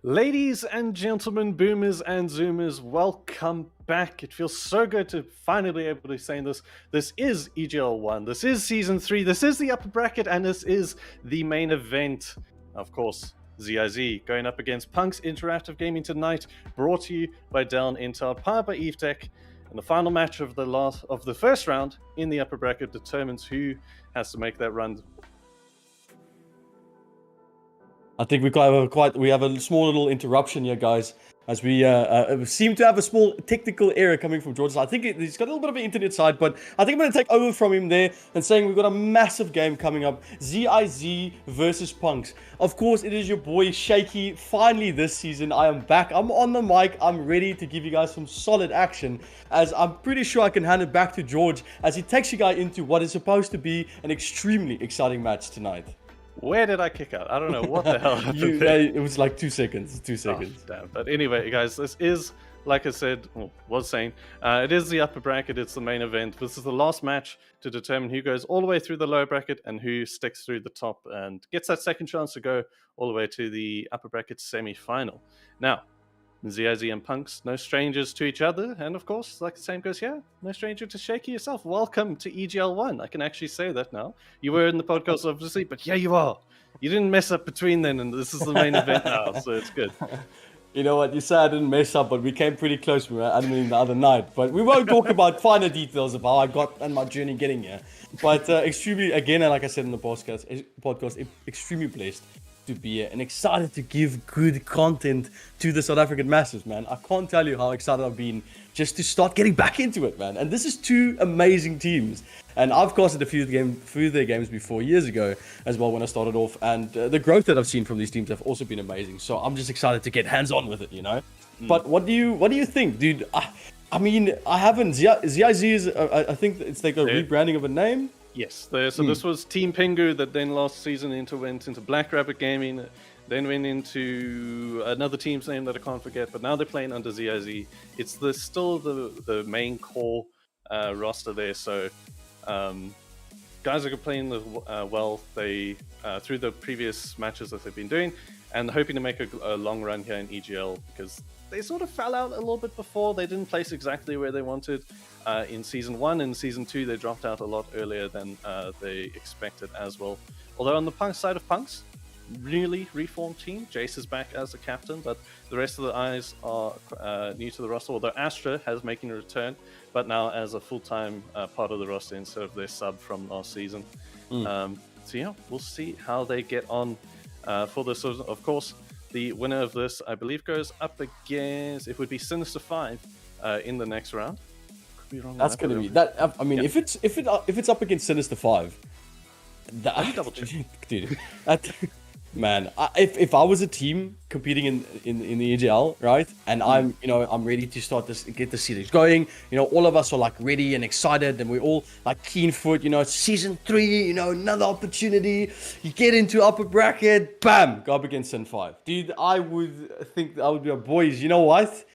Ladies and gentlemen, boomers and zoomers, welcome back. It feels so good to finally be able to say this. This is EGL One. This is Season 3. This is the upper bracket, and this is the main event. Of course, ZIZ going up against Punx Interactive Gaming tonight, brought to you by Dell and Intel, powered by Evetech. And the final match of the first round in the upper bracket determines who has to make that run. I think we have a small little interruption here, guys, as we seem to have a small technical error coming from George. I think he's got a little bit of an internet side, but I think I'm going to take over from him there and saying we've got a massive game coming up. ZIZ versus Punx. Of course, it is your boy Shakey. Finally this season, I am back. I'm on the mic. I'm ready to give you guys some solid action, as I'm pretty sure I can hand it back to George as he takes you guys into what is supposed to be an extremely exciting match tonight. Where did I kick out? I don't know what the hell happened there. It was like 2 seconds. 2 seconds. Oh, damn. But anyway, guys, this is, like I said, was saying, it is the upper bracket. It's the main event. This is the last match to determine who goes all the way through the lower bracket and who sticks through the top and gets that second chance to go all the way to the upper bracket semi-final. Now, ZIZ and Punx, no strangers to each other, and of course, like the same goes here, no stranger to Shakey yourself. Welcome to EGL One. I can actually say that now. You were in the podcast, obviously, but yeah, you are. You didn't mess up between then, and this is the main event now, so it's good. You know what? You said I didn't mess up, but we came pretty close with admin the other night. But we won't talk about finer details of how I got and my journey getting here. But extremely, again, and like I said in the podcast, extremely blessed to be here and excited to give good content to the South African masses, man. I can't tell you how excited I've been just to start getting back into it, man. And this is two amazing teams. And I've casted a few of their games before years ago as well when I started off. And the growth that I've seen from these teams have also been amazing. So I'm just excited to get hands-on with it, you know? But what do you think, dude? I mean, I haven't... ZIZ is, I think it's like a rebranding of a name. Yes, so this was Team Pingu that then last season went into Black Rabbit Gaming, then went into another team's name that I can't forget, but now they're playing under ZIZ. It's still the main core roster there, so guys are playing well through the previous matches that they've been doing, and hoping to make a long run here in EGL, because they sort of fell out a little bit before. They didn't place exactly where they wanted in Season 1. And Season 2, they dropped out a lot earlier than they expected as well. Although on the Punx side of Punx, really reformed team. Jace is back as the captain, but the rest of the eyes are new to the roster, although Astra has making a return, but now as a full-time part of the roster instead of their sub from last season. So yeah, we'll see how they get on for this. Of course, the winner of this, I believe, goes up against, it would be Sinister 5 in the next round. Could be wrong. That's going to be that. I mean, if it's up against Sinister 5, let me double check, dude. Man, if I was a team competing in the EGL, right, and I'm ready to start get the series going, all of us are like ready and excited, and we're all like keen for it. It's season 3, another opportunity. You get into upper bracket, bam, go up against Sin 5, dude. I would think that would be a boys. You know what?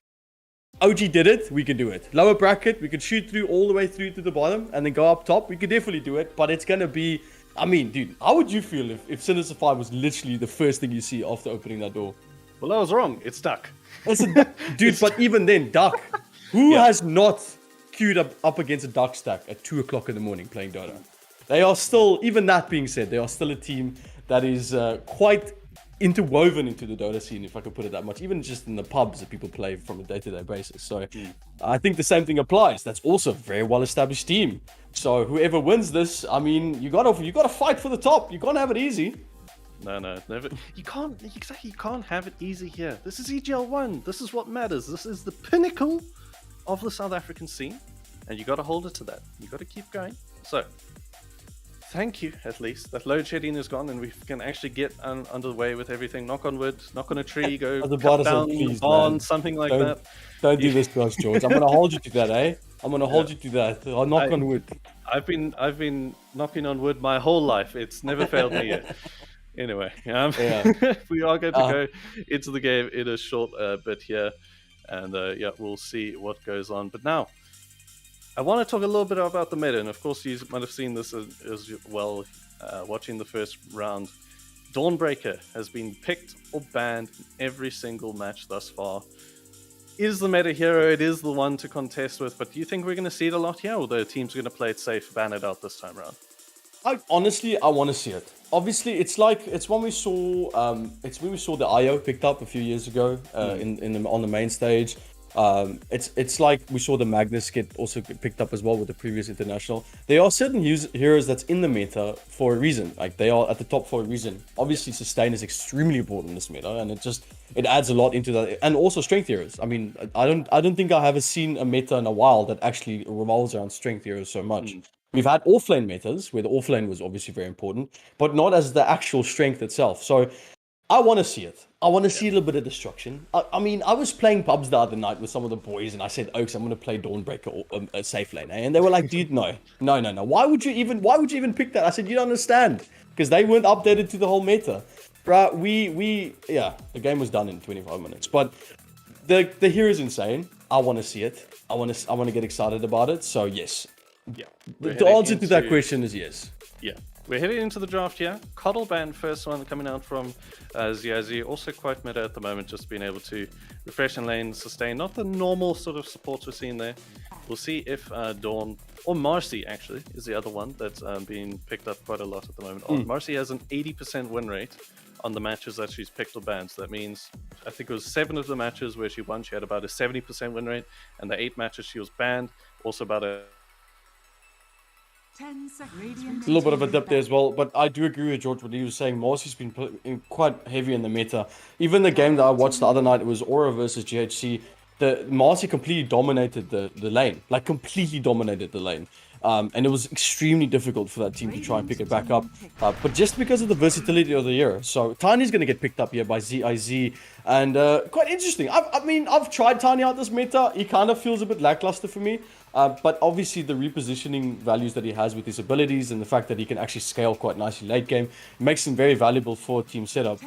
OG did it. We can do it. Lower bracket, we could shoot through all the way through to the bottom, and then go up top. We could definitely do it, but it's gonna be. I mean, dude, how would you feel if Sinister 5 was literally the first thing you see after opening that door? Well, I was wrong. It's Duck. Dude, but even then, Duck. Who has not queued up against a Duck stack at 2 o'clock in the morning playing Dota? They are still, even that being said, they are still a team that is quite interwoven into the Dota scene, if I could put it that much, even just in the pubs that people play from a day-to-day basis. So I think the same thing applies. That's also a very well-established team. So whoever wins this, I mean, you gotta fight for the top. You can't have it easy. No, never. You can't have it easy here. This is EGL One. This is what matters. This is the pinnacle of the South African scene, and you gotta hold it to that. You gotta keep going. So thank you, at least, that load shedding is gone and we can actually get underway with everything. Knock on wood, knock on a tree, go cut down on something like that. Don't do this to us, George. I'm going to hold you to that, eh? I'm going to hold you to that. I'll knock on wood. I've been knocking on wood my whole life. It's never failed me yet. Anyway, we are going to go into the game in a short bit here. And we'll see what goes on. But now, I want to talk a little bit about the meta, and of course you might have seen this as well watching the first round. Dawnbreaker has been picked or banned in every single match thus far. Is the meta hero, it is the one to contest with, but do you think we're going to see it a lot here, or the team's going to play it safe, ban it out this time around? I want to see it. Obviously, it's when we saw the IO picked up a few years ago on the main stage. It's like we saw the Magnus get picked up as well with the previous international. There are certain heroes that's in the meta for a reason. Like, they are at the top for a reason. Obviously, sustain is extremely important in this meta, and it adds a lot into that. And also strength heroes. I mean, I don't think I have seen a meta in a while that actually revolves around strength heroes so much. We've had offlane metas where the offlane was obviously very important, but not as the actual strength itself. So I want to see it. I want to see a little bit of destruction. I mean, I was playing pubs the other night with some of the boys, and I said, Oaks, I'm going to play Dawnbreaker or a safe lane, eh? And they were like, dude, no. Why would you even pick that? I said, you don't understand, because they weren't updated to the whole meta. Bruh, the game was done in 25 minutes, but the hero is insane. I want to see it. I want to get excited about it. So yes. Yeah. The answer to that question is yes. Yeah. We're heading into the draft here. Coddle Band, first one coming out from ZIZ. Also quite meta at the moment, just being able to refresh and lane, sustain. Not the normal sort of supports we're seeing there. We'll see if Dawn, or Marcy actually, is the other one that's being picked up quite a lot at the moment. Marcy has an 80% win rate on the matches that she's picked or banned. So that means, I think it was 7 of the matches where she won, she had about a 70% win rate. And the 8 matches she was banned, also about a A little bit of a dip there as well, but I do agree with George what he was saying. Marcy's been quite heavy in the meta. Even the game that I watched the other night, it was Aura versus GHC. The Marcy completely dominated the lane, like completely dominated the lane. And it was extremely difficult for that team to try and pick it back up. But just because of the versatility of the hero. So Tiny's going to get picked up here by ZIZ. And quite interesting. I mean, I've tried Tiny out this meta. He kind of feels a bit lackluster for me. But obviously the repositioning values that he has with his abilities and the fact that he can actually scale quite nicely late game makes him very valuable for a team setup.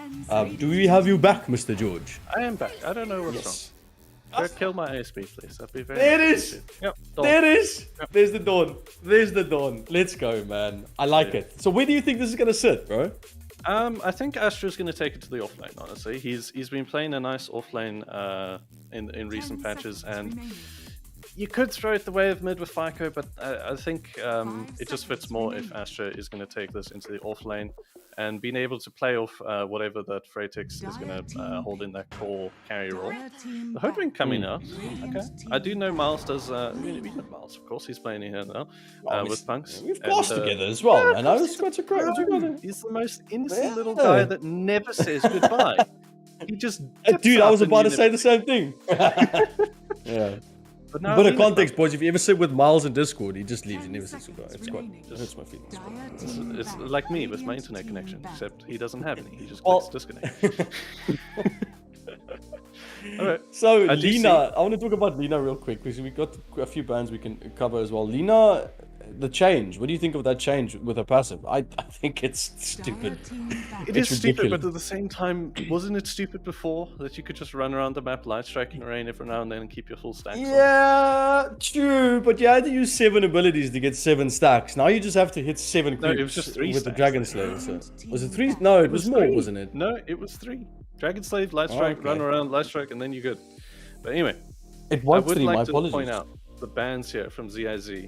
Do we have you back, Mr. George? I am back. I don't know what's wrong. Go kill my ASP, please. That'd be very There it is. Yep, there it is. Yep. There's the dawn. There's the dawn. Let's go, man. I like it. So where do you think this is gonna sit, bro? I think Astra's going to take it to the offlane. Honestly, he's been playing a nice offlane in recent patches, and you could throw it the way of mid with FICO, but I think it just fits more if Astra is going to take this into the offlane and being able to play off whatever that Freitix is going to hold in that core carry role. The Hoodwink coming out. Okay, I do know Miles does. We know Miles, of course. He's playing here now with Punx. We've passed together as well, man. He's the most innocent little guy that never says goodbye. He just dude, I was about to say the same thing. Yeah. But Bit of context, boys. If you ever sit with Miles in Discord, he just leaves. He never says goodbye. It hurts my feelings. It's like me with my internet connection, except he doesn't have any. He just clicks disconnect. All right. So Lina, I want to talk about Lina real quick because we got a few bands we can cover as well. Lina, the change. What do you think of that change with her passive? I think it's stupid. It is stupid, but at the same time, wasn't it stupid before that you could just run around the map, light striking rain every now and then, and keep your full stacks? Yeah, true. But you had to use 7 abilities to get 7 stacks. Now you just have to hit 7 creeps. No, it was just 3 with stacks, the Dragon Slayer. So. Was it 3? No, it was more, 3. wasn't it? No, it was 3. Dragon Slave, light strike, run around, light strike, and then you're good. But anyway, it was I would 3. like My to apologies. point out the bans here from ZIZ.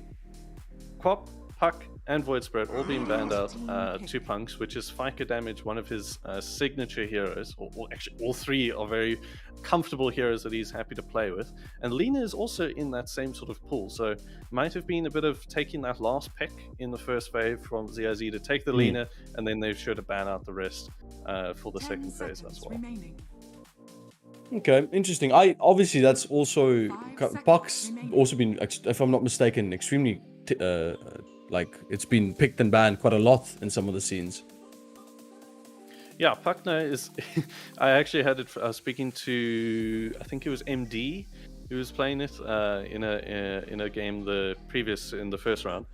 Quap, Puck, and Void Spirit all being banned out to Punx, which is FICO damage, one of his signature heroes, or actually all 3 are very comfortable heroes that he's happy to play with. And Lina is also in that same sort of pool, so might have been a bit of taking that last pick in the first wave from ZIZ to take the Lina, and then they should have banned out the rest for the second phase as well. Okay, interesting. Obviously that's also Puck's also been, if I'm not mistaken, extremely like it's been picked and banned quite a lot in some of the scenes. Yeah, Puckner is. I actually had it speaking to, I think it was MD who was playing it in a game in the first round.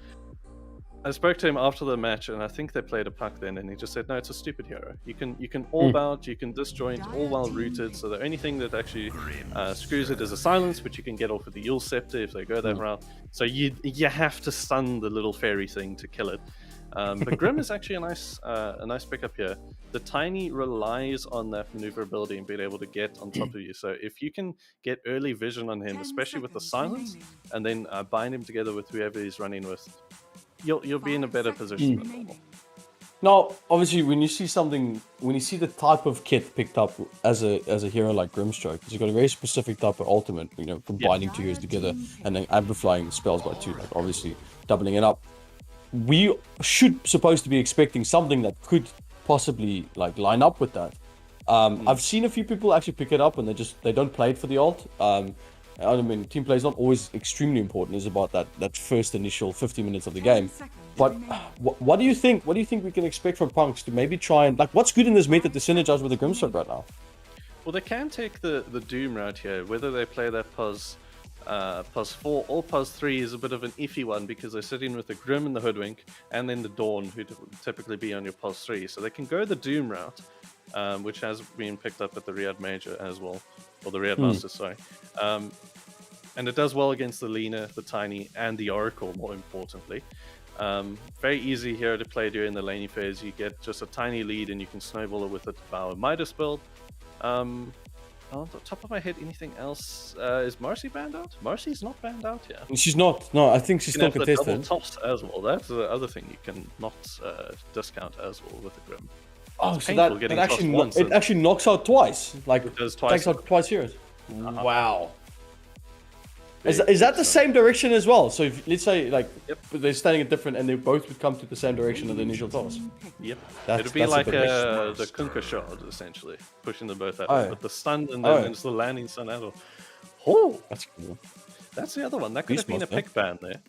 I spoke to him after the match, and I think they played a Puck then, and he just said, "No, it's a stupid hero. You can orb out, you can disjoint, all well rooted. So the only thing that actually screws it is a silence, which you can get off with the Yule Scepter if they go that route. So you have to stun the little fairy thing to kill it. But Grim is actually a nice pickup here. The Tiny relies on that maneuverability and being able to get on top of you. So if you can get early vision on him, especially with the silence, and then bind him together with whoever he's running with, you'll be in a better position than normal. Now, obviously, when you see the type of kit picked up as a hero like Grimstroke, he's got a very specific type of ultimate, combining 2 heroes together and then amplifying spells by 2, like obviously doubling it up. We supposed to be expecting something that could possibly like line up with that. I've seen a few people actually pick it up and they don't play it for the ult. I mean, team play is not always extremely important. It's about that first initial 50 minutes of the game. But what do you think? What do you think we can expect from Punx to maybe try and what's good in this meta to synergize with the Grimstroke right now? Well, they can take the Doom route here. Whether they play that pos 4 or pos 3 is a bit of an iffy one because they're sitting with the Grim and the Hoodwink, and then the Dawn, who would typically be on your pos 3. So they can go the Doom route, which has been picked up at the Riyadh Major as well, or the Riyadh Masters, sorry. And it does well against the Lina, the Tiny, and the Oracle, more importantly. Very easy here to play during the laning phase. You get just a tiny lead and you can snowball it with the Devour Midas build. On the top of my head, anything else? Is Marcy banned out? Marcy's not banned out yet. She's not. No, I think she's still contested. Double toss as well. That's the other thing you can not discount as well with the Grim. Oh, so it actually knocks out twice. Like, it does twice. Takes out twice heroes. Wow. Is that the so. same direction as well? So if, let's say like Yep. they're standing at different, and they both would come to the same direction of the initial toss. Yep. That's, It'd be that's like a bit the Kunka shot, essentially, pushing them both out. Oh. But the stun and Oh. then it's the landing stun out. Oh, That's cool. that's the other one. That could have been a Eastmost, pick ban there.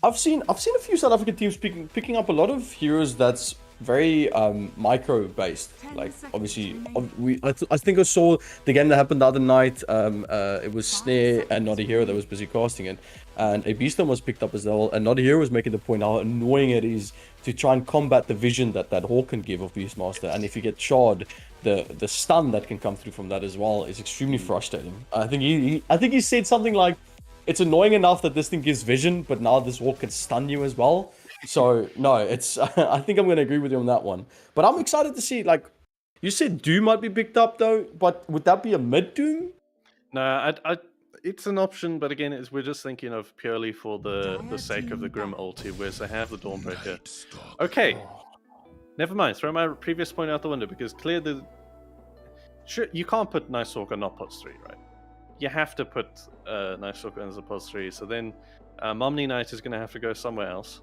I've seen a few South African teams picking up a lot of heroes that's very micro based. Like obviously, I think I saw the game that happened the other night. It was Snare and Not a Hero that was busy casting it, and a Beaston was picked up as well. And Not a Hero was making the point how annoying it is to try and combat the vision that Hawk can give of Beastmaster, and if you get shard, the stun that can come through from that as well is extremely frustrating. I think he said something like, it's annoying enough that this thing gives vision, but now this Hawk can stun you as well. So no, it's I think I'm going to agree with you on that one. But I'm excited to see, like you said, Doom might be picked up though. But would that be a mid Doom? No, it's an option, but again, we're just thinking of purely for the sake of the Grim ulti, whereas they have the Dawnbreaker. Okay, never mind. Throw my previous point out the window, because sure, you can't put Night Stalker not pos 3, right? You have to put Night Stalker as a pos 3. So then Momni Knight is going to have to go somewhere else.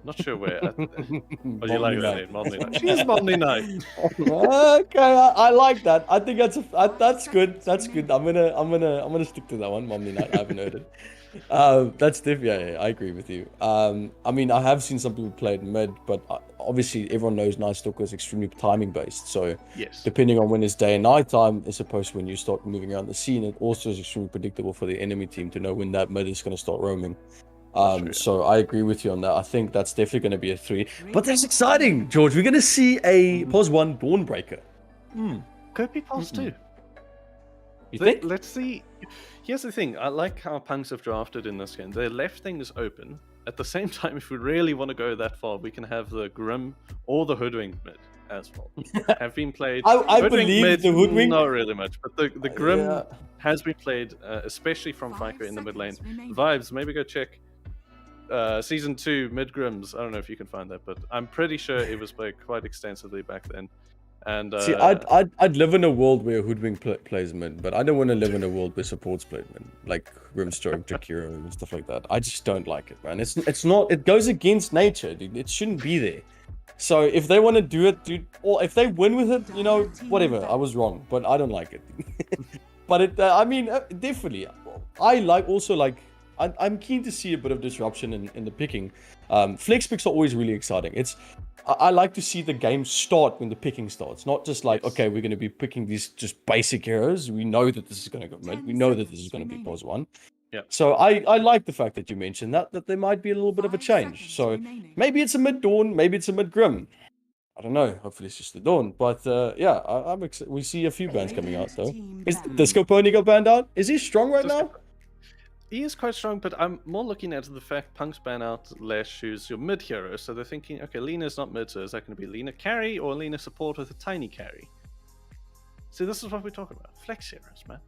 Not sure where. What do you like that name? Momni Knight. She is Momni Knight. Okay, I like that. I think that's good. That's good. I'm gonna stick to that one. Momni Knight. I haven't heard it. That's definitely, yeah, I agree with you. I mean, I have seen some people play it mid, but obviously everyone knows Night Stalker is extremely timing based. So yes, depending on when it's day and night time, as opposed to when you start moving around the scene, it also is extremely predictable for the enemy team to know when that mid is going to start roaming. So I agree with you on that. I think that's definitely going to be a 3. But that's exciting, George. We're going to see a pos 1 Dawnbreaker. Could be pos 2. You think? Let's see. Here's the thing. I like how Punx have drafted in this game. They left things open. At the same time, if we really want to go that far, we can have the Grim or the Hoodwink mid as well. Have been played. I believe mid, the Hoodwink. not really much, but the Grim has been played, especially from Fyker in the mid lane. Vibes, maybe go check season 2 mid Grims. I don't know if you can find that, but I'm pretty sure it was played quite extensively back then. And see, I'd live in a world where Hoodwink plays mid, but I don't want to live in a world where supports play mid, like Grimstroke, Jakiro, and stuff like that. I just don't like it, man. It's not. It goes against nature, dude. It shouldn't be there. So if they want to do it, dude, or if they win with it, you know, whatever. I was wrong, but I don't like it. But it, I mean, definitely, I also like. I'm keen to see a bit of disruption in the picking. Flex picks are always really exciting. I like to see the game start when the picking starts, not just like, okay, we're going to be picking these just basic heroes. We know that this is going to go mid. We know that this is going to be pos 1. Yeah. So I like the fact that you mentioned that there might be a little bit of a change. So maybe it's a mid Dawn, maybe it's a mid Grim. I don't know. Hopefully it's just the Dawn. But yeah, I'm excited. We see a few bans coming out though. Does CORNY got banned out? Is he strong right now? He is quite strong, but I'm more looking at the fact Punx ban out Lash, who's your mid hero. So they're thinking, okay, Lena's not mid, so is that going to be Lena carry or Lena support with a tiny carry? See, this is what we're talking about. Flex heroes, man.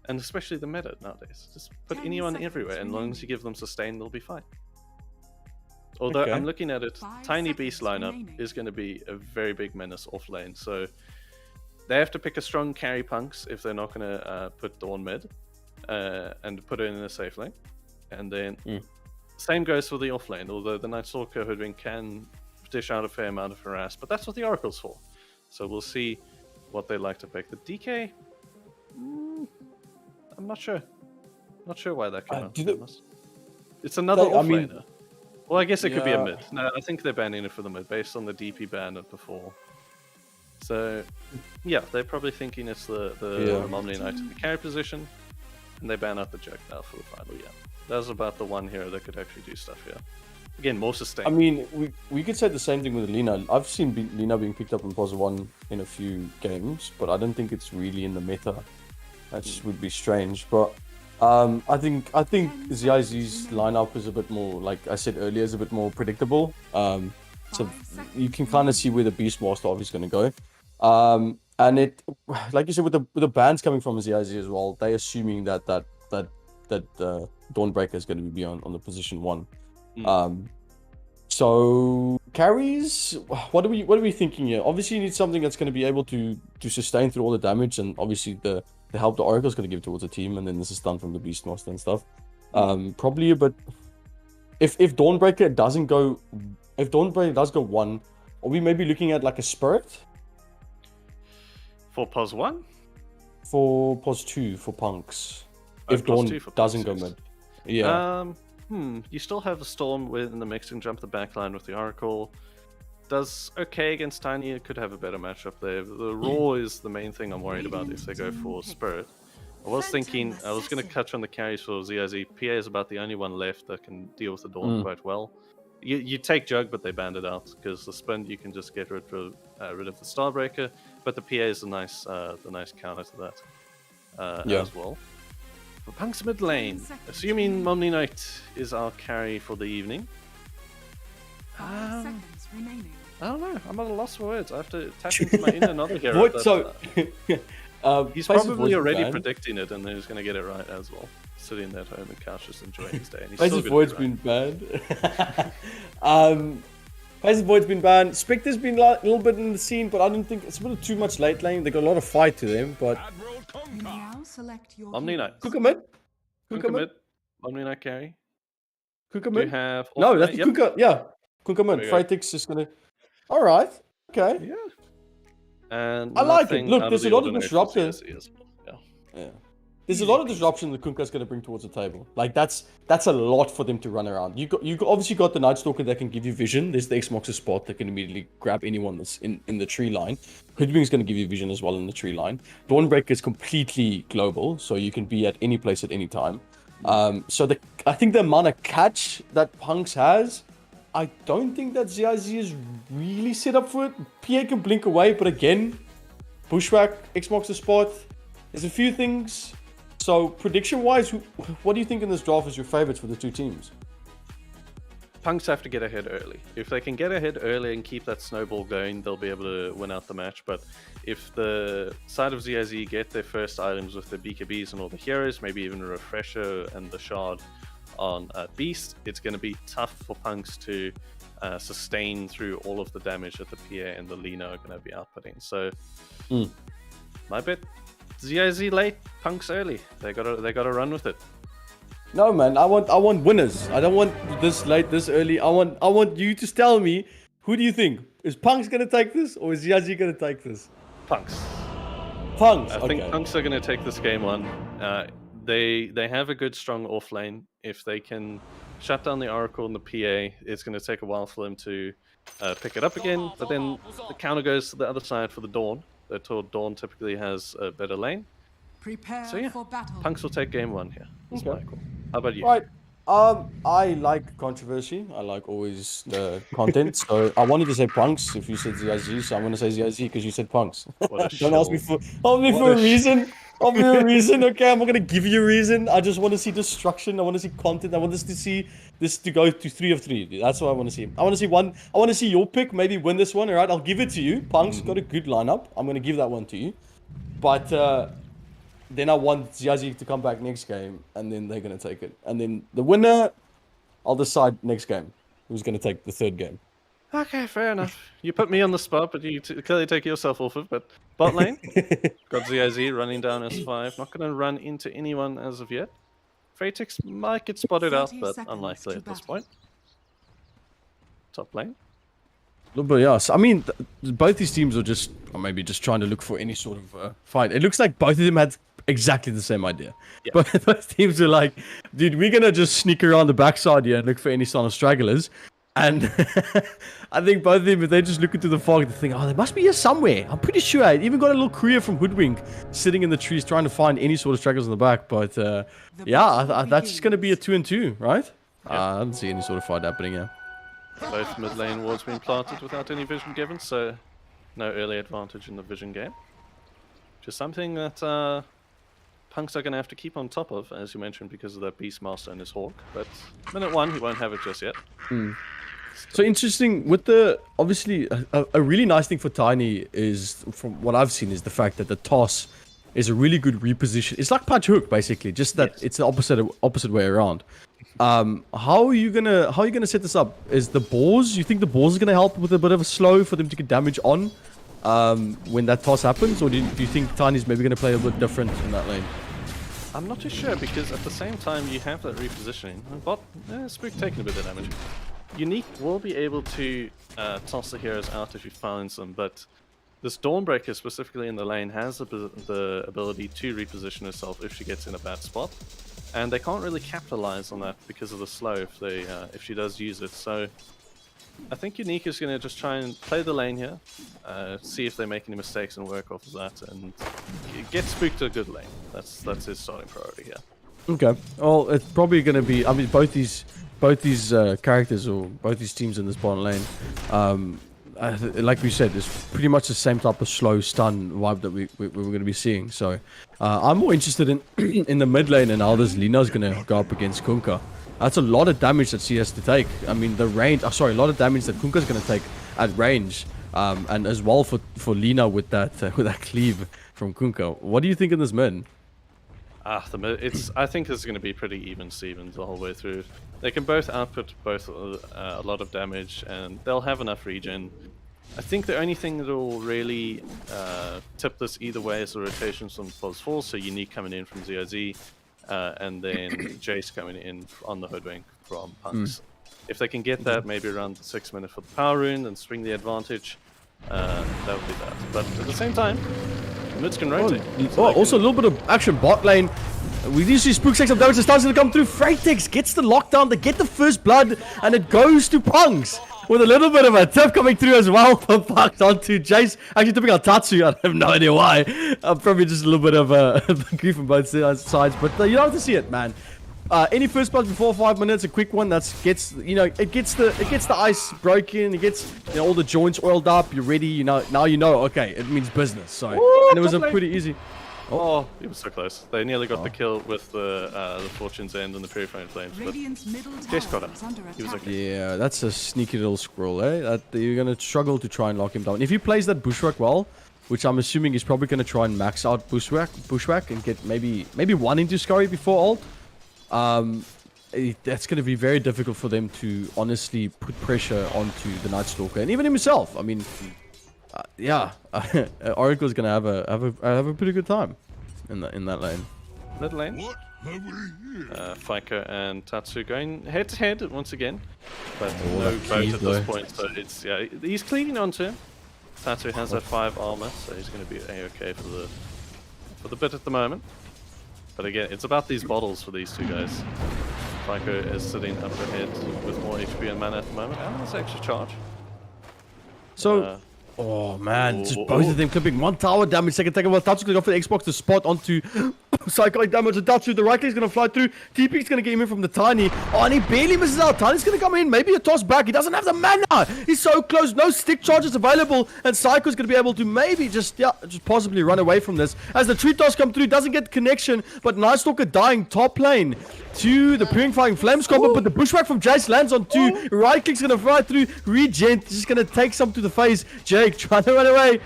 And especially the meta nowadays. Just put anyone everywhere, and as long as you give them sustain, they'll be fine. Although I'm looking at it, Tiny Beast lineup is going to be a very big menace off lane. So they have to pick a strong carry Punx if they're not going to put Dawn mid. And put it in a safe lane, and then same goes for the off lane. Although the Night Stalker Hoodwink can dish out a fair amount of harass, but that's what the Oracle's for. So we'll see what they like to pick. The DK, I'm not sure. Not sure why that came out. It's another off laner. Well, I guess it could be a mid. No, I think they're banning it for the mid based on the DP ban before. So yeah, they're probably thinking it's the Momni Knight in the carry position. And they ban out the Jack now for the final, That was about the one hero that could actually do stuff here. Again, more sustain. I mean, we could say the same thing with Lena. I've seen Lena being picked up in pos 1 in a few games, but I don't think it's really in the meta. That just would be strange. But I think ZIZ's lineup is a bit more, like I said earlier, is a bit more predictable. So you can kind of see where the Beastmaster obviously is going to go. And it, like you said, with the bans coming from ZIZ as well, they're assuming that Dawnbreaker is going to be on the position 1. So carries, what are we thinking here? Obviously, you need something that's going to be able to sustain through all the damage, and obviously the the help the Oracle's going to give towards the team, and then this is stun from the Beastmaster and stuff. Probably a bit. If Dawnbreaker doesn't go, if Dawnbreaker does go 1, are we maybe looking at like a Spirit For pos 1? for pos 2 for Punx? If pos Dawn 2 for doesn't Punx, go yes. mid. Yeah. You still have the Storm in the mix and jump the backline with the Oracle. Does okay against Tiny. It could have a better matchup there. The Raw is the main thing I'm worried about if they go for Spirit. I was thinking, I was going to touch on the carries for ZIZ. PA is about the only one left that can deal with the Dawn quite well. You take Jug, but they banned it out because the Spin you can just get rid of the Starbreaker, but the PA is the nice counter to that as well. For Punx mid lane, assuming Omni Knight is our carry for the evening. I don't know. I'm at a loss for words. I have to tap into my inner another hero. Void, so he's probably already predicting it, and then he's going to get it right as well. Sitting at home and couch just enjoying his day. And he's still Void's been banned. Void's been banned. Spectre's been a little bit in the scene, but I don't think it's a little too much late lane. They got a lot of fight to them, but Omni Knight. Kuka mid. Omni Knight carry. Kuka Do you mid. have No, that's Kuka. Yeah, Kuka mid. Freitix is gonna. All right. Okay. Yeah. And I like it. Look, out there's of a the lot of ordinary disruption. for CSC as well. Yeah. There's a lot of disruption that Kuka's going to bring towards the table. Like that's a lot for them to run around. You obviously got the Night Stalker that can give you vision. There's the X-Moxer spot that can immediately grab anyone that's in the tree line. Hoodwing's going to give you vision as well in the tree line. Dawnbreaker is completely global, so you can be at any place at any time. So I think the amount of catch that Punx has, I don't think that ZIZ is really set up for it. PA can blink away, but again, Bushwhack, X-Moxer spot. There's a few things. So prediction-wise, what do you think in this draft is your favorites for the two teams? Punx have to get ahead early. If they can get ahead early and keep that snowball going, they'll be able to win out the match. But if the side of ZIZ get their first items with the BKBs and all the heroes, maybe even a refresher and the shard on Beast, it's going to be tough for Punx to sustain through all of the damage that the PA and the Lina are going to be outputting. So, my bet. ZIZ late, Punx early. They gotta run with it. No man, I want winners. I don't want this late, this early. I want you to tell me, who do you think? Is Punx gonna take this or is ZIZ gonna take this? Punx. I think Punx are gonna take this game on. They have a good strong off lane. If they can shut down the Oracle and the PA, it's gonna take a while for them to pick it up again. But then the counter goes to the other side for the Dawn. They're told Dawn typically has a better lane. So yeah, Punx will take game 1 here. That's my call. How about you? Right. I like controversy. I like always the content. So I wanted to say Punx if you said ZIZ, so I'm gonna say ZIZ because you said Punx. Don't ask me for a reason. I'll be a reason, okay? I'm not gonna give you a reason. I just want to see destruction. I want to see content. I want us to see this to go to 3 of 3. That's what I want to see. I want to see one. I want to see your pick. Maybe win this one. All right, I'll give it to you. Punk's got a good lineup. I'm gonna give that one to you. But then I want ZIZ to come back next game, and then they're gonna take it. And then the winner, I'll decide next game who's gonna take the 3rd game. Okay, fair enough. You put me on the spot, but you clearly take yourself off of. But bot lane, got ZIZ running down S5. Not going to run into anyone as of yet. Freitix might get spotted out, but unlikely at this point. Top lane. But yeah, so, I mean, both these teams are maybe just trying to look for any sort of fight. It looks like both of them had exactly the same idea. Yeah. But both teams are like, dude, we're going to just sneak around the backside here and look for any sign of stragglers. And I think both of them, if they just look into the fog, they think, oh, they must be here somewhere. I'm pretty sure. I even got a little courier from Hoodwink sitting in the trees trying to find any sort of stragglers in the back. But yeah, that's just going to be a 2-2, right? Yeah. I don't see any sort of fight happening here. Both mid lane wards being planted without any vision given, so no early advantage in the vision game. Just something that Punx are going to have to keep on top of, as you mentioned, because of that Beastmaster and his Hawk. But minute 1, he won't have it just yet. So interesting, with the, obviously, a really nice thing for Tiny is, from what I've seen, is the fact that the toss is a really good reposition. It's like punch hook, basically, just that it's the opposite way around. How are you gonna set this up? Is the boars, you think the boars is gonna help with a bit of a slow for them to get damage on? when that toss happens, or do you think Tiny's maybe going to play a bit different in that lane? I'm not too sure, because at the same time you have that repositioning. But Spook taking a bit of damage. Unique will be able to toss the heroes out if he finds them, but this Dawnbreaker specifically in the lane has the ability to reposition herself if she gets in a bad spot, and they can't really capitalize on that because of the slow if she does use it. So I think Unique is going to just try and play the lane here, see if they make any mistakes and work off of that, and get Spook to a good lane. That's his starting priority here. Okay. Well, it's probably going to be. I mean, both these characters, or both these teams in this bottom lane, like we said, it's pretty much the same type of slow stun vibe that we're going to be seeing. So I'm more interested in in the mid lane and how this Lina's going to go up against Kunkka. That's a lot of damage that she has to take. I mean, the range. Sorry, a lot of damage that Kunkka's going to take at range, and as well for Lina with that cleave from Kunkka. What do you think in this mid? The mid. I think it's going to be pretty even Stevens the whole way through. They can both output a lot of damage, and they'll have enough regen. I think the only thing that will really tip this either way is the rotations from +4, so Unique coming in from ZIZ, and then Jace coming in on the Hoodwink from Punx. If they can get that maybe around the 6 minute for the power rune and swing the advantage, that would be that. But at the same time, the mids can rotate. Also a little bit of action bot lane. We do see Spook take some damage. The stun's going to come through. Freitex gets the lockdown. They get the first blood, and it goes to Punx with a little bit of a tip coming through as well from Punx onto Jace. Actually tipping on Tatsu. I have no idea why. Probably just a little bit of grief from both sides, but you don't have to see it, man. Any first blood before 5 minutes, a quick one that gets the ice broken, it gets all the joints oiled up. You're ready. Now you know. Okay, it means business. So and it was a pretty easy. Oh, he was so close. They nearly got the kill with the Fortune's End and the Purifying Flames, but Jace got him. He was okay. Yeah, that's a sneaky little squirrel, eh? That you're gonna struggle to try and lock him down. If he plays that Bushwhack well, which I'm assuming he's probably gonna try and max out Bushwhack and get maybe one into Scurry before ult. That's going to be very difficult for them to honestly put pressure onto the Night Stalker and even himself. I mean, yeah, Oracle's going to have a pretty good time in that lane. Mid lane, FICO and Tatsu going head to head once again, but no vote at this point. So it's he's clinging onto him. Tatsu has that 5 armor, so he's going to be a-okay for the bit at the moment. But again, it's about these bottles for these two guys. FICO is sitting up ahead with more HP and mana at the moment. And there's extra charge. So, oh man, just both of them clipping 1 tower damage. Second take about Tatsu's going to go for the Xbox to spot onto psychotic damage. And Tatsu, the right click is going to fly through. TP is going to get him in from the Tiny. Oh, and he barely misses out. Tiny's going to come in. Maybe a toss back. He doesn't have the mana. He's so close. No stick charges available. And Psycho's going to be able to maybe just possibly run away from this. As the tree toss come through, doesn't get connection. But Night Stalker dying top lane to the Purifying Flames combo. But the Bushwhack from Jace lands on 2. Right click's going to fly through. Regen just going to take some to the face. Jake trying to run away.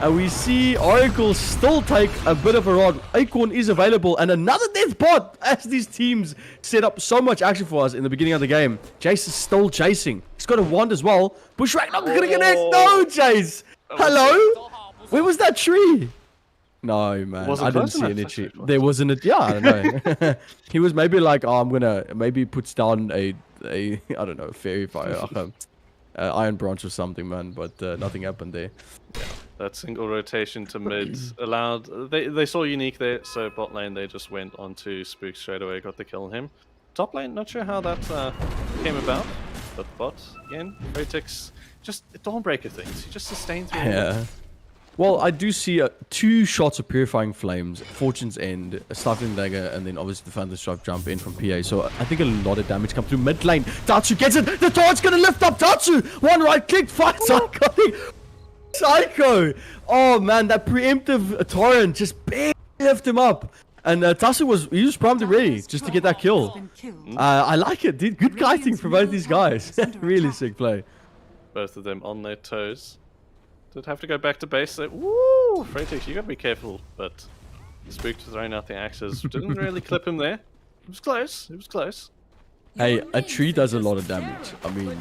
And we see Oracle still take a bit of a rod. Acorn is available. And another death bot as these teams set up so much action for us in the beginning of the game. Jace is still chasing. He's got a wand as well. Bushwhack not going to connect. No, Jace. Hello? Where was that tree? No, man. I didn't see any tree. There wasn't a... Yeah, I don't know. He was maybe like, oh, I'm going to... Maybe puts down a I don't know, fairy fire. Iron branch or something, man. But nothing happened there. Yeah. That single rotation to mid allowed... They saw Unique there, so bot lane they just went onto Spook straight away, got the kill on him. Top lane, not sure how that came about, but bot, again, Vertex, just Dawnbreaker things. He just sustained through. Yeah. Well, I do see 2 shots of Purifying Flames, Fortune's End, a Stifling Dagger, and then obviously the Thunder Strike jump in from PA. So I think a lot of damage come through mid lane. Tatsu gets it! The torch gonna lift up Tatsu! 1 right click, 5 Psycho! Oh man, that preemptive torrent just barely lifted him up. And Tatsu was primed and ready just to get that kill. I like it, dude. Good kiting for both these guys. Really sick play. Both of them on their toes. Did have to go back to base. Woo! Freitex, you gotta be careful. But Spook throwing out the axes didn't really clip him there. It was close. It was close. Hey, a tree does a lot of damage. I mean,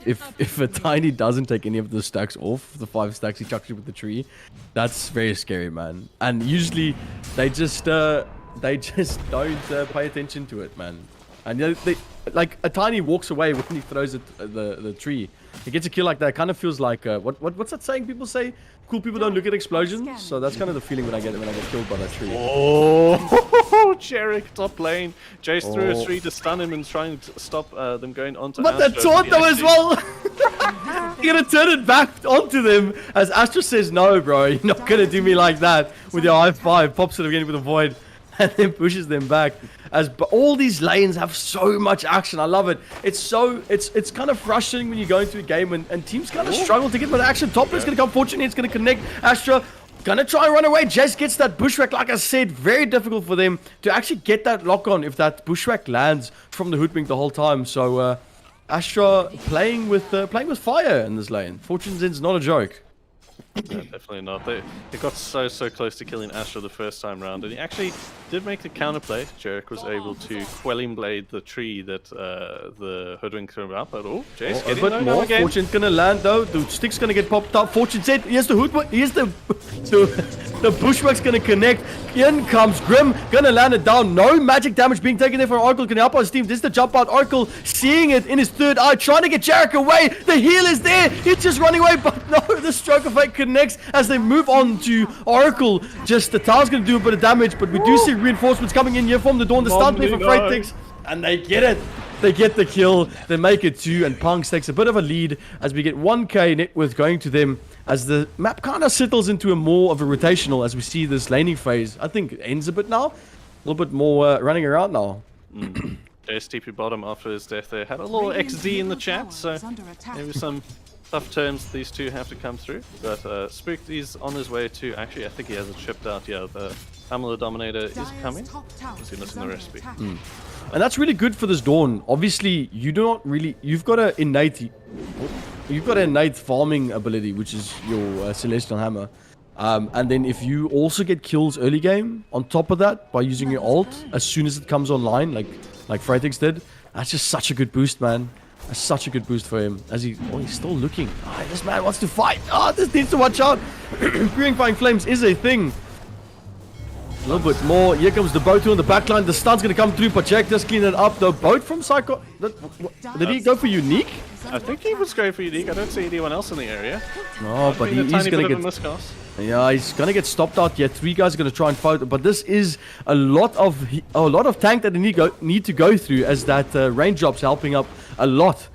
if a tiny doesn't take any of the stacks off, the 5 stacks he chucks you with the tree, that's very scary, man. And usually they just don't pay attention to it, man. And you know, like a tiny walks away when he throws it the tree. He gets a kill like that. It kind of feels like what's that saying people say? Cool people don't look at explosions. So that's kind of the feeling when I get killed by that tree. Oh, Jarek top lane. Jace threw a tree to stun him and trying to stop them going onto But that taunt them as well. You're gonna turn it back onto them as Astra says, no, bro, you're not gonna do me like that with your high five. Pops it again with a void and then pushes them back. But all these lanes have so much action. I love it. It's kind of frustrating when you go into a game and teams kind of struggle to get with action. Top lane's gonna come. Fortunately, it's gonna connect. Astra gonna try and run away. Jace gets that bushwhack. Like I said, very difficult for them to actually get that lock on if that bushwhack lands from the hoodwink the whole time. So Astra playing with fire in this lane. Fortune Zen's not a joke. No, definitely not. They got so close to killing Astra the first time round, and he actually did make the counterplay. Jarek was able to quelling blade the tree that the hoodwink threw up. But Jace getting a bit more. again. Fortune's gonna land though. The stick's gonna get popped up. Fortune said, here's the hoodwink. Here's the bushwhack's gonna connect. In comes Grim, gonna land it down. No magic damage being taken there from Oracle. Can help his team. This is the jump out. Oracle seeing it in his third eye, trying to get Jarek away. The heal is there. He's just running away, but no, the stroke of fate connects as they move on to Oracle. Just the tower's gonna do a bit of damage, but we do see reinforcements coming in here from the Dawn. The stun play for Freightix, and they get it. They get the kill. They make it 2, and Punx takes a bit of a lead as we get 1k net worth going to them as the map kind of settles into a more of a rotational as we see this laning phase. I think it ends a bit now. A little bit more running around now. Jace TP bottom after his death there. Had a little XD in the chat, so maybe some tough terms these two have to come through. But Spook is on his way to... Actually, I think he has it shipped out. Yeah, the Hammer Dominator is coming. Let's see what's in the recipe. And that's really good for this Dawn. Obviously, you do not really... You've got an innate farming ability, which is your Celestial Hammer. And then if you also get kills early game, on top of that, by using your ult, as soon as it comes online, like Freightix did, that's just such a good boost, man. That's such a good boost for him. As he's still looking. This man wants to fight. This needs to watch out. Purifying Flames is a thing. A little bit more. Here comes the boat on the backline. The stun's going to come through, but Jack does clean it up. The boat from Psycho... Did he go for Unique? I think he was going for Unique. I don't see anyone else in the area. No, but he's going to get... Yeah, he's going to get stopped out here. 3 guys are going to try and fight. But this is a lot of tank that they need to go through, as that raindrop's helping up a lot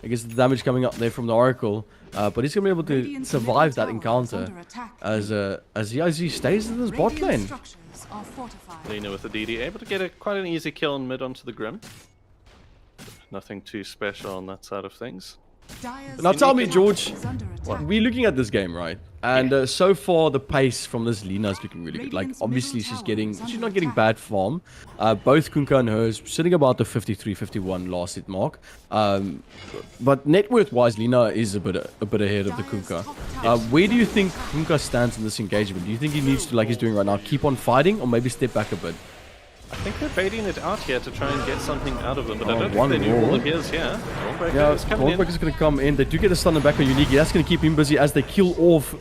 against the damage coming up there from the Oracle. But he's going to be able to survive that encounter as he stays in this bot lane. Lina with the DD, able to get quite an easy kill in mid onto the Grim. Nothing too special on that side of things. Now tell me, George, we're looking at this game, right? And so far, the pace from this Lina is looking really good. Like, obviously, she's not getting bad farm. Both Kunkka and hers sitting about the 53-51 last hit mark. But net worth-wise, Lina is a bit ahead of the Kunkka. Where do you think Kunkka stands in this engagement? Do you think he needs to, like he's doing right now, keep on fighting, or maybe step back a bit? I think they're baiting it out here to try and get something out of them, but I don't think they knew all of his, Dawnbreaker's going to come in. They do get a stun back on Unique. That's going to keep him busy as they kill off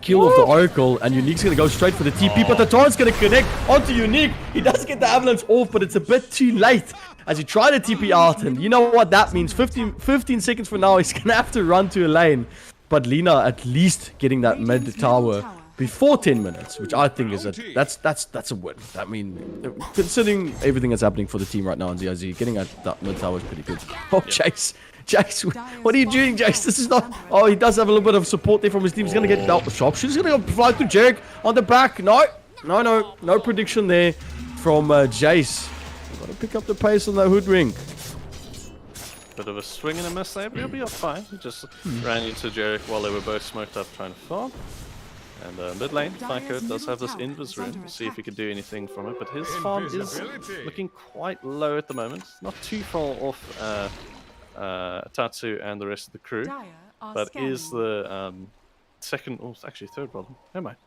the Oracle, and Unique's going to go straight for the TP, but the taunt's going to connect onto Unique. He does get the avalanche off, but it's a bit too late as he tried to TP out, and you know what that means. 15 seconds from now, he's going to have to run to a lane. But Lina at least getting that mid tower before 10 minutes, which I think is that's a win. I mean, considering everything that's happening for the team right now in ZIZ, getting that mid tower is pretty good. Jace, what are you doing, Jace? This is not... he does have a little bit of support there from his team. He's going to get out the shop. She's going to go fly through Jarek on the back. No prediction there from Jace. Got to pick up the pace on that hoodwink. Bit of a swing and a miss there, but he'll be fine. He just ran into Jarek while they were both smoked up trying to farm. And mid lane, Psycho does have this invis rune. We'll see if he can do anything from it, but his farm is looking quite low at the moment. Not too far off Tatsu and the rest of the crew, but is the second, it's actually third problem. Never mind.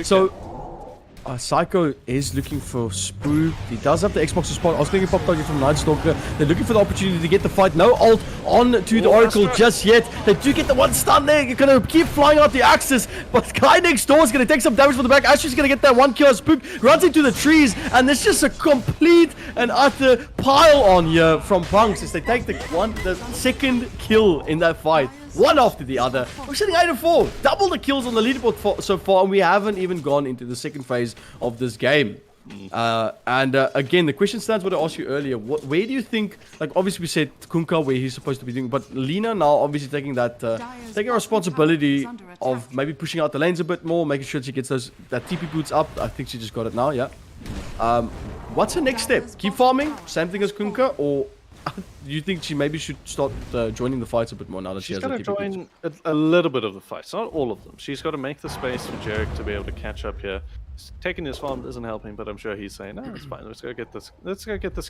So, Psycho is looking for Spook. He does have the Xbox spot. I was thinking pop target from Night Stalker. They're looking for the opportunity to get the fight. No ult on to the Oracle just yet. They do get the one stun there. You're going to keep flying out the axis. But guy next door is going to take some damage from the back. Ashley's going to get that one kill. Spook runs into the trees. And there's just a complete and utter pile on here from Punx as they take the second kill in that fight. One after the other. We're sitting 8-4. Double the kills on the leaderboard so far, and we haven't even gone into the second phase of this game. Again, the question stands what I asked you earlier. Where do you think, like obviously we said Kunka where he's supposed to be doing, but Lina now obviously taking that responsibility of maybe pushing out the lanes a bit more, making sure she gets that TP boots up. I think she just got it now, yeah. What's her next step? Keep farming? Same thing as Kunka, or do you think she maybe should start joining the fights a bit more now that she has the TP boots? She's got to join a little bit of the fights, not all of them. She's got to make the space for Jarek to be able to catch up here. Taking his farm doesn't help him, but I'm sure he's saying, "No, it's fine. Let's go get this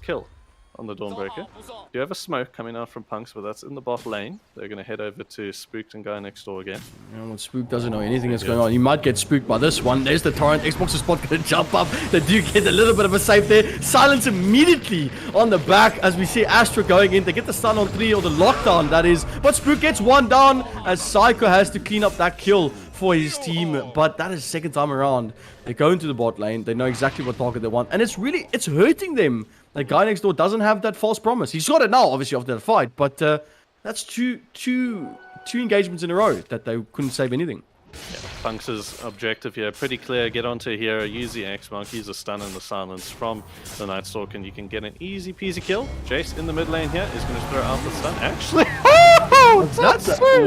kill on the Dawnbreaker." You have a smoke coming out from Punx, but that's in the bot lane. They're going to head over to Spooked and guy next door again. Well, Spook doesn't know anything that's going on. He might get spooked by this one. There's the torrent. Xbox's spot going to jump up. They do get a little bit of a save there. Silence immediately on the back as we see Astra going in. They get the stun on 3 or the lockdown, that is. But Spook gets one down as Psycho has to clean up that kill for his team. But that is second time around. They go into the bot lane. They know exactly what target they want. And it's hurting them. The guy next door doesn't have that false promise. He's got it now, obviously, after that fight. But that's two engagements in a row that they couldn't save anything. Yeah, Punx's objective here, pretty clear. Get onto a hero, use the X-Mark, use a stun and the silence from the Night Stalker, and you can get an easy peasy kill. Jace in the mid lane here is going to throw out the stun. Actually,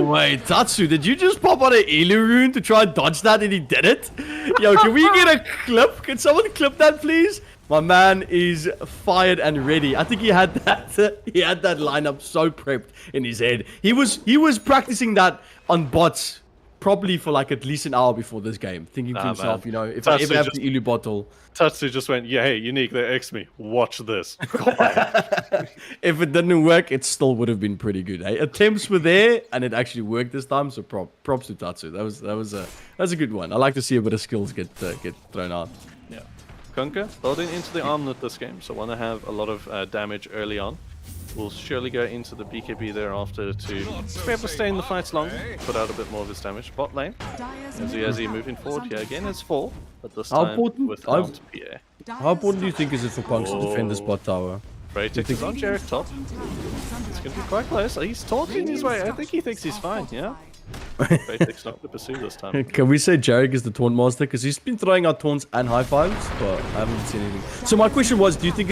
wait, Tatsu, did you just pop on an Elu rune to try and dodge that and he did it? Yo, can we get a clip? Can someone clip that, please? My man is fired and ready. I think he had that lineup so prepped in his head. He was practicing that on bots probably for like at least an hour before this game, thinking to himself, you know, if I ever have the Elu bottle. Tatsu just went, yeah, hey, Unique, they X me. Watch this. If it didn't work, it still would have been pretty good. Eh? Attempts were there, and it actually worked this time. So props to Tatsu. That was a good one. I like to see a bit of skills get thrown out. Yeah, Kunka building into the armlet this game, so want to have a lot of damage early on. Will surely go into the BKB thereafter to be able to stay in the fights long, put out a bit more of his damage. Bot lane, Zizi moving forward here again. It's 4, but this time without PA. How important do you think is it for Punx to defend this bot tower? Braytek is on Jarek top. It's going to be quite close. He's talking his way. I think he thinks he's fine, yeah? Braytek's not to pursue this time. Can we say Jarek is the taunt master? Because he's been throwing out taunts and high fives, but I haven't seen anything. So my question was, do you think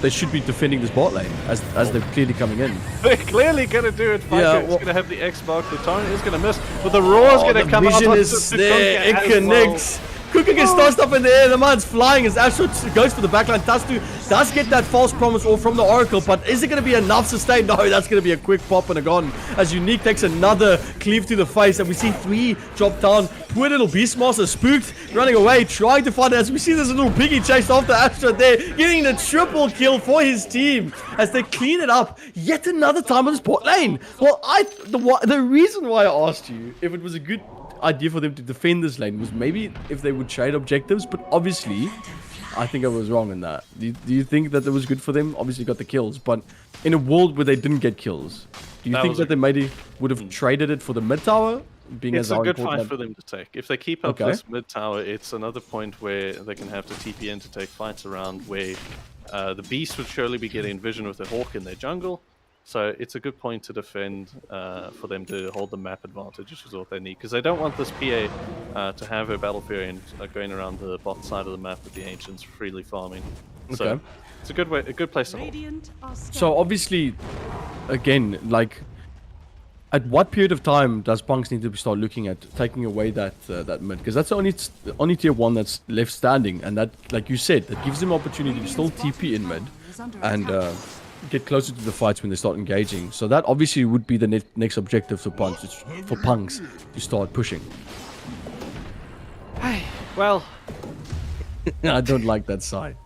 they should be defending this bot lane as they're clearly coming in? They're clearly going to do it. Yeah, it's going to have the X-Mark. The torrent is going to miss, but the roar is going to come out. The vision is there. It connects. Kuka gets tossed up in the air, the man's flying as Astro goes for the backline. Tatsu does get that false promise all from the Oracle, but is it going to be enough sustain? No, that's going to be a quick pop and a gone. As Unique takes another cleave to the face, and we see 3 drop down. Poor little Beastmaster Spooked, running away, trying to find it. As we see this little piggy chased after Astro there, getting the triple kill for his team as they clean it up yet another time on this bot lane. Well, the reason why I asked you if it was a good idea for them to defend this lane was maybe if they would trade objectives, but obviously I think I was wrong in that. Do you think that it was good for them? Obviously got the kills, but in a world where they didn't get kills, do you think that they maybe would have traded it for the mid tower? It's a good fight for them to take. If they keep up this mid tower, it's another point where they can have to TP in to take fights around where the Beast would surely be getting vision with the Hawk in their jungle. So it's a good point to defend for them to hold the map advantage, which is what they need. Because they don't want this PA to have her Battle Fury and going around the bot side of the map with the Ancients freely farming. So it's a good place to hold. So obviously, again, like, at what period of time does Punx need to start looking at taking away that mid? Because that's the only tier 1 that's left standing, and that, like you said, that gives them opportunity to still TP in mid and get closer to the fights when they start engaging. So that obviously would be the next objective for Punx to start pushing. Well, I don't like that side.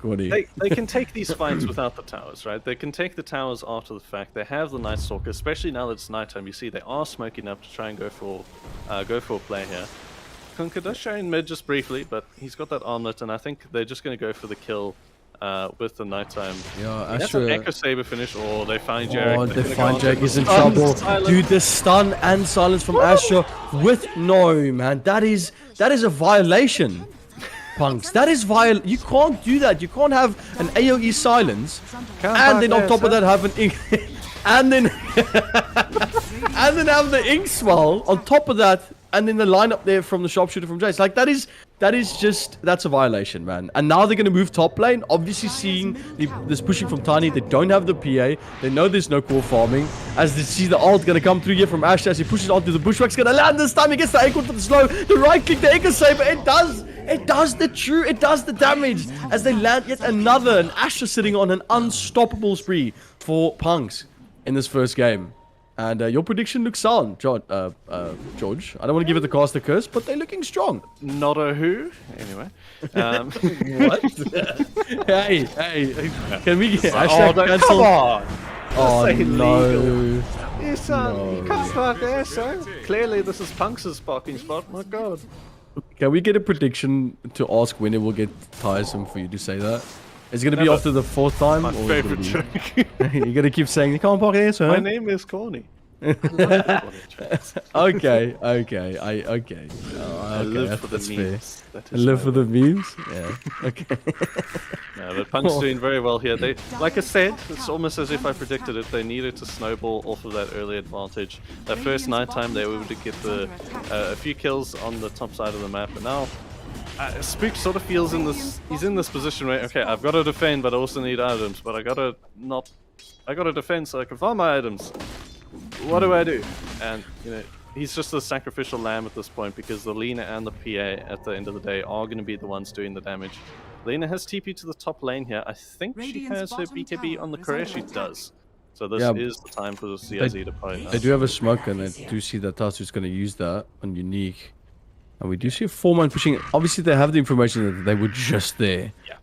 Corny. They can take these fights without the towers, right? They can take the towers after the fact. They have the Night Stalker, especially now that it's nighttime. You see they are smoking up to try and go for a play here. Kunkka does show in mid just briefly, but he's got that armlet, and I think they're just going to go for the kill with the nighttime. Yeah, That's an Echo Saber finish, or they find Jarek. Oh, they find Jarek is in trouble. Dude, the stun and silence from Astra with no, man. That is a violation. Punks, that is you can't do that. You can't have an AoE silence and then on top of that have an ink and then and then have the ink swell on top of that, and then the lineup there from the sharpshooter from Jace. Like that's a violation, man. And now they're gonna move top lane, obviously seeing this pushing from Tiny. They don't have the PA. They know there's no core farming. As they see the ult gonna come through here from Asher as he pushes onto the bushwhack's gonna land this time. He gets the acorn for the slow. The right click, the Echo Saber. It does the damage as they land yet another. And Asher sitting on an unstoppable spree for Punx in this first game. And your prediction looks sound, George. I don't want to give it the caster curse, but they're looking strong. Not a who. Anyway. What? hey. Can we get hashtag cancel? Come on. Oh, no. You can't park there, sir. Clearly, this is Punx's parking spot. My God. Can we get a prediction to ask when it will get tiresome for you to say that? Is it going to be after the 4th time? My favorite joke. You're going to keep saying, you can't park here, sir? My name is Corny. Okay. I live for the memes. I live for the memes? Yeah. Okay. No, but Punk's doing very well here. They, like I said, it's almost as if I predicted it. They needed to snowball off of that early advantage. That first nighttime, they were able to get a few kills on the top side of the map, and now Spook sort of feels he's in this position where, okay, I've got to defend, but I also need items, but I gotta defend so I can farm my items. What do I do? And, he's just a sacrificial lamb at this point, because the Lina and the PA at the end of the day are going to be the ones doing the damage. Lina has TP to the top lane here. I think she has her BKB on the Korea. She does. So this is the time for the ZIZ to play. They do have a smoke, and I do see that Tatsu's going to use that on Unique. And we do see a 4-man pushing. Obviously, they have the information that they were just there. Yeah.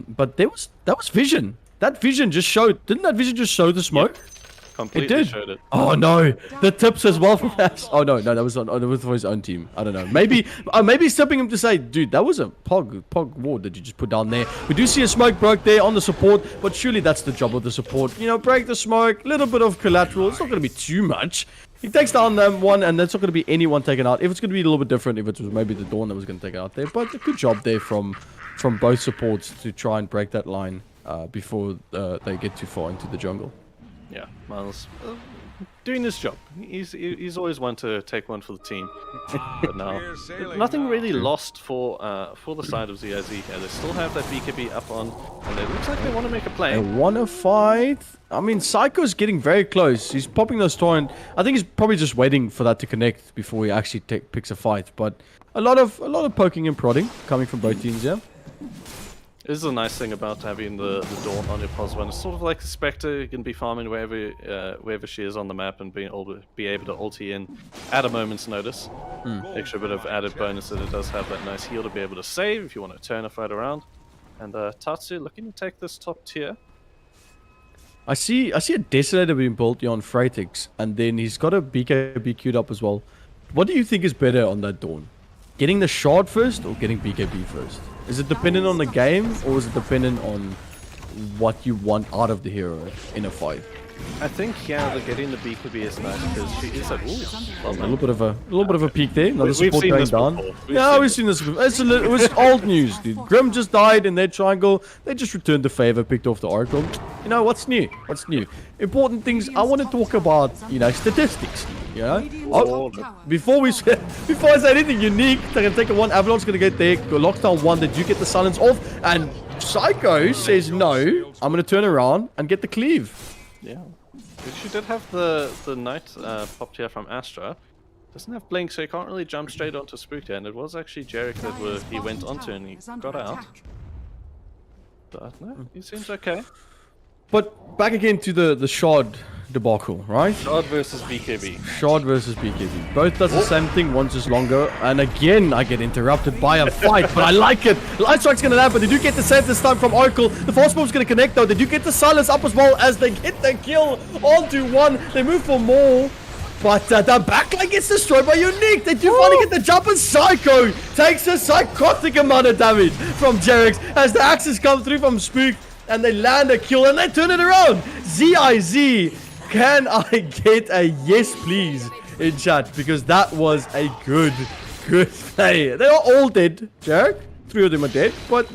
But that was vision. That vision just showed. Didn't that vision just show the smoke? Yeah. Completely showed it. Oh no, the tips as well from Ash. Oh no, that was for his own team. I don't know. Maybe he's tipping him to say, dude, that was a pog ward that you just put down there. We do see a smoke broke there on the support, but surely that's the job of the support. Break the smoke, little bit of collateral. It's not going to be too much. He takes down one, and that's not going to be anyone taken out. If it's going to be a little bit different, if it was maybe the Dawn that was going to take it out there, but a good job there from both supports to try and break that line before they get too far into the jungle. Yeah, Miles doing his job. He's always one to take one for the team. But now, nothing really lost for the side of ZIZ here. They still have that BKB up on, and it looks like they want to make a play. They want to fight. I mean, Psycho's getting very close. He's popping those torrent. I think he's probably just waiting for that to connect before he actually picks a fight. But a lot of poking and prodding coming from both teams, yeah. This is a nice thing about having the Dawn on your pos one. It's sort of like a Spectre. You can be farming wherever she is on the map and be able to ulti in at a moment's notice. Extra bit of added bonus that it does have that nice heal to be able to save if you want to turn a fight around. And Tatsu looking to take this top tier. I see a Desolator being built here on Freitix, and then he's got a BKB queued up as well. What do you think is better on that Dawn? Getting the shard first or getting BKB first? Is it dependent on the game, or is it dependent on what you want out of the hero in a fight? I think getting the BKB is nice because she is a little bit of a peek there. Another support going down. We've seen this before. It was old news, dude. Grim just died in their triangle. They just returned the favor, picked off the Oracle. What's new? What's new? Important things. I want to talk about, statistics. Before I say anything unique, they're gonna take a one. Avalon's gonna get there. Lockdown 1. They do get the silence off, and Psycho says no. I'm gonna turn around and get the cleave. Yeah, she did have the knight popped here from Astra. Doesn't have blink, so he can't really jump straight onto Spook here, and it was actually Jarek that he went onto and he got out. But no, he seems okay. But back again to the shard debacle, right? Shard versus BKB. Shard versus BKB. Both does the same thing, one's just longer. And again, I get interrupted by a fight, but I like it. Light Strike's going to land, but they do get the save this time from Oracle. The Force Bomb's going to connect, though. They do get the silence up as well as they get the kill onto one. They move for more. But the backline gets destroyed by Unique. They do finally get the jump, and Psycho takes a psychotic amount of damage from Jerix as the axes come through from Spook, and they land a kill, and they turn it around. ZIZ, can I get a yes, please, in chat? Because that was a good play. They are all dead, Jerix. 3 of them are dead, but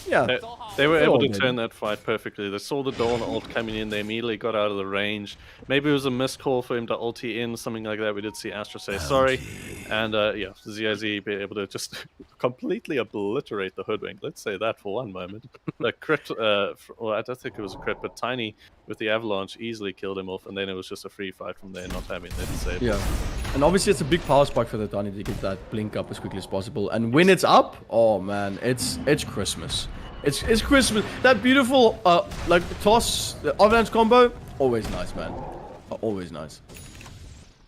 yeah. They were able to turn that fight perfectly. They saw the Dawn ult coming in. They immediately got out of the range. Maybe it was a missed call for him to ulti in, something like that. We did see Astra say sorry. And yeah, ZIZ be able to just completely obliterate the Hoodwink. Let's say that for one moment. The crit, well, I don't think it was a crit, but Tiny with the Avalanche easily killed him off. And then it was just a free fight from there, not having that to save. Yeah. And obviously it's a big power spike for the Tiny to get that blink up as quickly as possible. And when it's up, oh man, it's Christmas. It's Christmas. That beautiful like toss, the avalanche combo, always nice, man. Always nice.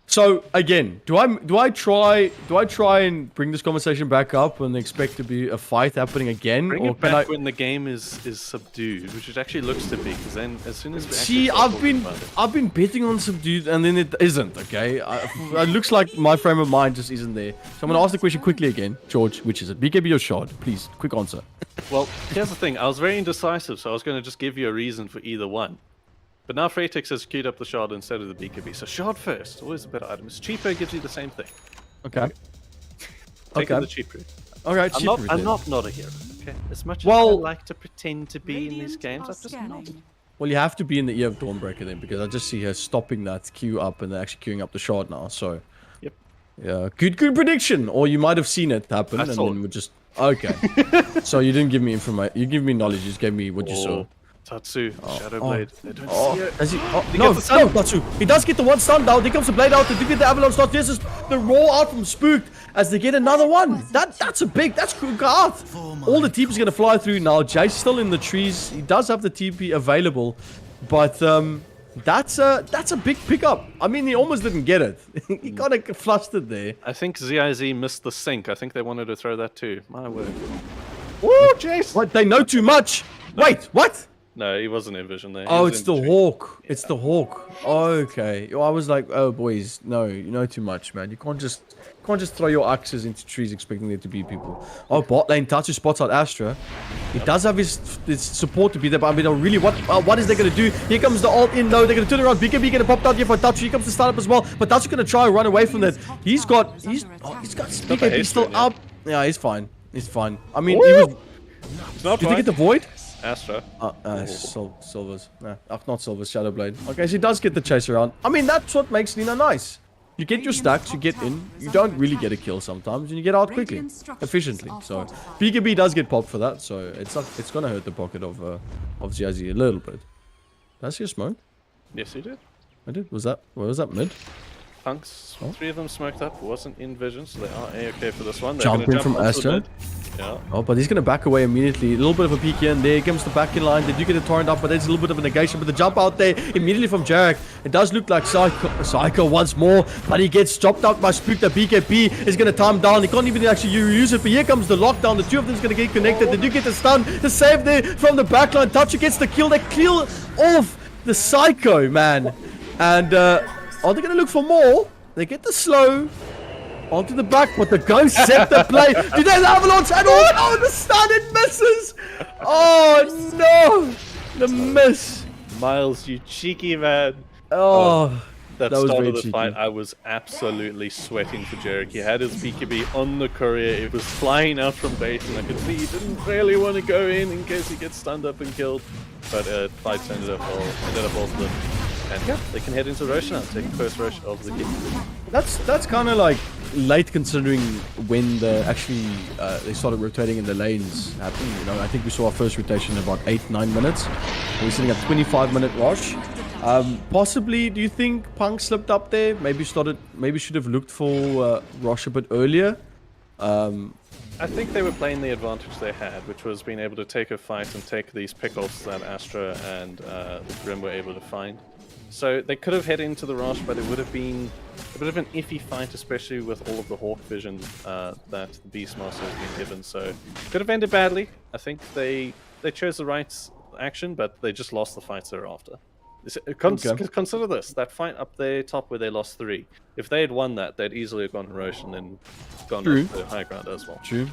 So again, do I try and bring this conversation back up and expect to be a fight happening again, bring or it back when the game is subdued, which it actually looks to be? Because then as soon as we see, I've been betting on subdued, and then it isn't. Okay, it looks like my frame of mind just isn't there. So I'm gonna ask the question quickly again, George. Which is it? BKB or Shard? Please, quick answer. Well, here's the thing. I was very indecisive, so I was going to just give you a reason for either one. But now Fretex has queued up the Shard instead of the BKB. So Shard first. Always a better item. It's cheaper, gives you the same thing. Okay. Taking the cheap route. Alright, I'm not a hero, okay? As much as I like to pretend to be in these games, I'm just not. Well, you have to be in the ear of Dawnbreaker then, because I just see her stopping that queue up and they're actually queuing up the Shard now, so... Yep. Yeah, good prediction. Or you might have seen it happen and then we're just... Okay. So you didn't give me information. You give me knowledge. You just gave me what you saw. Tatsu, Shadowblade. They don't see it. Does he? No, Tatsu. He does get the one stun down. Here comes the blade out. They do get the avalanche start. This is the roll out from Spooked as they get another one. That's cool guard. All the TP is gonna fly through now. Jay's still in the trees. He does have the TP available, but that's a big pickup. I mean, he almost didn't get it. He kind of flustered there. I think ZIZ missed the sync. I think they wanted to throw that too. My word. Woo, Jace! What? They know too much. Wait, what? No, he wasn't in vision there. Oh, it's the Hawk. Yeah. It's the Hawk. Okay. I was like, oh boys, no, you know too much, man. You can't just throw your axes into trees expecting there to be people. Oh, bot lane Tatsu spots out Astra. He does have his support to be there, but I mean, really, what is they gonna do? Here comes the ult in. No, they're gonna turn around. BKB gonna pop out here for Tatsu. Here comes the startup as well, but Tatsu's gonna try and run away from that. He's got BKB still up. Yeah, he's fine. He's fine. I mean, he was. Did they get the void? Astra. Silvers. Nah, not Silvers, Shadowblade. Okay, so he does get the chase around. I mean, that's what makes Nina nice. You get your stacks, you get in. You don't really get a kill sometimes, and you get out quickly, efficiently. So BKB does get popped for that, so it's gonna hurt the pocket of ZIZ a little bit. Did I see a smoke? Yes, you did. I did. Was that mid? Punx, 3 of them smoked up, wasn't in vision, so they are A-okay for this one. They're Jumping from Astra. Yeah. Oh, but he's going to back away immediately. A little bit of a peek here and there. Here comes the back in line. They do get a torrent up, but there's a little bit of a negation. But the jump out there immediately from Jarek. It does look like Psycho once more, but he gets chopped out by Spook. The BKB is going to time down. He can't even actually use it, but here comes the lockdown. The 2 of them is going to get connected. They do get the stun. The save there from the backline. Toucher gets the kill. They kill off the Psycho, man. And are they going to look for more? They get the slow onto the back, but the ghost set the play. Do they have avalanche at all? Oh, the stun, it misses. Oh no, the miss. Miles, you cheeky man. Oh, that start of the fight, I was absolutely sweating for Jarek. He had his BKB on the courier. It was flying out from base, and I could see he didn't really want to go in case he gets stunned up and killed. But fights ended up all of them. And yeah, they can head into Rosh now, take the first Rosh of the game. That's kind of like late considering when they started rotating in the lanes happening. You know, I think we saw our first rotation in about 8-9 minutes. We're sitting at 25-minute Rosh. Possibly, do you think Punx slipped up there? Maybe should have looked for Rosh a bit earlier. I think they were playing the advantage they had, which was being able to take a fight and take these pickoffs that Astra and the Grim were able to find. So they could have headed into the Rosh, but it would have been a bit of an iffy fight, especially with all of the Hawk vision that the Beastmaster has been given. So could have ended badly. I think they chose the right action, but they just lost the fights thereafter. Consider this: that fight up there top where they lost 3. If they had won that, they'd easily have gone to Roche and then gone True. up to high ground as well. True.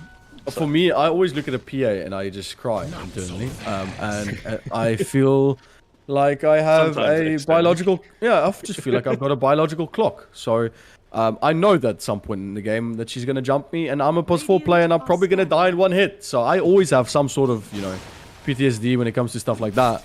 For me, I always look at a PA and I just cry internally, and I feel like I have Sometimes a biological. Yeah, I just feel like I've got a biological clock. So I know that at some point in the game that she's gonna jump me, and I'm a +4 player, and I'm probably gonna die in 1 hit. So I always have some sort of PTSD when it comes to stuff like that.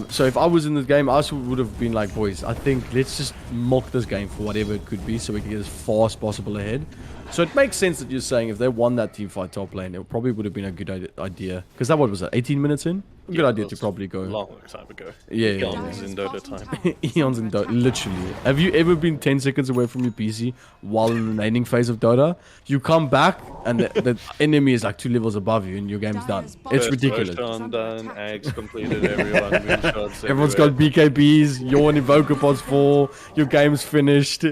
So if I was in this game, I also would have been like, boys, I think let's just milk this game for whatever it could be so we can get as far as possible ahead. So it makes sense that you're saying if they won that team fight top lane, it probably would have been a good idea. Because that, what was that, 18 minutes in? A good idea to probably go. Long time ago. Yeah. Eons in Dota time. Eons in Dota, literally. Have you ever been 10 seconds away from your PC while in the laning phase of Dota? You come back and the enemy is like 2 levels above you and your game's done. It's ridiculous. Roshan done, Ags completed, everyone moonshots. Everyone's got BKBs, you're on Evoker Pods 4, your game's finished.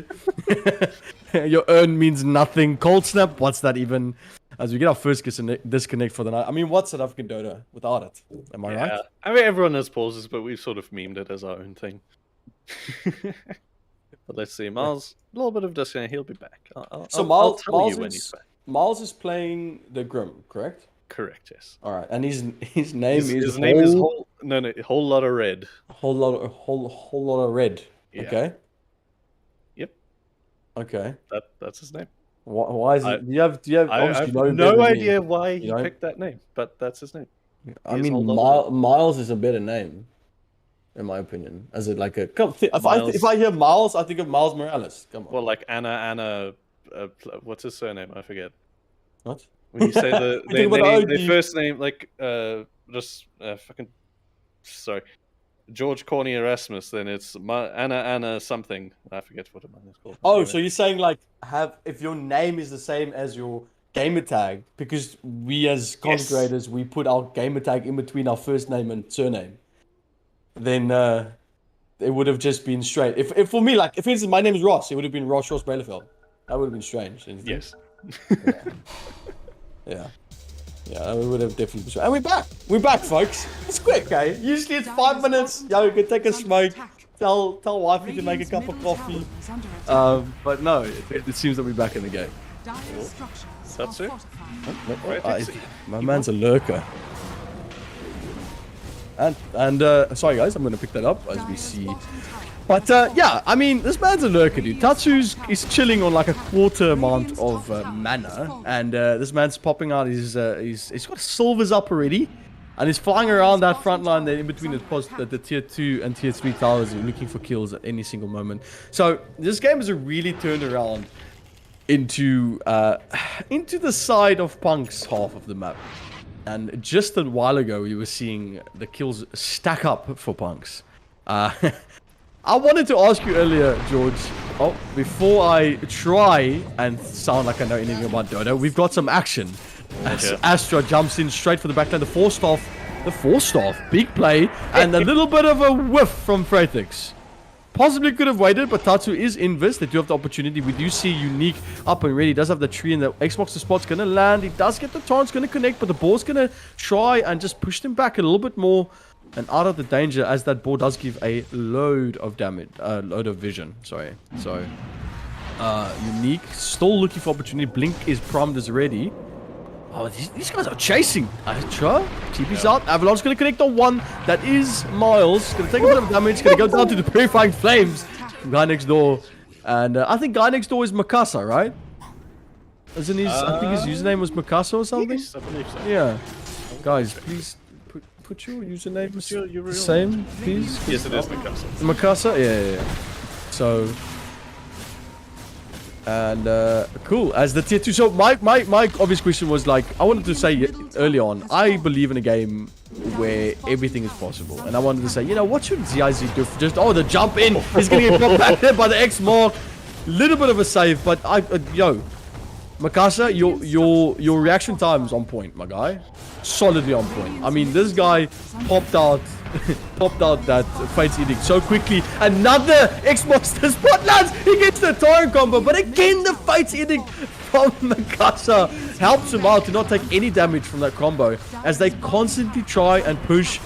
Your earn means nothing. Cold Snap, what's that even? As we get our first disconnect for the night. I mean, what's South African Dota without it? Am I right? I mean, everyone has pauses, but we've sort of memed it as our own thing. But let's see, Miles, a little bit of disconnect, he'll be back. I'll tell you when he's back. Miles is playing the Grim, correct? Correct, yes. All right, and his name is whole lot of red. Whole lot of red. Yeah. Okay. Yep. Okay. That's his name. Why is it? Do you have I have no idea why he picked that name, but that's his name. I mean, Miles is a better name, in my opinion. As it like a if I hear Miles, I think of Miles Morales. Come on. Well, like Anna, what's his surname? I forget. What? When you say their first name, like fucking sorry, George Corny Erasmus, then it's Anna something. I forget what mine is called. Oh, so you're saying like if your name is the same as your gamer tag, because we as content creators we put our gamer tag in between our first name and surname, then it would have just been straight. If for me, like if it's my name is Ross, it would have been Ross Bielefeld. That would have been strange. Yes. Yeah. Yeah, we would have definitely been straight. And we're back. We're back, folks. It's quick, eh? Usually it's 5 minutes. Yo, you can take a smoke. Tell wifey to make a cup of coffee. But no, it seems that we're back in the game. That's it. My man's a lurker. And sorry guys, I'm gonna pick that up as we see. But yeah, I mean, this man's a lurker, dude. Tatsu's is chilling on like a quarter amount of mana, and this man's popping out. He's got silvers up already, and he's flying around that front line there in between the tier 2 and tier 3 towers, looking for kills at any single moment. So this game has really turned around into the side of Punx half of the map. And just a while ago, we were seeing the kills stack up for Punx. I wanted to ask you earlier, George, before I try and sound like I know anything about Dota, we've got some action. As Astra jumps in straight for the backline, the 4-staff, big play, and a little bit of a whiff from Freitix. Possibly could have waited, but Tatsu is invis. They do have the opportunity. We do see Unique up and ready. He does have the tree, and the Xbox spot's going to land. He does get the taunt's going to connect, but the ball's going to try and just push them back a little bit more and out of the danger, as that ball does give a load of damage, load of vision. Sorry. So, Unique still looking for opportunity. Blink is primed as ready. Oh, these guys are chasing. Astra, TP's out. Avalanche going to connect on one. That is Miles. Going to take a bit of damage. Going to go down to the Purifying Flames. Guy next door. And I think guy next door is Mikasa, right? Isn't his, I think his username was Mikasa or something? Yes, I believe so. Yeah. Guys, please put your username the same, please. Yes, it is Mikasa. Mikasa? Yeah. So... And cool, as the tier 2. So my obvious question was like, I wanted to say early on, I believe in a game where everything is possible, and I wanted to say, you know, what should ZIZ do? Just the jump in, he's gonna get popped back there by the X mark. Little bit of a save, but Mikasa, your reaction time is on point, my guy. Solidly on point. I mean, this guy popped out that Fate's Edict so quickly. Another Xbox the spot lands. He gets the torrent combo, but again the Fate's Edict from Mikasa helps him out to not take any damage from that combo, as they constantly try and push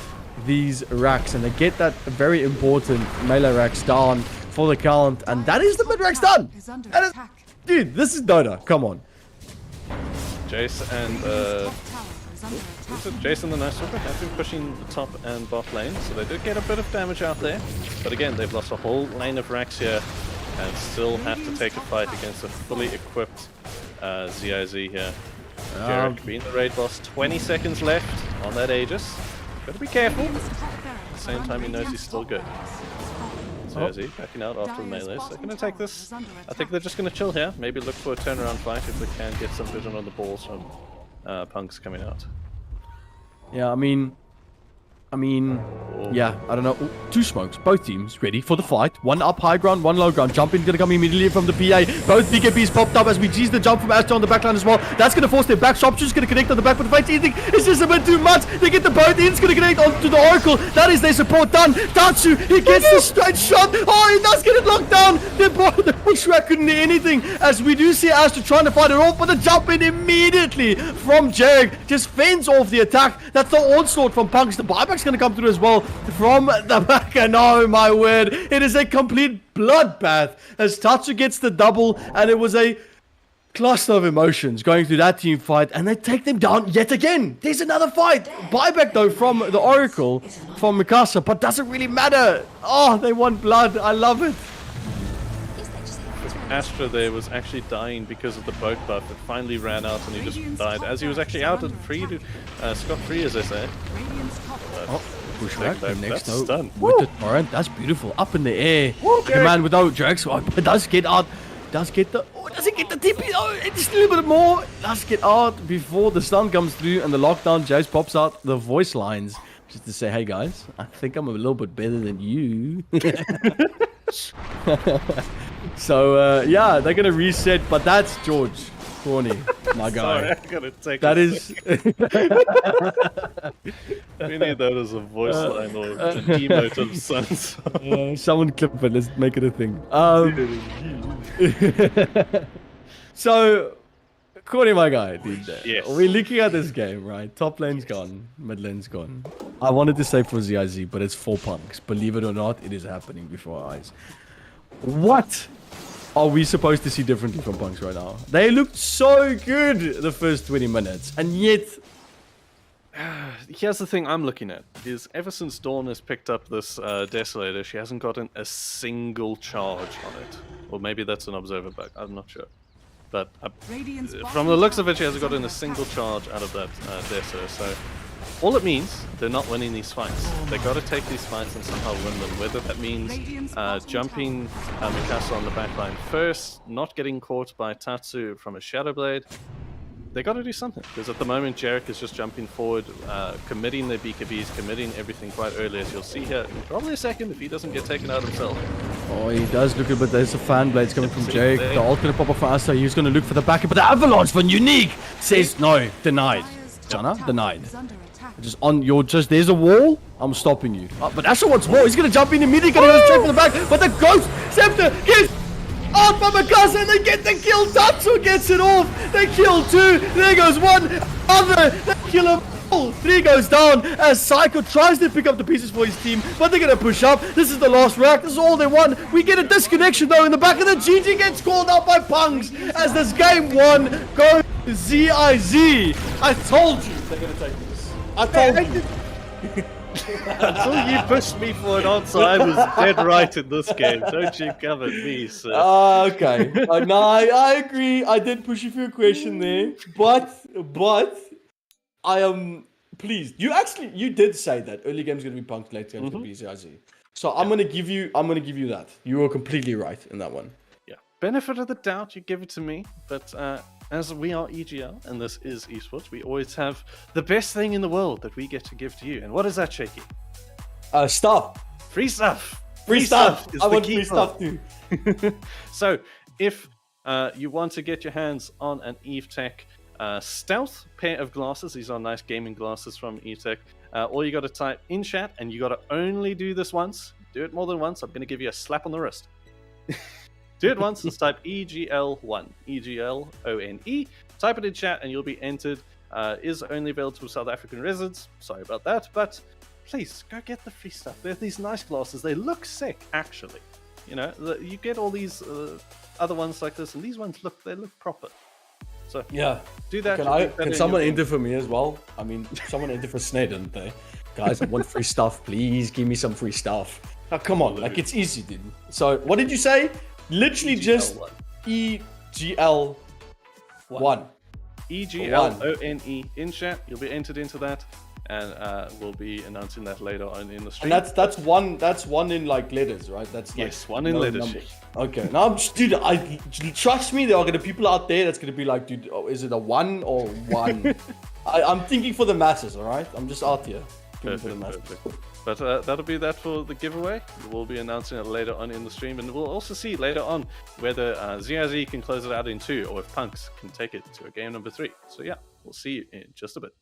these racks, and they get that very important melee racks down for the count, and that is the mid racks done. That is, dude, this is Dota. Come on. Jace and Jason the Nice Super have been pushing the top and bot lane, so they did get a bit of damage out there. But again, they've lost a whole lane of racks here, and still have to take a fight against a fully equipped ZIZ here. Jarek being the raid boss, 20 seconds left on that Aegis. Gotta be careful. At the same time, he knows he's still good. ZIZ backing out after the melee. So they're gonna take this. I think they're just gonna chill here. Maybe look for a turnaround fight if they can get some vision on the balls from Punx coming out. Yeah, I mean, yeah, I don't know. Ooh, 2 smokes, both teams ready for the fight. One up high ground, one low ground. Jumping gonna come immediately from the PA. Both BKBs popped up as we tease the jump from Astra on the backline as well. That's gonna force their back. Sharpshooter's gonna connect on the back, but the fight eating is just a bit too much. They get the both ends, gonna connect onto the Oracle. That is their support done. Tatsu, he gets the straight shot. Oh, he does get it locked down. The pushback couldn't do anything as we do see Astra trying to fight it off, but the jump in immediately from Jarek just fends off the attack. That's the onslaught from Punx. The buyback's gonna come through as well from the back, and oh my word, it is a complete bloodbath as Tatsu gets the double, and it was a cluster of emotions going through that team fight, and they take them down yet again. There's another fight. Buyback though from the Oracle from Mikasa, but doesn't really matter. Oh, they want blood. I love it. Astra there was actually dying because of the boat buff. It finally ran out and he just died as he was actually out and free to scot-free, as they say. Pushback, the next note stun. with the torrent. That's beautiful. Up in the air. Command without Drax. Oh, it does get out. Does get the. Oh, does it get the TP? Oh, it's a little bit more. Does get out before the stun comes through and the lockdown. Jace pops out the voice lines just to say, hey guys, I think I'm a little bit better than you. So, yeah, they're going to reset, but that's George. Corny, my guy. Sorry, I gotta take that is. We need that as a voice line or an emote of some sort. Someone clip it. Let's make it a thing. So, Corny, my guy, dude. Yes. We're looking at this game, right? Top lane's gone, mid lane's gone. I wanted to say for ZIZ, but it's for Punx. Believe it or not, it is happening before our eyes. What are we supposed to see differently from Punx right now? They looked so good the first 20 minutes, and yet... Here's the thing I'm looking at, is ever since Dawn has picked up this Desolator, she hasn't gotten a single charge on it. Or maybe that's an observer bug, I'm not sure. But from the looks of it, she hasn't gotten a single charge out of that Desolator, so... All it means, they're not winning these fights. They got to take these fights and somehow win them. Whether that means jumping Mikasa on the backline first, not getting caught by Tatsu from a Shadow Blade. They got to do something. Because at the moment, Jarek is just jumping forward, committing their BKBs, committing everything quite early, as you'll see here. In probably a second if he doesn't get taken out himself. Oh, he does look good, but there's a fan blades coming from Jarek. The ult gonna pop off for Asta. He's gonna look for the backup, but the avalanche from Unique says no, denied. Jana, denied. Just on your there's a wall. I'm stopping you. But Asher wants more. He's gonna jump in immediately, gonna go straight for the back. But the ghost scepter gets out by Mikasa and they get the kill. Tatsu gets it off. They kill 2. There goes 1. Other. They kill him. 3 goes down as Psycho tries to pick up the pieces for his team, but they're gonna push up. This is the last rack. This is all they want. We get a disconnection though in the back, of the GG gets called out by Punx as this game 1 goes to ZIZ. I told you they're gonna take this. I told you. Until you pushed me for an answer, I was dead right in this game. Don't you come at me, sir. Okay. No, I agree. I did push you for a question there, but I am pleased. You did say that early game's gonna be Punx, late game's gonna be ZIZ. So I'm gonna give you that. You were completely right in that one. Yeah. Benefit of the doubt, you give it to me, but as we are EGL and this is esports, we always have the best thing in the world that we get to give to you. And what is that, Shakey? Stuff. Free stuff. Free stuff. Is I the want key free stuff too. So, if you want to get your hands on an Evetech stealth pair of glasses, these are nice gaming glasses from Evetech, all you got to type in chat, and you got to only do this once. Do it more than once. I'm going to give you a slap on the wrist. Do it once. Just type EGL One, EGLONE. Type it in chat, and you'll be entered. Is only available to South African residents. Sorry about that, but please go get the free stuff. They're these nice glasses. They look sick, actually. You know, you get all these other ones like this, and these ones look proper. So Yeah. do that. Can someone enter for me as well? I mean, someone enter for Sned, didn't they? Guys, I want free stuff. Please give me some free stuff. Now, come on, like it's easy, dude. So, what did you say? Literally just EGL One. EGLONE in chat. You'll be entered into that, and we'll be announcing that later on in the stream. And that's one. That's one in like letters, right? That's like, yes, one in letters. Numbers. Okay. Now, dude, trust me. There are gonna be people out there that's gonna be like, dude, is it a 1 or 1? I'm thinking for the masses. All right. I'm just out here. Perfect. But that'll be that for the giveaway. We'll be announcing it later on in the stream, and we'll also see later on whether ZIZ can close it out in 2 or if Punx can take it to a game number 3. So yeah, we'll see you in just a bit.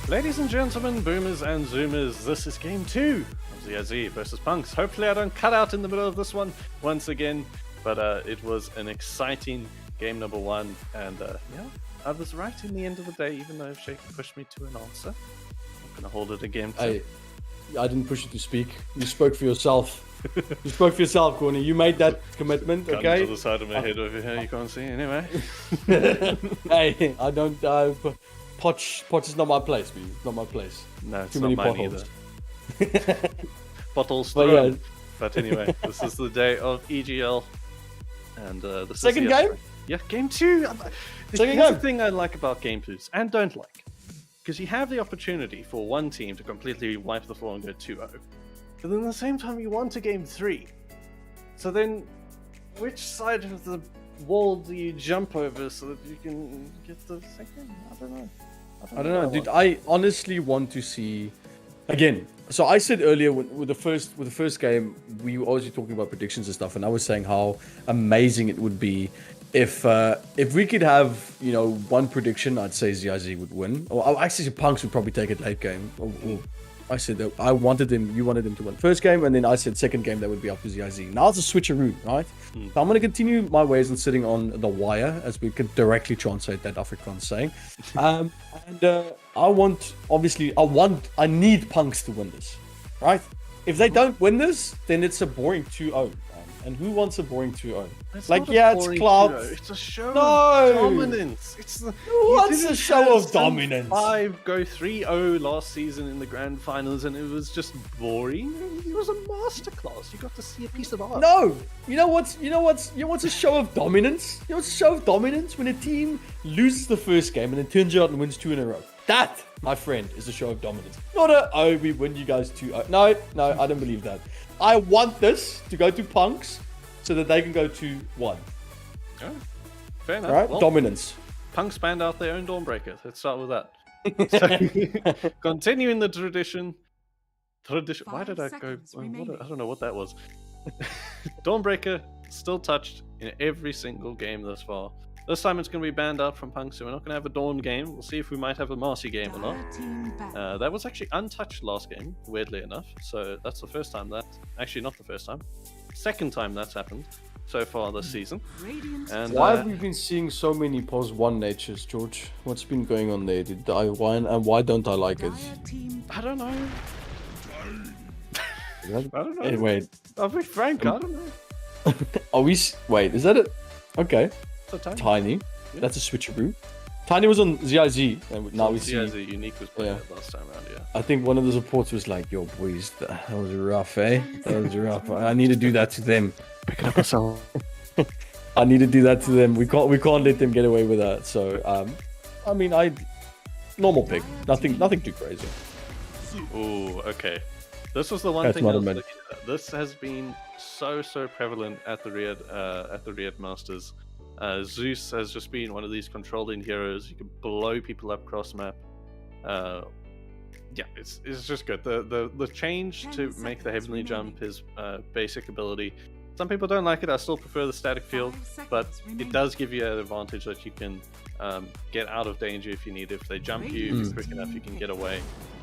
Ladies and gentlemen, boomers and zoomers, this is game 2 of ZIZ versus Punx. Hopefully I don't cut out in the middle of this one once again, but it was an exciting game number 1, and yeah, I was right in the end of the day, even though Shakey pushed me to an answer. I'm gonna hold it again. I didn't push you to speak. You spoke for yourself. You spoke for yourself, Corny. You made that commitment, Gun okay? to the side of my head over here, you can't see anyway. Hey, I don't... Potch is not my place, man. It's not my place. No, it's Too not many mine potholes. either. Bottles But thrown. yeah. But anyway, this is the day of EGL, and this Second is the game? Yeah, game 2. Second Here's the game. thing I like about game 2s, and don't like, because you have the opportunity for one team to completely wipe the floor and go 2-0, but then at the same time you want a game 3. So then, which side of the wall do you jump over so that you can get the second? I don't know. I don't know, dude. I honestly want to see... Again, so I said earlier with the first game, we were always talking about predictions and stuff, and I was saying how amazing it would be if we could have, you know, one prediction. I'd say ZIZ would win, or actually Punx would probably take it late game. Or I said that you wanted him to win first game, and then I said second game that would be up to ZIZ. Now it's a switcheroo, right? So I'm going to continue my ways on sitting on the wire, as we could directly translate that Afrikaans saying. And I need Punx to win this, right? If they don't win this, then it's a boring 2-0. And who wants a boring 2-0? It's Like, not a yeah, it's boring clout. 2-0, it's a show No! of dominance. It's the, Who wants didn't a show have of some dominance? 5 go 3-0 last season in the grand finals, and it was just boring. It was a masterclass. You got to see a piece of art. No! You know what's a show of dominance? You know what's a show of dominance? When a team loses the first game and then turns out and wins 2 in a row. That, my friend, is a show of dominance. Not we win you guys 2-0. No, I don't believe that. I want this to go to Punx so that they can go 2-1. Oh, fair enough. Right? Well, Dominance. Punx banned out their own Dawnbreaker. Let's start with that. So, continuing the tradition. Why did I go? I don't know what that was. Dawnbreaker still touched in every single game thus far. This time it's going to be banned out from Punx, so we're not going to have a Dawn game. We'll see if we might have a Marcy game or not. That was actually untouched last game, weirdly enough. So that's the first time that... Actually, not the first time. Second time that's happened so far this season. And Why have we been seeing so many pos 1 natures, George? What's been going on there? Why don't I like it? I don't know. I don't know. Anyway, I'll be frank, I don't know. wait, is that it? Okay. It's a Tiny. Yeah. That's a switcheroo. Tiny was on ZIZ, and now we see... the Unique was playing it last time around, yeah. I think one of the supports was like, yo, boys, that was rough, eh? That was rough. I need to do that to them. Pick it up myself. I need to do that to them. We can't let them get away with that. So, normal pick. Nothing too crazy. Ooh, okay. This was the one That's thing not I a was min. looking at. This has been so prevalent at the Riyadh Masters. Zeus has just been one of these controlling heroes. You can blow people up cross map. Yeah, it's just good. The change to make the heavenly jump his basic ability. Some people don't like it. I still prefer the static field, but it does give you an advantage that you can get out of danger if you need. If they jump you, if you're quick enough, you can get away.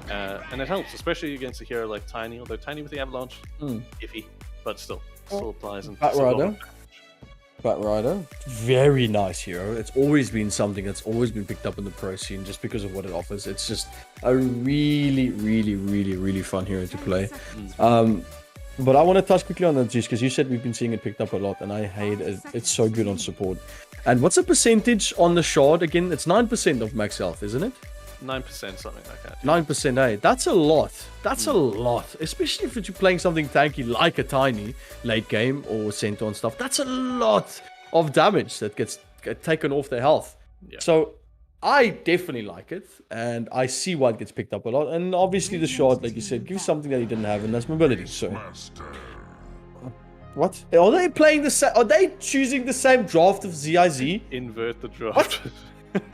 And it helps, especially against a hero like Tiny. Although Tiny with the avalanche, iffy, but still applies. And Bat Rider, very nice hero. It's always been something that's always been picked up in the pro scene just because of what it offers. It's just a really fun hero to play. But I want to touch quickly on that, just because you said we've been seeing it picked up a lot, and I hate it. It's so good on support. And what's the percentage on the shard again? It's 9% of max health, isn't it? 9%, something like that. 9%, eh? That's a lot. That's a lot. Especially if you're playing something tanky like a Tiny late game or Centaur and stuff. That's a lot of damage that gets taken off their health. Yeah. So I definitely like it, and I see why it gets picked up a lot. And obviously the shard, like you said, gives something that he didn't have, and that's mobility. So what? Are they playing the same? Are they choosing the same draft of ZIZ? Invert the draft.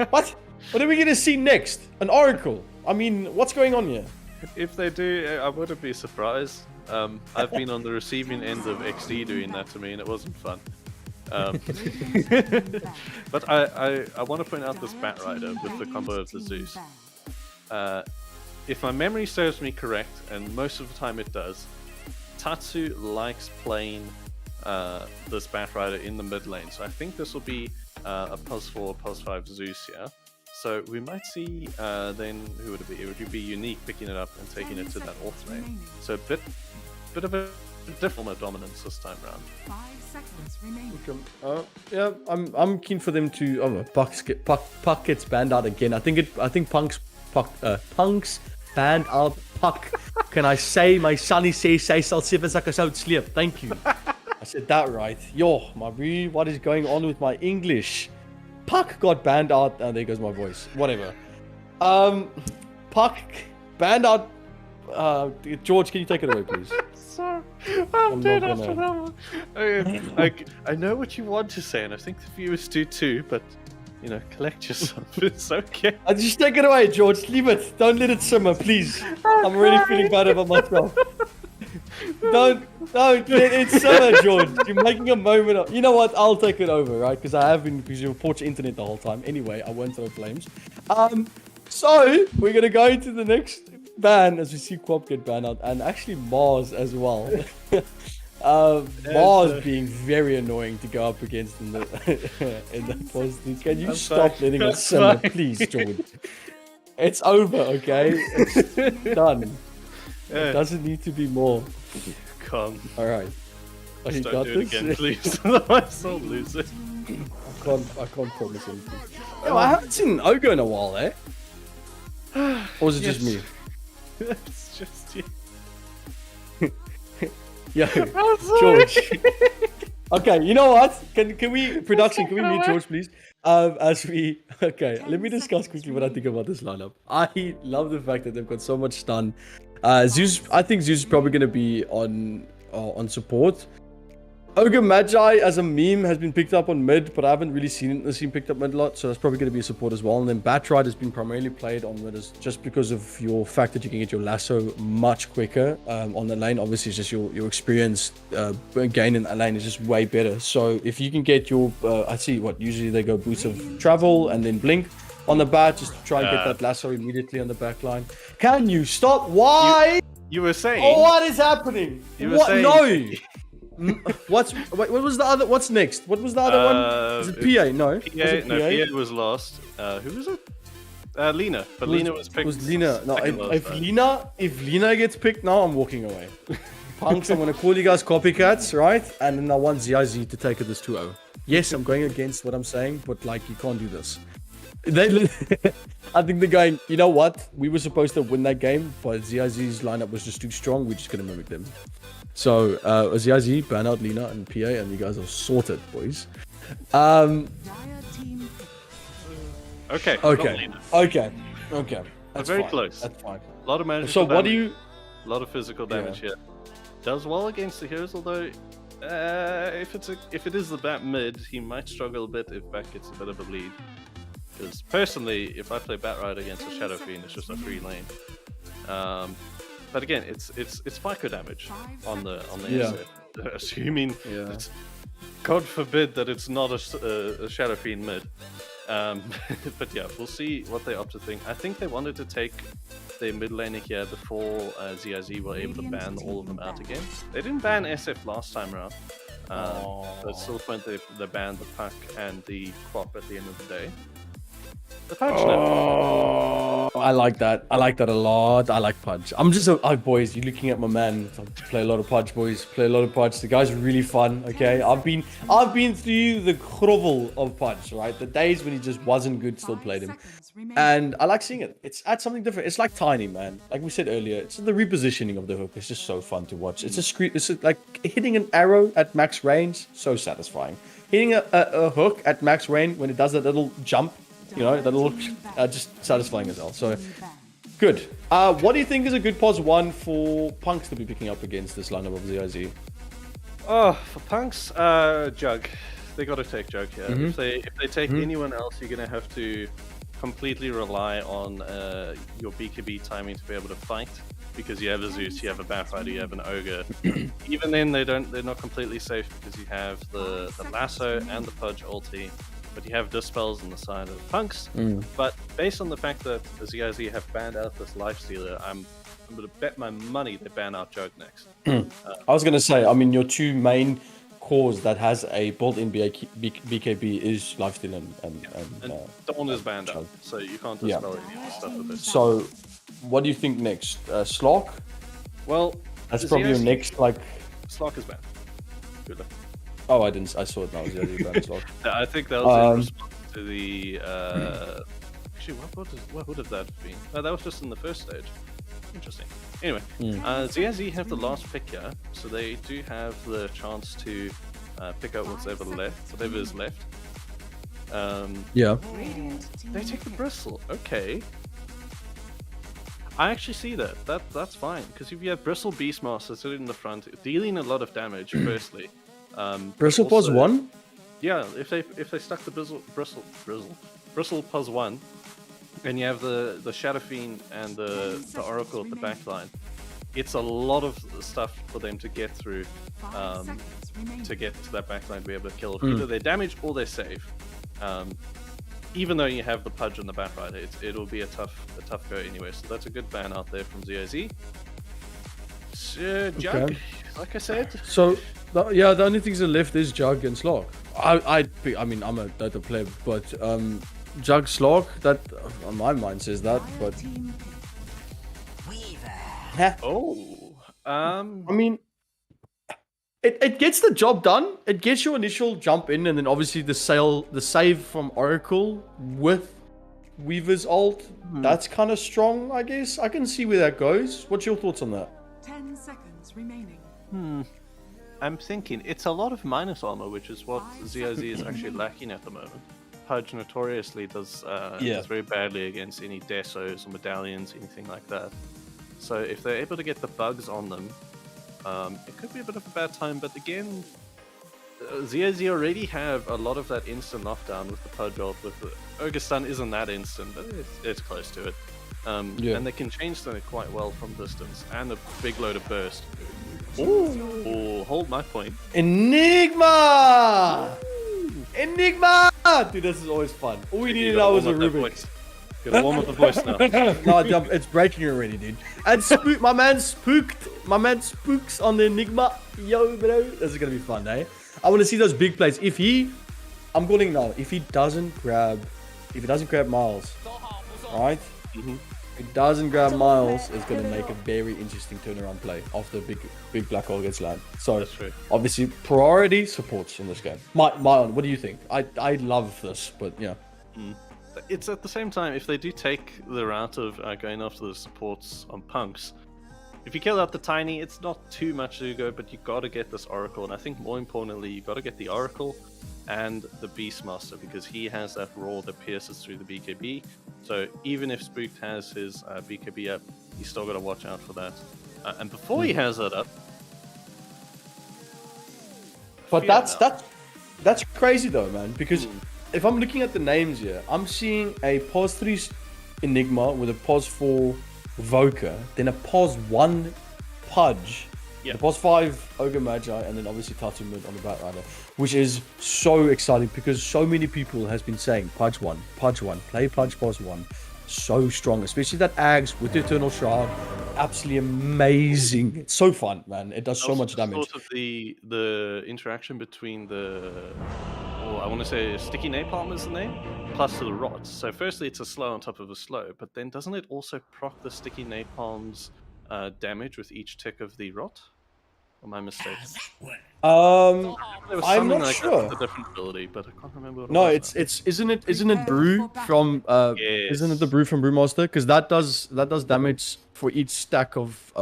What? What are we going to see next? An Oracle? I mean, what's going on here? If they do, I wouldn't be surprised. I've been on the receiving end of XD doing that to me, and it wasn't fun. But I want to point out this Bat Rider with the combo of the Zeus. if my memory serves me correct, and most of the time it does, Tatsu likes playing this Batrider in the mid lane. So I think this will be a +4, +5 Zeus here. So we might see then, who would it be? It would be Unique picking it up and taking it to that off lane. So a bit of a different dominance this time round. 5 seconds remaining. Yeah, I'm keen for them to. Oh, Puck gets banned out again. I think Punx banned out Puck. Can I say my sonny say sal 7 seconds out sleep? Thank you. I said that right. Yo, my bro, what is going on with my English? Puck got banned out. There goes my voice. Whatever. Puck banned out. George, can you take it away, please? Sorry, I'm dead after that one. I know what you want to say, and I think the viewers do too, but you know, collect yourself. It's okay. Just take it away, George. Leave it. Don't let it simmer, please. I'm already feeling bad about myself. Don't let it simmer, George. You're making a moment of... You know what? I'll take it over, right? Because you report your internet the whole time. Anyway, I won't throw flames. So we're gonna go into the next ban as we see Quap get banned out, and actually Mars as well. Mars being very annoying to go up against in the positive. Can you stop letting it simmer, please, George? It's over, okay? It's done. It doesn't need to be more. Come. All right. Oh, you Don't got do it this? again, please. Otherwise I'll lose it. I can't promise anything. Yo, I haven't seen an Ogre in a while, eh? Or is it just me? It's just you. Yo, George. Okay, you know what? Can we production? Can we meet George, please? Okay, let me discuss quickly what I think about this lineup. I love the fact that they've got so much stun. Zeus, I think Zeus is probably going to be on support. Ogre Magi as a meme has been picked up on mid, but I haven't really seen it picked up mid a lot, so that's probably going to be a support as well. And then Batride has been primarily played on mid just because of your fact that you can get your lasso much quicker on the lane. Obviously, it's just your experience gain in that lane is just way better. So if you can get your, I see what usually they go boots of travel and then blink on the bat just to try and get that lasso immediately on the back line. Can you stop? Why? You were saying. Oh, what is happening? You were saying. No. What was the other? What's next? What was the other one? Is it PA? No. PA was lost. Who was it? Lena. But Lena was picked. It was Lena. No, if Lena gets picked now, I'm walking away. Punks, I'm gonna call you guys copycats, right? And then I want ZIZ to take it this 2-0. Yes, I'm going against what I'm saying, but like you can't do this. I think they're going, you know what? We were supposed to win that game, but ZIZ's lineup was just too strong. We're just gonna mimic them. So, ZIZ, ban out Lena and PA, and you guys are sorted, boys. Okay. That's very fine. close. That's fine. A lot of magical So, damage. what do you... A lot of physical damage here. Does well against the heroes, although if it is the bat mid, he might struggle a bit if back gets a bit of a lead. Because personally, if I play Batrider against a Shadow Fiend, it's just a free lane. But again, it's FICO damage on the asset. Assuming, God forbid that it's not a Shadow Fiend mid. But yeah, we'll see what they opt to think. I think they wanted to take their mid laner here before ZIZ were able to ban all of them out again. They didn't ban SF last time around. But at still point they banned the Puck and the Quap at the end of the day. I like that. I like that a lot. I like Punch. I'm just boys, you're looking at my man. Play a lot of Punch, boys. Play a lot of Punch. The guy's really fun. Okay, I've been through the grovel of Punch. Right, the days when he just wasn't good, still played him, and I like seeing it. It's adds something different. It's like Tiny, man. Like we said earlier, it's the repositioning of the hook. It's just so fun to watch. It's like hitting an arrow at max range. So satisfying. Hitting a hook at max range when it does that little jump. You know, that look just satisfying as well. So, good. What do you think is a good pos 1 for Punx to be picking up against this lineup of ZIZ? Oh, for Punx, Jug. They got to take Jug here. If they take anyone else, you're gonna have to completely rely on your BKB timing to be able to fight, because you have a Zeus, you have a Batrider, you have an Ogre. Even then, they're not completely safe because you have the lasso and the Pudge ulti. but you have Dispels on the side of Punx. But based on the fact that the ZIZ have banned out this Lifestealer, I'm going to bet my money they ban out Jug next. I was gonna say, I mean, your two main cores that has a built-in BKB is Lifesteal and Dawn is banned out, so you can't dispel any of the stuff with this. So, what do you think next? Slark? Well, That's probably your next, like... Slark is banned. Good luck. Oh, I saw it now. Yeah, you banned Slark. I think that was in response to the... Actually, what would have that been? No, that was just in the first stage. Interesting. Anyway, ZIZ have the last pick here, so they do have the chance to pick up whatever is left. Yeah. They take the Bristle. Okay. I actually see that. That's fine, because if you have Bristle Beastmaster sitting in the front, dealing a lot of damage. Firstly, Bristle pos 1. Yeah, if they stuck the Bristle pos 1. And you have the Shadow Fiend and the Oracle at the back line. It's a lot of stuff for them to get through to get to that back line to be able to kill either their damage or their save. Even though you have the Pudge and the Batrider, it'll be a tough go anyway. So that's a good ban out there from ZIZ. Jug, like I said. So, the only things that left is Jug and Slark. I mean, I'm a Dota player, but Jug Slark, that on my mind says that, but I mean, it gets the job done. It gets your initial jump in, and then obviously the save from Oracle with Weaver's ult. That's kind of strong, I guess. I can see where that goes. What's your thoughts on that? 10 seconds remaining. I'm thinking it's a lot of minus armor, which is what ZIZ is actually lacking at the moment. Pudge notoriously does very badly against any Desos or Medallions, anything like that. So if they're able to get the bugs on them, it could be a bit of a bad time. But again, ZIZ already have a lot of that instant knockdown with the Pudge ult. With the Ogre Stun isn't that instant, but it's close to it. And they can change them quite well from distance, and a big load of burst. Ooh, hold my point. Enigma! Dude, this is always fun. All we needed now was a Rubik. Gotta warm up the voice now. No, it's breaking already, dude. And my man spooks on the Enigma. Yo, bro. This is gonna be fun, eh? I want to see those big plays. I'm calling now. If he doesn't grab Miles, alright? If he doesn't grab Miles, it's gonna make a very interesting turnaround play after big black hole gets land. So obviously priority supports in this game. Mylon, what do you think? I love this, but yeah. It's at the same time, if they do take the route of going after the supports on Punx, if you kill out the Tiny, it's not too much to go, but you gotta get this Oracle, and I think more importantly, you gotta get the Oracle and the Beastmaster, because he has that roar that pierces through the BKB. So even if Spooked has his BKB up, he's still gotta watch out for that. And before he has that up... But that's crazy though, man, because if I'm looking at the names here, I'm seeing a pos 3 Enigma with a pos 4 Voker, then a pos 1 Pudge, the pos 5 Ogre Magi, and then obviously Tatsumud on the Batrider, which is so exciting because so many people has been saying Pudge 1, play Pudge pos 1. So strong, especially that Ags with the Eternal Shroud. Absolutely amazing. It's so fun, man. It does so much damage. Sort of the interaction between I want to say Sticky Napalm is the name, plus the rots. So firstly, it's a slow on top of a slow, but then doesn't it also proc the Sticky Napalm's damage with each tick of the rot? Or am I mistaken? I'm not sure. A different ability, but I can't remember. What no, it was isn't it Brew from isn't it the Brew from Brewmaster? Because that does damage for each stack of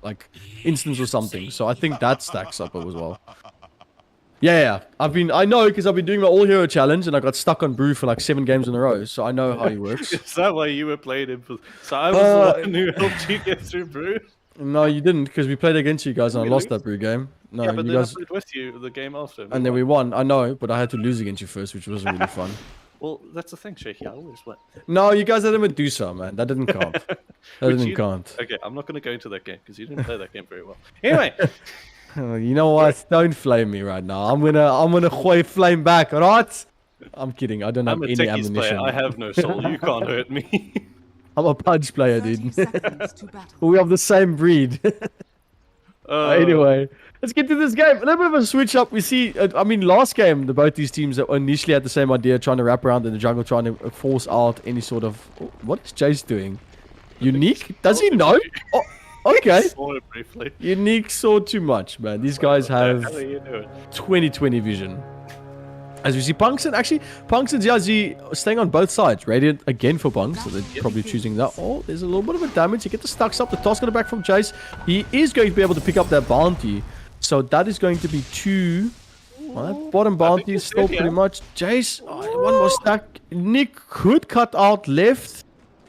like instance or something. So I think that stacks up as well. Yeah. I know because I've been doing my all hero challenge and I got stuck on Brew for like 7 games in a row. So I know how he works. Is that why you were playing him? So I was the one who helped you get through Brew. No, you didn't, because we played against you guys and I lost that Brew game. No, yeah, but you then guys... I played with you the game after. And then we won. I know, but I had to lose against you first, which wasn't really fun. Well, that's the thing, Shakey. I always win. No, you guys had a Medusa, man. That didn't count. That didn't count. Okay, I'm not going to go into that game, because you didn't play that game very well. Anyway. You know what? Don't flame me right now. I'm gonna flame back, alright? I'm kidding. I don't have I'm a any techies ammunition. player. I have no soul. You can't hurt me. I'm a punch player, 30 dude. seconds to battle. We have the same breed. Anyway, let's get to this game. A little bit of a switch up. We see, I mean, last game, both these teams that initially had the same idea, trying to wrap around in the jungle, trying to force out any sort of... What is Jace doing? Unique? Does he know? Oh, okay. Saw it briefly. Unique saw too much, man. These guys have What the hell are you doing? 20/20 vision. As we see Punx and ZIZ staying on both sides. Radiant again for Punx, so they're probably choosing that. Oh, there's a little bit of a damage. You get the stacks up. The toss going back from Jace. He is going to be able to pick up that bounty. So that is going to be 2. Well, that bottom bounty is still pretty much. Jace, one more stack. Nick could cut out left.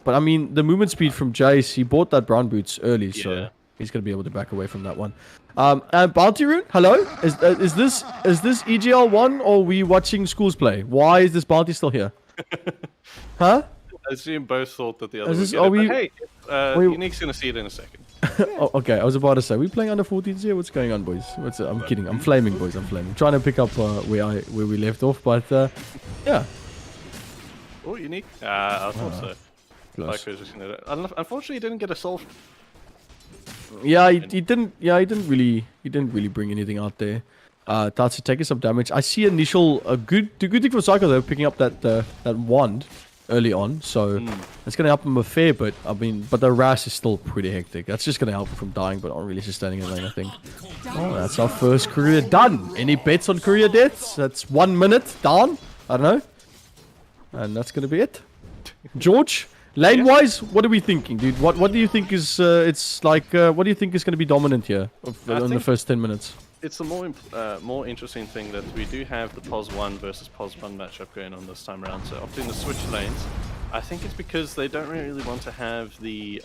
But I mean, the movement speed from Jace, he bought that brown boots early, so he's going to be able to back away from that one. Bounty Rune, hello? Is this EGL One or are we watching schools play? Why is this bounty still here? Huh? I assume both thought that the other Is would this- get it, are but we- hey, Unique's gonna see it in a second. Oh, okay, I was about to say, we playing under 14s here? What's going on, boys? I'm kidding. I'm flaming, boys. I'm flaming. Trying to pick up where we left off, but yeah. Oh, Unique. I thought so. Close. Like, I was just gonna... Unfortunately, he didn't get a soul. Yeah, he didn't. Yeah, he didn't really bring anything out there. Tatsu taking some damage. I see the good thing for Psycho though, picking up that wand early on, so it's gonna help him a fair bit. I mean, but the Ras is still pretty hectic. That's just gonna help him from dying, but not really sustaining a lane, I think. Oh, that's our first career done. Any bets on career deaths? That's 1 minute down. I don't know, and that's gonna be it. George. Lane wise, what are we thinking, dude? What do you think is what do you think is going to be dominant here in the first 10 minutes? It's a more interesting thing that we do have the POS 1 versus POS 1 matchup going on this time around. So opting to switch lanes, I think it's because they don't really want to have the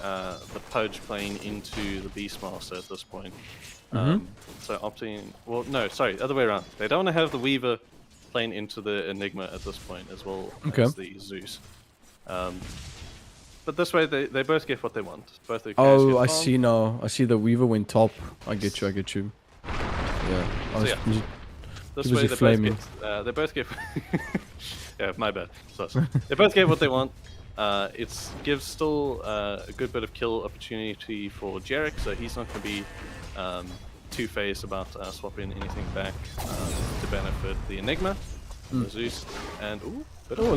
Pudge playing into the Beastmaster at this point. So opting, well, no, sorry, other way around. They don't want to have the Weaver playing into the Enigma at this point as well as the Zeus. But this way, they both get what they want. Both the Oh, I see now. I see the Weaver went top. I get you. Yeah. This way, they both get... yeah, my bad. They both get what they want. It gives still a good bit of kill opportunity for Jarek, so he's not going to be two-faced about swapping anything back to benefit the Enigma, the Zeus, and a little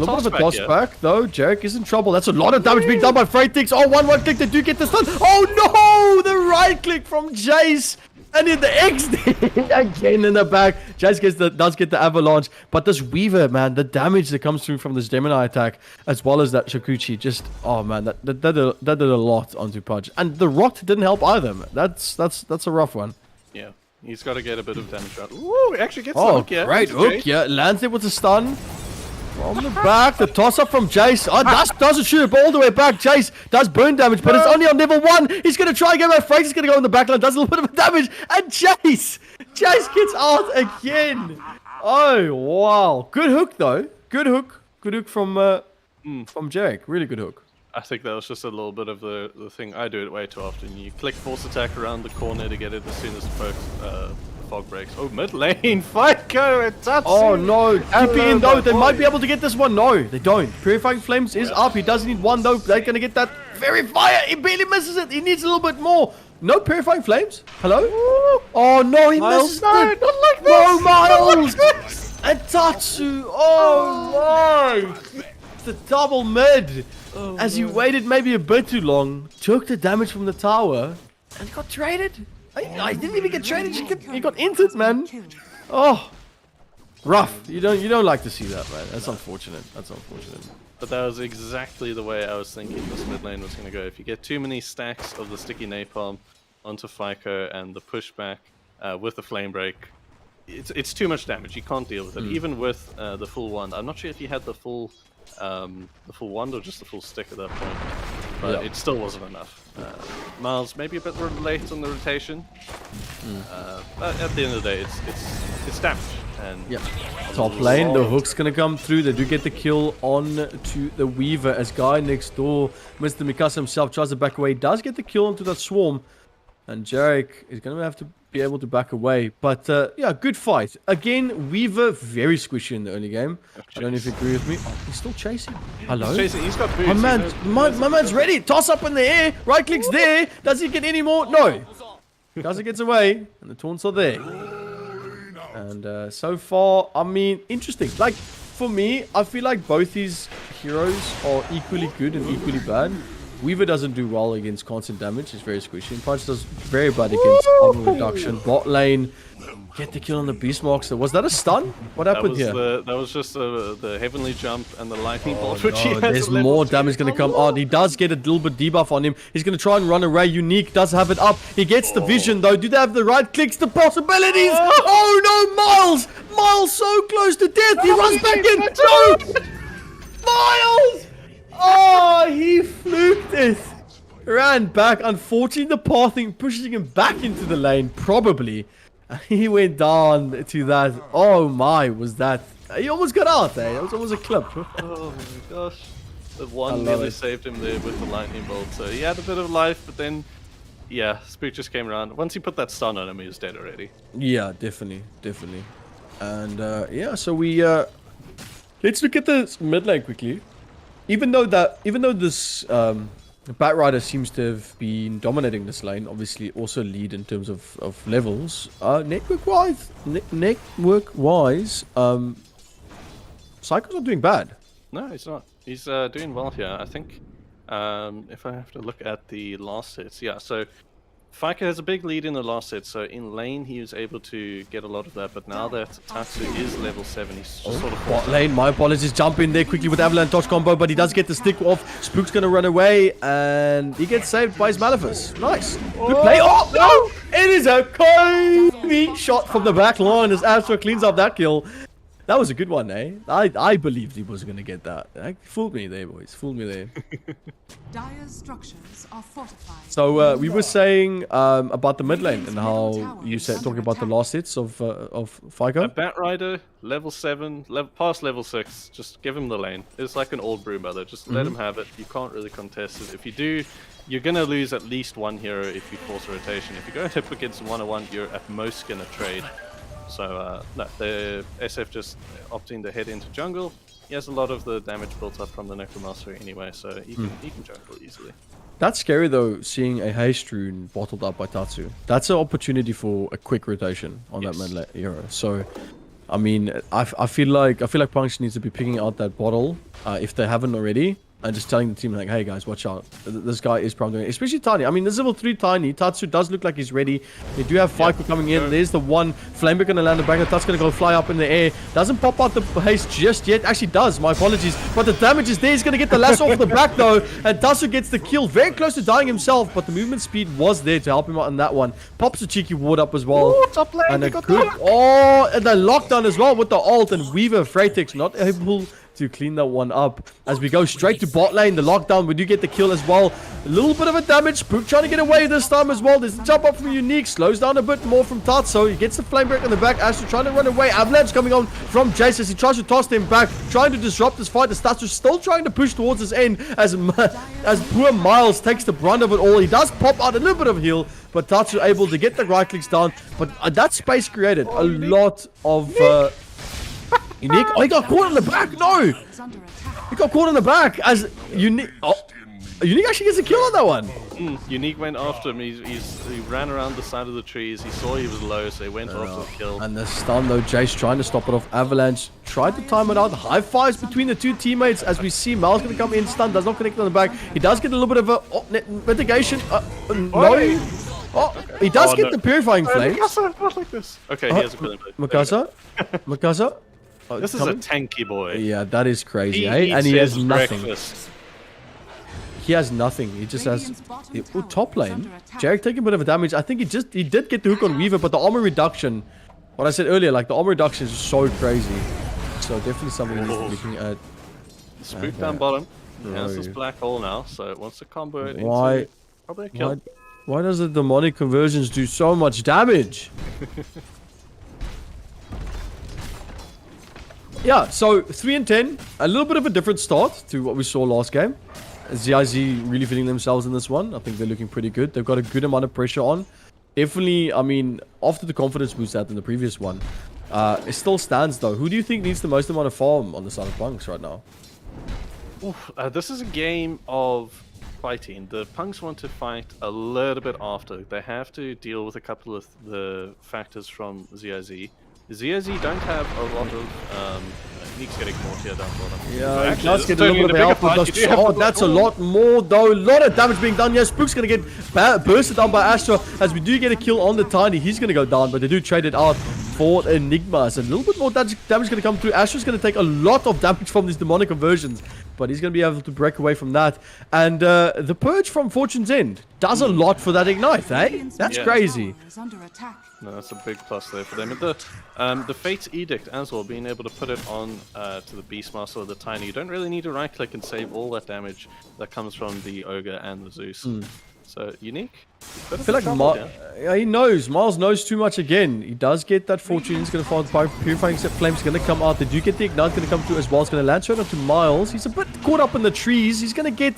bit of a toss back, though. Jarek is in trouble. That's a lot of damage being done by Freightix. Oh, one click. They do get the stun. Oh, no! The right click from Jace. And in the XD again in the back. Jace does get the avalanche. But this Weaver, man, the damage that comes through from this Gemini attack, as well as that Shakuchi, just, oh, man, that did a lot onto Pudge. And the Rot didn't help either, man. That's a rough one. Yeah. He's got to get a bit of damage out. Ooh, he actually gets the hook, yeah. Great hook, yeah. Lands it with a stun. From the back, the toss up from Jace. Oh, doesn't shoot it all the way back. Jace does burn damage, but it's only on level 1. He's going to try and get my Frank. He's going to go in the backline, does a little bit of damage. And Jace gets out again. Oh, wow. Good hook, though. Good hook from Jarek. Really good hook. I think that was just a little bit of the thing. I do it way too often. You click force attack around the corner to get it as soon as the fog breaks. Oh, mid lane, FICO and Tatsu. Oh no, TP in though. They might be able to get this one. No, they don't. Purifying Flames is up. He does need one though. They're going to get that very fire. He barely misses it. He needs a little bit more. No Purifying Flames. Hello? Oh no, he misses it. Not like this. No, Miles. And Tatsu. Oh my. It's the double mid. As he waited maybe a bit too long, took the damage from the tower, and got traded. I didn't even get traded. He got entered, man. Oh, rough. You don't like to see that, man. That's unfortunate. But that was exactly the way I was thinking this mid lane was going to go. If you get too many stacks of the sticky napalm onto FICO and the pushback with the flame break, it's too much damage. You can't deal with it, even with the full wand. I'm not sure if you had the full wand or just the full stick at that point, but it still wasn't enough. Miles maybe a bit late on the rotation, but at the end of the day, it's damage. And top lane, the hook's gonna come through. They do get the kill on to the Weaver as guy next door, Mr. Mikasa himself tries to back away. Does get the kill onto that swarm. And Jarek is going to have to be able to back away. But yeah, good fight. Again, Weaver very squishy in the early game. I don't know if you agree with me. Oh, he's still chasing. Hello? He's chasing. He's got boots. My man's ready. Toss up in the air. Right clicks there. Does he get any more? No. Gaza gets away. And the taunts are there. And so far, I mean, interesting. Like, for me, I feel like both these heroes are equally good and equally bad. Weaver doesn't do well against constant damage. He's very squishy. And Punch does very bad against armor reduction. Bot lane, get the kill on the Beast Monster. Was that a stun? What happened here? That was just the heavenly jump and the lightning bolt. Which No, there's more damage going to come out. He does get a little bit debuff on him. He's going to try and run away. Unique does have it up. He gets the vision, though. Do they have the right clicks? The possibilities. Oh, no, Miles. Miles so close to death. He runs back in. No. Miles. Oh, he fluked it. Ran back. Unfortunately, the pathing pushing him back into the lane, probably. He went down to that. Oh my, was that? He almost got out there. That was almost a clip. Oh my gosh. The one nearly saved him there with the lightning bolt. So he had a bit of life, but then, yeah, Spook just came around. Once he put that stun on him, he was dead already. Yeah, definitely. And yeah, so we let's look at the mid lane quickly. Even though this Bat Rider seems to have been dominating this lane, obviously also lead in terms of levels. Network wise, Psycho's not doing bad. No, he's not. He's doing well here. I think if I have to look at the last hits, yeah. So Fika has a big lead in the last set, so in lane he was able to get a lot of that, but now that Tatsu is level 7, he's just sort of... Bot lane, my apologies, jump in there quickly with Avalanche Touch combo, but he does get the stick off. Spook's gonna run away, and he gets saved by his Malefice. Nice. Good play. Oh, no! It is a Kobe shot from the back line as Astro cleans up that kill. That was a good one, eh? I believed he was gonna get that. Fooled me there, boys. Fooled me there. Dire's structures are fortified. So we were saying about the mid lane and how you said talking about the last hits of Fico. A Bat Rider, level 7, past level 6. Just give him the lane. It's like an old broom mother. Just let him have it. You can't really contest it. If you do, you're gonna lose at least one hero if you force a rotation. If you go up against 1-on-1, you're at most gonna trade. So no, the SF just opting to head into jungle. He has a lot of the damage built up from the Necromancer anyway, so he can jungle easily. That's scary though, seeing a haste rune bottled up by Tatsu. That's an opportunity for a quick rotation on that mid hero. So, I mean, I feel like Punch needs to be picking out that bottle if they haven't already. And just telling the team, like, hey guys, watch out. This guy is probably doing it. Especially Tiny. I mean, this is level 3 Tiny. Tatsu does look like he's ready. They do have Fico coming in. There's the one. Flamer going to land the back. That's going to go fly up in the air. Doesn't pop out the haste just yet. Actually does. My apologies. But the damage is there. He's going to get the lasso off the back, though. And Tatsu gets the kill. Very close to dying himself. But the movement speed was there to help him out on that one. Pops a cheeky ward up as well. Ooh, top lane. And a good... Oh, and the lockdown as well with the ult. And Weaver, Freitex not able to clean that one up. As we go straight to bot lane, the lockdown, we do get the kill as well. A little bit of a damage. Spook trying to get away this time as well. There's a jump up from Unique. Slows down a bit more from Tatsu. He gets the flame break on the back. Astro trying to run away. Avalanche coming on from Jace as he tries to toss them back. Trying to disrupt this fight. The Tatsu still trying to push towards his end as poor Miles takes the brunt of it all. He does pop out a little bit of heal, but Tatsu able to get the right clicks down. But that space created a lot of... Unique. Oh, he got caught in the back. No, he got caught in the back as Unique. Oh, Unique actually gets a kill on that one. Unique went after him. He ran around the side of the trees. He saw he was low, so he went after the kill. And the stun though, Jace trying to stop it off. Avalanche tried to time it out. High fives between the two teammates as we see Mal's going to come in. Stun does not connect on the back. He does get a little bit of a mitigation. No. Oh, he does get the purifying flames. Mikasa, not like this. Okay, he has a killing blade. Mikasa. Oh, this is a tanky boy. Yeah, that is crazy, eh? And he has nothing. Breakfast. He has nothing. He just has... Oh, top lane. Jarek taking a bit of a damage. I think he did get the hook on Weaver, but the armor reduction... What I said earlier, like, the armor reduction is so crazy. So definitely something he's looking at. Spook down bottom. He has this black hole now, so it wants to combo it into probably a kill. Why does the demonic conversions do so much damage? Yeah, so 3 and 10, a little bit of a different start to what we saw last game. ZIZ really feeling themselves in this one. I think they're looking pretty good. They've got a good amount of pressure on. Definitely, I mean, after the confidence boost out in the previous one, it still stands though. Who do you think needs the most amount of farm on the side of Punx right now? Oof, this is a game of fighting. The Punx want to fight a little bit after. They have to deal with a couple of the factors from ZIZ. ZIZ don't have a lot of Neek's getting more here down bottom. Yeah, he does get a little bit of help. Oh, that's a lot more though. A lot of damage being done here. Spook's going to get bursted down by Astra as we do get a kill on the Tiny. He's going to go down, but they do trade it out for Enigma. So a little bit more damage going to come through. Astra's going to take a lot of damage from these demonic conversions, but he's going to be able to break away from that. And the Purge from Fortune's End does a lot for that Ignite, eh? That's crazy. No, that's a big plus there for them. And the Fate's Edict as well, being able to put it on to the Beastmaster or the Tiny. You don't really need to right-click and save all that damage that comes from the Ogre and the Zeus. So, Unique. I feel like yeah, he knows. Miles knows too much again. He does get that Fortune. He's going to find Purifying Flames going to come out. They do get the Ignite going to come through as well. It's going to land straight onto Miles. He's a bit caught up in the trees. He's going to get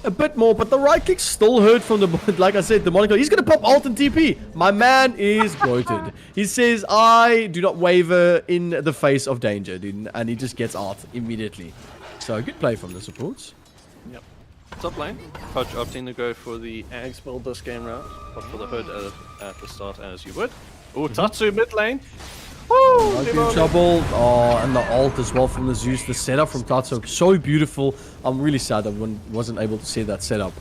a bit more, but the right click still hurt from the, like I said, the Monaco. He's going to pop ult and TP. My man is goated. He says, I do not waver in the face of danger, dude. And he just gets out immediately. So, good play from the supports. Yep. Top lane. Coach opting to go for the Ags build this game round. Opt for the Hood at the start as you would. Ooh, Tatsu mid lane. Woo! Might be in trouble. Oh, and the ult as well from the Zeus. The setup from Tatsu, so beautiful. I'm really sad I wasn't able to see that setup.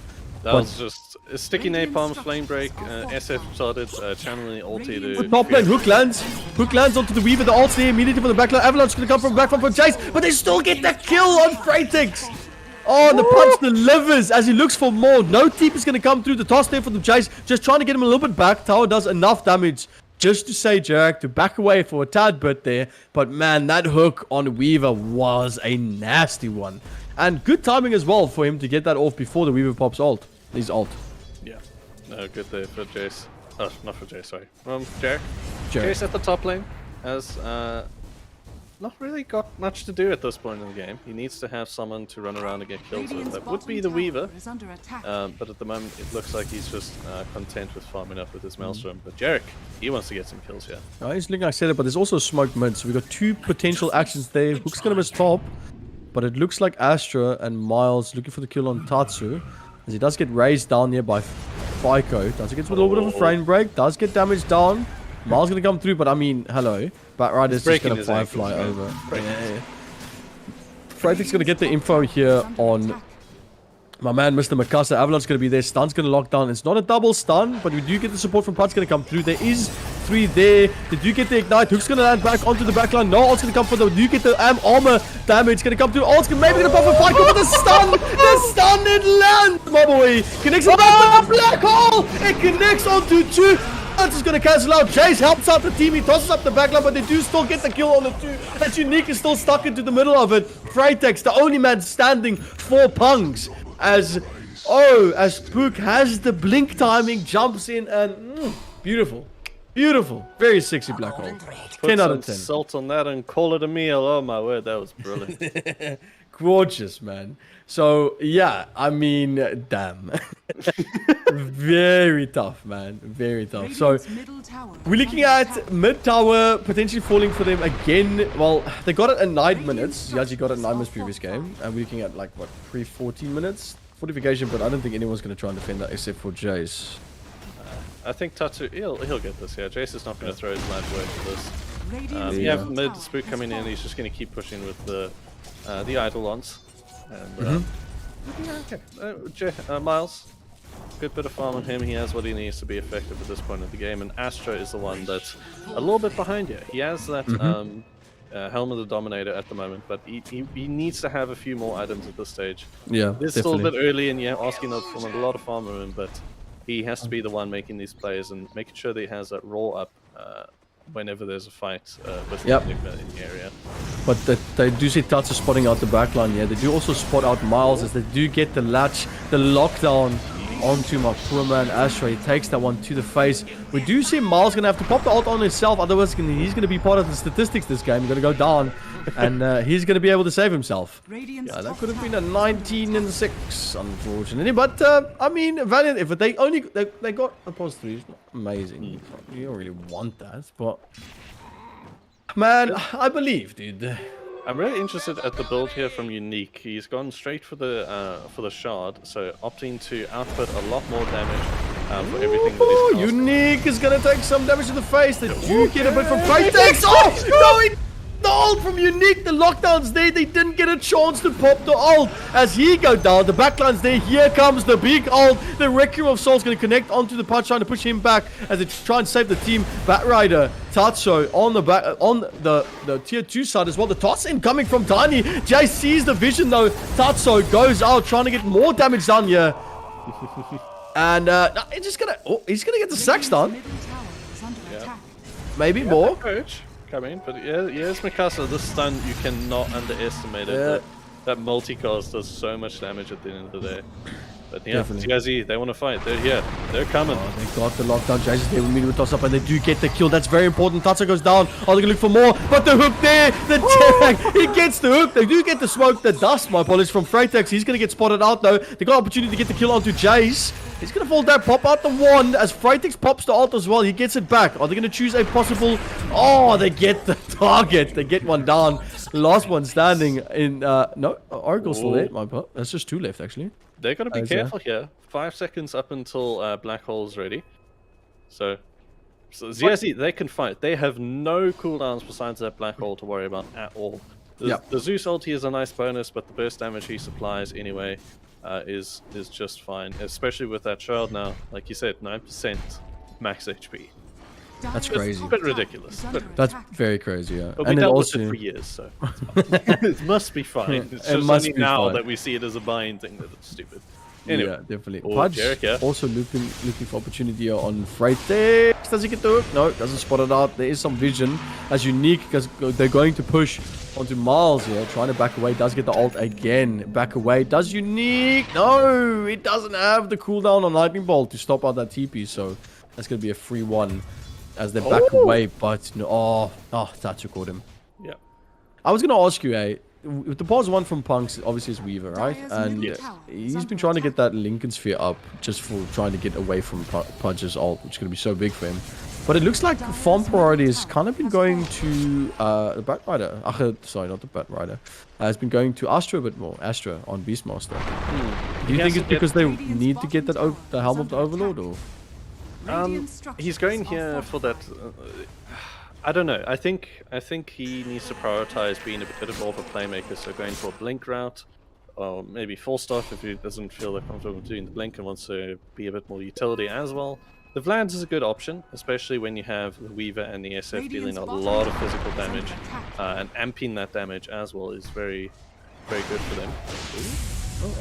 That was just a sticky napalm, flame break. SF started channeling the ulti to... The top lane, Hook lands onto the Weaver. The ult's there immediately from the back line. Avalanche going to come from back from Chase, but they still get the kill on Freitex. Oh, and the punch delivers as he looks for more. No TP is going to come through. The toss there for the Chase, just trying to get him a little bit back. Tower does enough damage just to say Jarek to back away for a tad bit there. But man, that hook on Weaver was a nasty one. And good timing as well for him to get that off before the Weaver pops ult. His ult. Yeah. No, good there for Jace. Oh, not for Jace, sorry. Jarek. Jace at the top lane has not really got much to do at this point in the game. He needs to have someone to run around and get kills with. That would be the Weaver. But at the moment, it looks like he's just content with farming up with his Maelstrom. But Jarek, he wants to get some kills here. Oh, he's looking like I said it, but there's also smoke mid. So we've got two potential actions there. Hook's going to miss top. But it looks like Astra and Miles looking for the kill on Tatsu. As he does get raised down here by FICO. Does get a little bit of a frame break. Does get damage down. Miles going to come through, but I mean, hello. Batrider's just going to fly over. Yeah. Freitex going to get the info here on my man, Mr. Mikasa. Avalanche's going to be there. Stun's going to lock down. It's not a double stun, but we do get the support from Punch going to come through. There is 3 there. They do get the Ignite. Hook's going to land back onto the backline. No, ult's going to come for them. Do get the armor damage. Going to come through. Ult's maybe going to pop a fight over the stun. The stun, it lands, my boy. Connects it back to the black hole. It connects onto 2. That's just going to cancel out. Chase helps out the team. He tosses up the backline, but they do still get the kill on the 2. That Unique is still stuck into the middle of it. Freitex, the only man standing for Punx. As Spook has the blink timing, jumps in, and beautiful. Beautiful. Very sexy black hole. 10 out of 10. Salt on that and call it a meal. Oh my word, that was brilliant. Gorgeous, man. So, yeah, I mean, damn. Very tough, man. Very tough. So, we're looking at mid tower potentially falling for them again. Well, they got it in 9 minutes. You actually got it in 9 minutes previous game. And we're looking at, like, what, 14 minutes? Fortification, but I don't think anyone's going to try and defend that except for Jace. I think Tatsu, he'll get this, yeah. Jace is not going to throw his life away for this. You have mid Spook coming in, he's just going to keep pushing with the Eidolons. And, Miles, good bit of farm on him. He has what he needs to be effective at this point of the game. And Astra is the one that's a little bit behind here. He has that Helm of the Dominator at the moment, but he needs to have a few more items at this stage. Yeah, it's still a bit early, and asking from a lot of farm room, but he has to be the one making these plays and making sure that he has that roll up whenever there's a fight with Enigma in the area. But they do see Tatsu spotting out the backline here. They do also spot out Miles as they do get the latch, the lockdown onto my poor man Astra. He takes that one to the face. We do see Miles going to have to pop the ult on himself. Otherwise, he's going to be part of the statistics this game. He's going to go down. And he's going to be able to save himself. Yeah, that could have been a 19-6, unfortunately. But, I mean, Valiant, if they only... They got a +3. It's not amazing. You don't really want that, but... Man, I believe, dude. I'm really interested at the build here from Unique. He's gone straight for the shard, so opting to output a lot more damage for everything that he's Unique is going to take some damage to the face. They do get a bit from Freitex. Oh, no, the ult from Unique, the lockdown's there. They didn't get a chance to pop the ult. As he go down, the backline's there. Here comes the big ult. The Requiem of Souls going to connect onto the punch, trying to push him back as they try and save the team. Batrider, Tatso on the back, on the tier 2 side as well. The toss in coming from Tiny. Jay sees the vision though. Tatso goes out, trying to get more damage done here. And he's just gonna, he's gonna get the sack stun. Yeah. Maybe more. Coming, but yeah, yes, Mikasa, this stun you cannot underestimate it. That multicast does so much damage at the end of the day. But yeah, ZIZ, they want to fight. They're here. They're coming. Oh, they got the lockdown. Jay's there with me with toss up, and they do get the kill. That's very important. Tatsu goes down. Oh, they're going to look for more. But the hook there. The tag. He gets the hook. They do get the smoke. The dust, my apologies, from Freitex. He's going to get spotted out, though. They got opportunity to get the kill onto Jace. He's going to fall down. Pop out the wand as Freitex pops the ult as well. He gets it back. Are they going to choose a possible... Oh, they get the target. They get one down. Last one standing in... No, Oracle's still there. My part. That's just 2 left, actually. They're going to be careful here. 5 seconds up until Black Hole's ready. So ZIZ, they can fight. They have no cooldowns besides that Black Hole to worry about at all. The Zeus ulti is a nice bonus, but the burst damage he supplies anyway is just fine. Especially with that shard now. Like you said, 9% max HP. That's crazy. It's a bit ridiculous. That's very crazy, yeah. But we dealt with it for years, so it must be fine. It's just only now that we see it as a buying thing that it's stupid. Anyway. Yeah, definitely. Pudge also looking for opportunity on Freitex. Does he get the hook? No, doesn't spot it out. There is some vision as Unique, because they're going to push onto Miles here, trying to back away. Does get the ult again. Back away. Does Unique? No, it doesn't have the cooldown on Lightning Bolt to stop out that TP, so that's going to be a free one as they back away. But no, Tatsu caught him. Yeah. I was going to ask you, the pause one from Punx obviously is Weaver, right? And he's been trying to get that Lincoln Sphere up just for trying to get away from Pudge's ult, which is going to be so big for him. But it looks like farm priority has kind of been going to the Batrider. Sorry, not the Batrider. It's been going to Astra a bit more. Astra on Beastmaster. Do you think it's because they need to get that the Helm of the Overlord, or? He's going here for that. I don't know. I think he needs to prioritize being a bit more of a playmaker. So going for a blink route, or maybe full stuff if he doesn't feel that comfortable doing the blink and wants to be a bit more utility as well. The Vlad is a good option, especially when you have the Weaver and the SF dealing a lot of physical damage, and amping that damage as well is very, very good for them.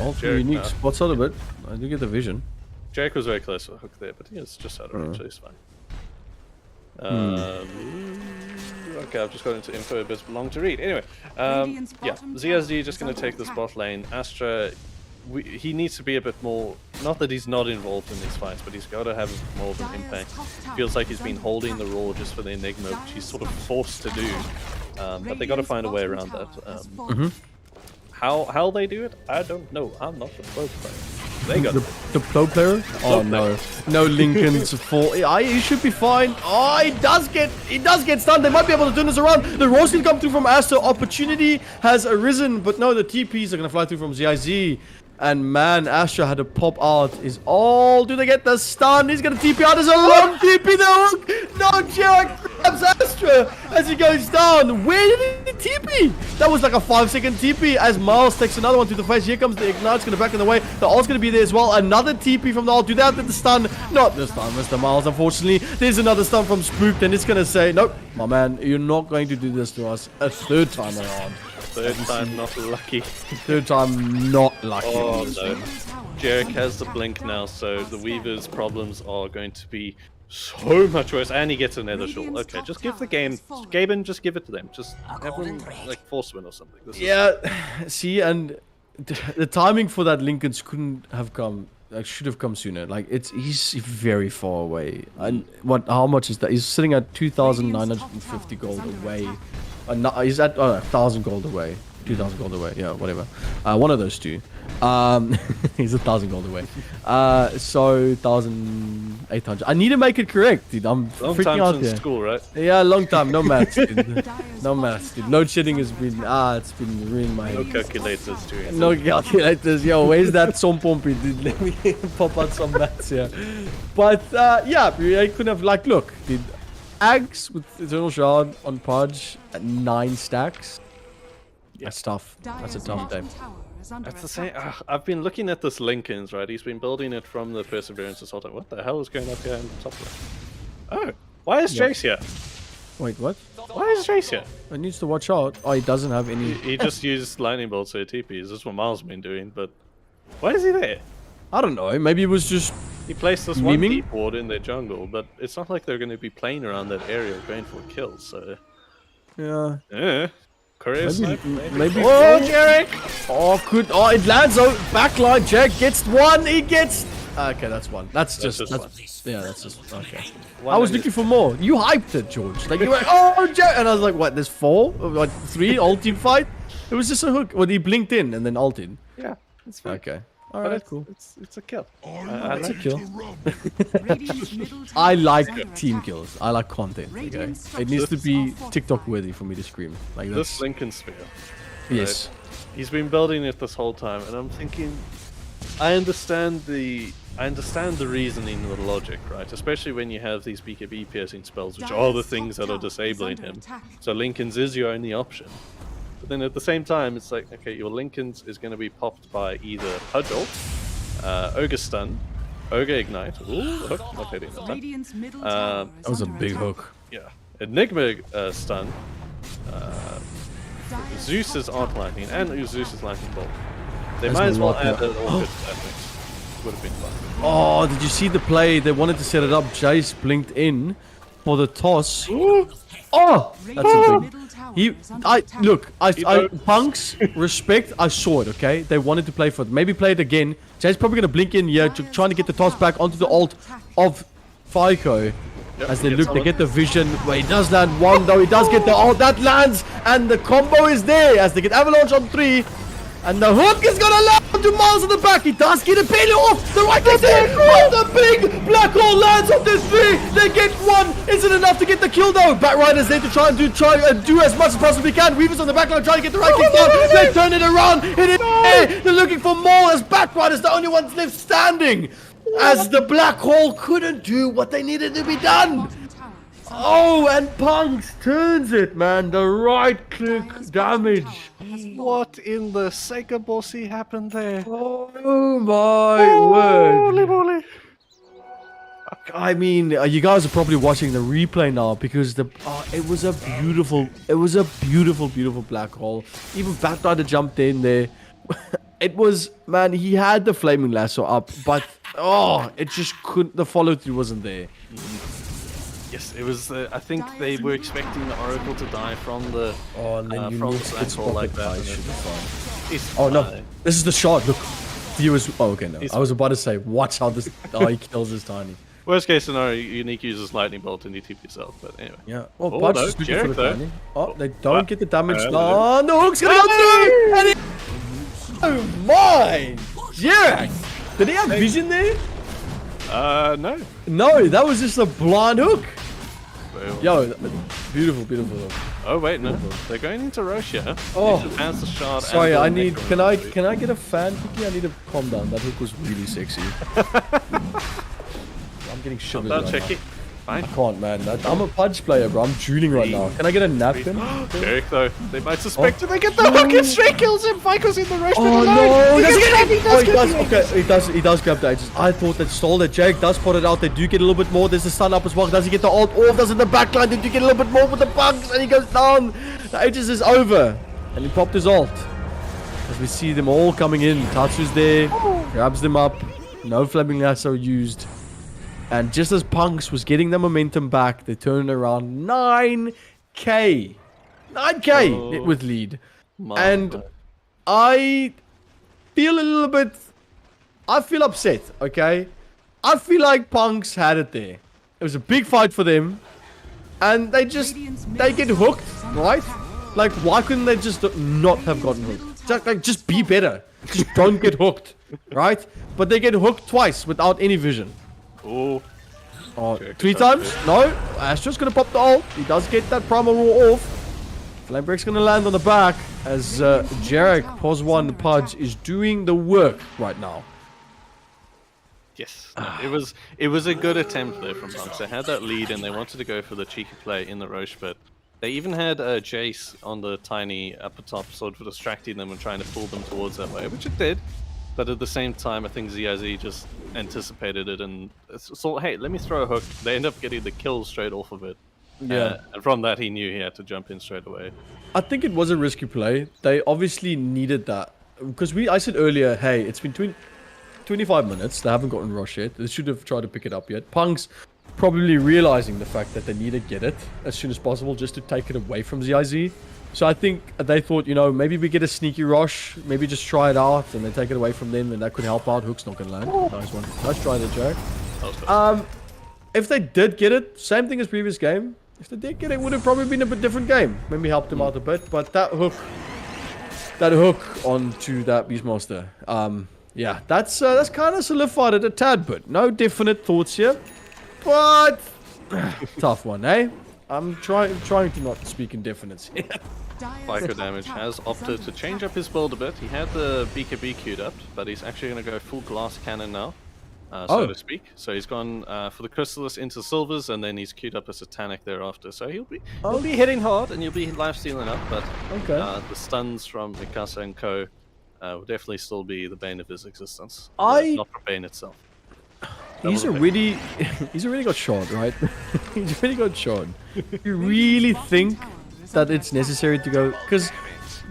All three Unique spots out a bit. I do get the vision. Jake was very close to the hook there, but he was just out of range, so he's fine. Okay, I've just got into info a bit long to read. Anyway, yeah, ZSD just going to take this bot lane. Astra, he needs to be a bit more, not that he's not involved in these fights, but he's got to have more of an impact. Feels like he's been holding the raw just for the Enigma, which he's sort of forced to do. But they got to find a way around that. How they do it, I don't know. I'm not the pro player. They got the pro player. Oh no, no Lincoln's full. He should be fine. Oh, he does get stunned. They might be able to turn this around. The roasting come through from Astra. Opportunity has arisen, but no, the TPs are gonna fly through from ZIZ. And man, Astra had to pop out his all. Do they get the stun? He's gonna TP out. There's a long TP. The hook. No, Jack grabs Astra as he goes down. Where did he TP? That was like a 5-second TP as Miles takes another one to the face. Here comes the Ignite. It's gonna back in the way. The ult's gonna be there as well. Another TP from the ult. Do they have the stun? Not this time, Mr. Miles, unfortunately. There's another stun from Spooked, and it's gonna say, nope, my man, you're not going to do this to us a third time around. Third time not lucky. Third time not lucky. Oh no. Jarek has the blink now, so the Weaver's problems are going to be so much worse. And he gets a nether shawl. Okay, just give the game. Gaben, just give it to them. Just have them like force win or something. See, and the timing for that Lincoln's couldn't have come Like, should have come sooner. Like, he's very far away. And how much is that? He's sitting at 2,950 gold away. He's at 1,000 gold away. 2,000 gold away. Yeah, whatever. One of those two. He's 1,000 gold away. So 1,800. I need to make it correct, dude. I'm Long freaking time out since here. school, right? Yeah, long time. No maths, dude. No maths, dude. Load shedding has been it's been ruining my No head. calculators doing. No calculators. Yo, where's that Sompompy, dude? Let me pop out some maths here. But yeah, I couldn't have look, dude. Ags with Eternal Shard on Pudge at 9 stacks. That's tough. That's a tough day. That's the same. I've been looking at this Lincoln's, right? He's been building it from the Perseverance Assault. What the hell is going up here in the top left? Oh, why is Jace here? Wait, what? Why is Jace here? He needs to watch out. Oh, he doesn't have any. He just used lightning bolts for TPs. This is what Miles has been doing, but why is he there? I don't know. Maybe it was just. He placed this one Memeing? deep ward in their jungle, but it's not like they're going to be playing around that area going for kills. So Yeah. Courier snipe, Maybe. Oh, Jarek! Oh, it lands out. Backline. Jack gets one. He gets. Okay, that's one. That's just one. Yeah, that's just okay. One I was and looking for more. You hyped it, George. Like you were like, oh, Jack, and I was like, what? There's 4, like 3 ult team fight. It was just a hook. Well, he blinked in and then ulted. Yeah, it's fine. Okay. All But right, cool. It's a kill. That's a kill. Radiant's middle tower I like is under team attack. kills. I like content. Okay, Radiant it needs to structures be are fortified. TikTok worthy for me to scream. Like This that's Lincoln Sphere. yes. He's been building it this whole time, and I'm thinking, I understand the reasoning and the logic, right? Especially when you have these BKB piercing spells, which are the things that are disabling him. So Lincoln's is your only option. But then at the same time, it's like, okay, your Lincoln's is going to be popped by either Pudge ult, Ogre stun, Ogre ignite. Ooh, hook, not hitting that time. Radiant's middle tower is That was a under big attack. hook. Yeah, Enigma stun, Dire's Zeus's top Arc tower Lightning, is and under Zeus's Lightning Bolt. They That's might as a well lot, add yeah. an Orchid to that mix. Would have been fun. Oh, did you see the play? They wanted to set it up. Jace blinked in for the toss. Oh, that's a Radiant's big. middle tower He, is under I attack. look. I knows. Punx respect. I saw it. Okay, they wanted to play for it. Maybe play it again. Jay's probably gonna blink in here, trying to get the toss back onto the ult of FICO. As they look, they get the vision. Well, he does land one though. He does get the ult. That lands, and the combo is there as they get avalanche on 3. And the hook is gonna land to Miles in the back. He does get a belly off. The right click there. Oh, the big black hole lands on this 3. They get 1. Isn't enough to get the kill though. Back Rider's there to try and do as much as possibly can. Weaver's on the back line trying to get the right click down. They turn it around. Hit it. They're looking for more as Back Rider's the only ones left standing. As the black hole couldn't do what they needed to be done. Bottom tower is under Oh, and Punx turns it, man. The right click damage. What in the Sega bossy happened there? Oh my word. Moly. I mean, you guys are probably watching the replay now because it was a beautiful black hole. Even Batrider jumped in there. It was, man, he had the flaming lasso up, but it just couldn't, the follow through wasn't there. Yes, it was. I think they were expecting the Oracle to die from the And then you from need the to black hole like that. should be fine. It's Oh no, fine. this is the shot. Look, viewers. Oh, okay, no. He's- I was about to say, watch how this. He kills this tiny. Worst case scenario, Unique uses lightning bolt and you TP yourself. But anyway. Yeah. Oh, Pudge no, is looking Jarek, for the though. tiny. Oh, they don't get the damage. no. No, hook's gonna go through. And oh my, Jarek! Did he have vision there? No. No, that was just a blind hook. Well, Yo, beautiful hook. Oh wait, no. They're going into Rossouw. Oh. Need to advance the shard. Sorry, and I the need. Necron. Can I get a fan cookie? I need to calm down. That hook was really sexy. I'm getting Calm shivered down, right Shakey. now. Fine. I can't, man. I'm a Pudge player, bro. I'm drooling right now. Can I get a napkin? Jarek though, they might suspect it. They get the hook and straight kills him. Vico's in the Rossouw. Oh no! He does grab the ages. I thought that stole that. Jake does put it out. They do get a little bit more. There's the stun up as well. Does he get the ult off? Does in the backline? They do get a little bit more with the bugs, and he goes down. The ages is over, and he popped his ult. As we see them all coming in. Tatsu's there, grabs them up. No flaming lasso used. And just as Punx was getting the momentum back, they turned around 9k. 9k with lead. And I feel a little bit... I feel upset, okay? I feel like Punx had it there. It was a big fight for them. And they get hooked, right? Like, why couldn't they just not have gotten hooked? Just be better. Just don't get hooked, right? But they get hooked twice without any vision. Oh. Oh, 3 times? No. Astra's gonna pop the ult. He does get that primal roar off. Flamebreak's gonna land on the back as Jarek, Pos1, Pudge is doing the work right now. Yes, no, it was a good attempt there from Punx. They had that lead and they wanted to go for the cheeky play in the Roche pit. They even had Jace on the tiny upper top, sort of distracting them and trying to pull them towards that way, which it did. But at the same time, I think ZIZ just anticipated it and thought, hey, let me throw a hook. They end up getting the kill straight off of it. Yeah. And from that, he knew he had to jump in straight away. I think it was a risky play. They obviously needed that. Because I said earlier, hey, it's been 25 minutes. They haven't gotten Roche yet. They should have tried to pick it up yet. Punx probably realizing the fact that they need to get it as soon as possible just to take it away from ZIZ. So I think they thought, you know, maybe we get a sneaky Roche. Maybe just try it out and then take it away from them and that could help out. Hook's not going to land. Nice one. Nice try there, Jack. If they did get it, same thing as previous game. If they did get it, it would have probably been a bit different game. Maybe helped them out a bit. But that hook onto that Beastmaster. Yeah, that's kind of solidified it a tad bit. No definite thoughts here, but tough one, eh? I'm trying to not speak in definites here. Psycho Damage has opted to change up his build a bit. He had the BKB queued up, but he's actually going to go full glass cannon now, so to speak. So he's gone for the Chrysalis into Silvers, and then he's queued up a Satanic thereafter. So he'll be hitting hard, and he'll be life stealing up, but the stuns from Mikasa and Co. Will definitely still be the bane of his existence. Not for Bane itself. He's already got shot, right? He's already got shot. You really think that it's necessary to go? Because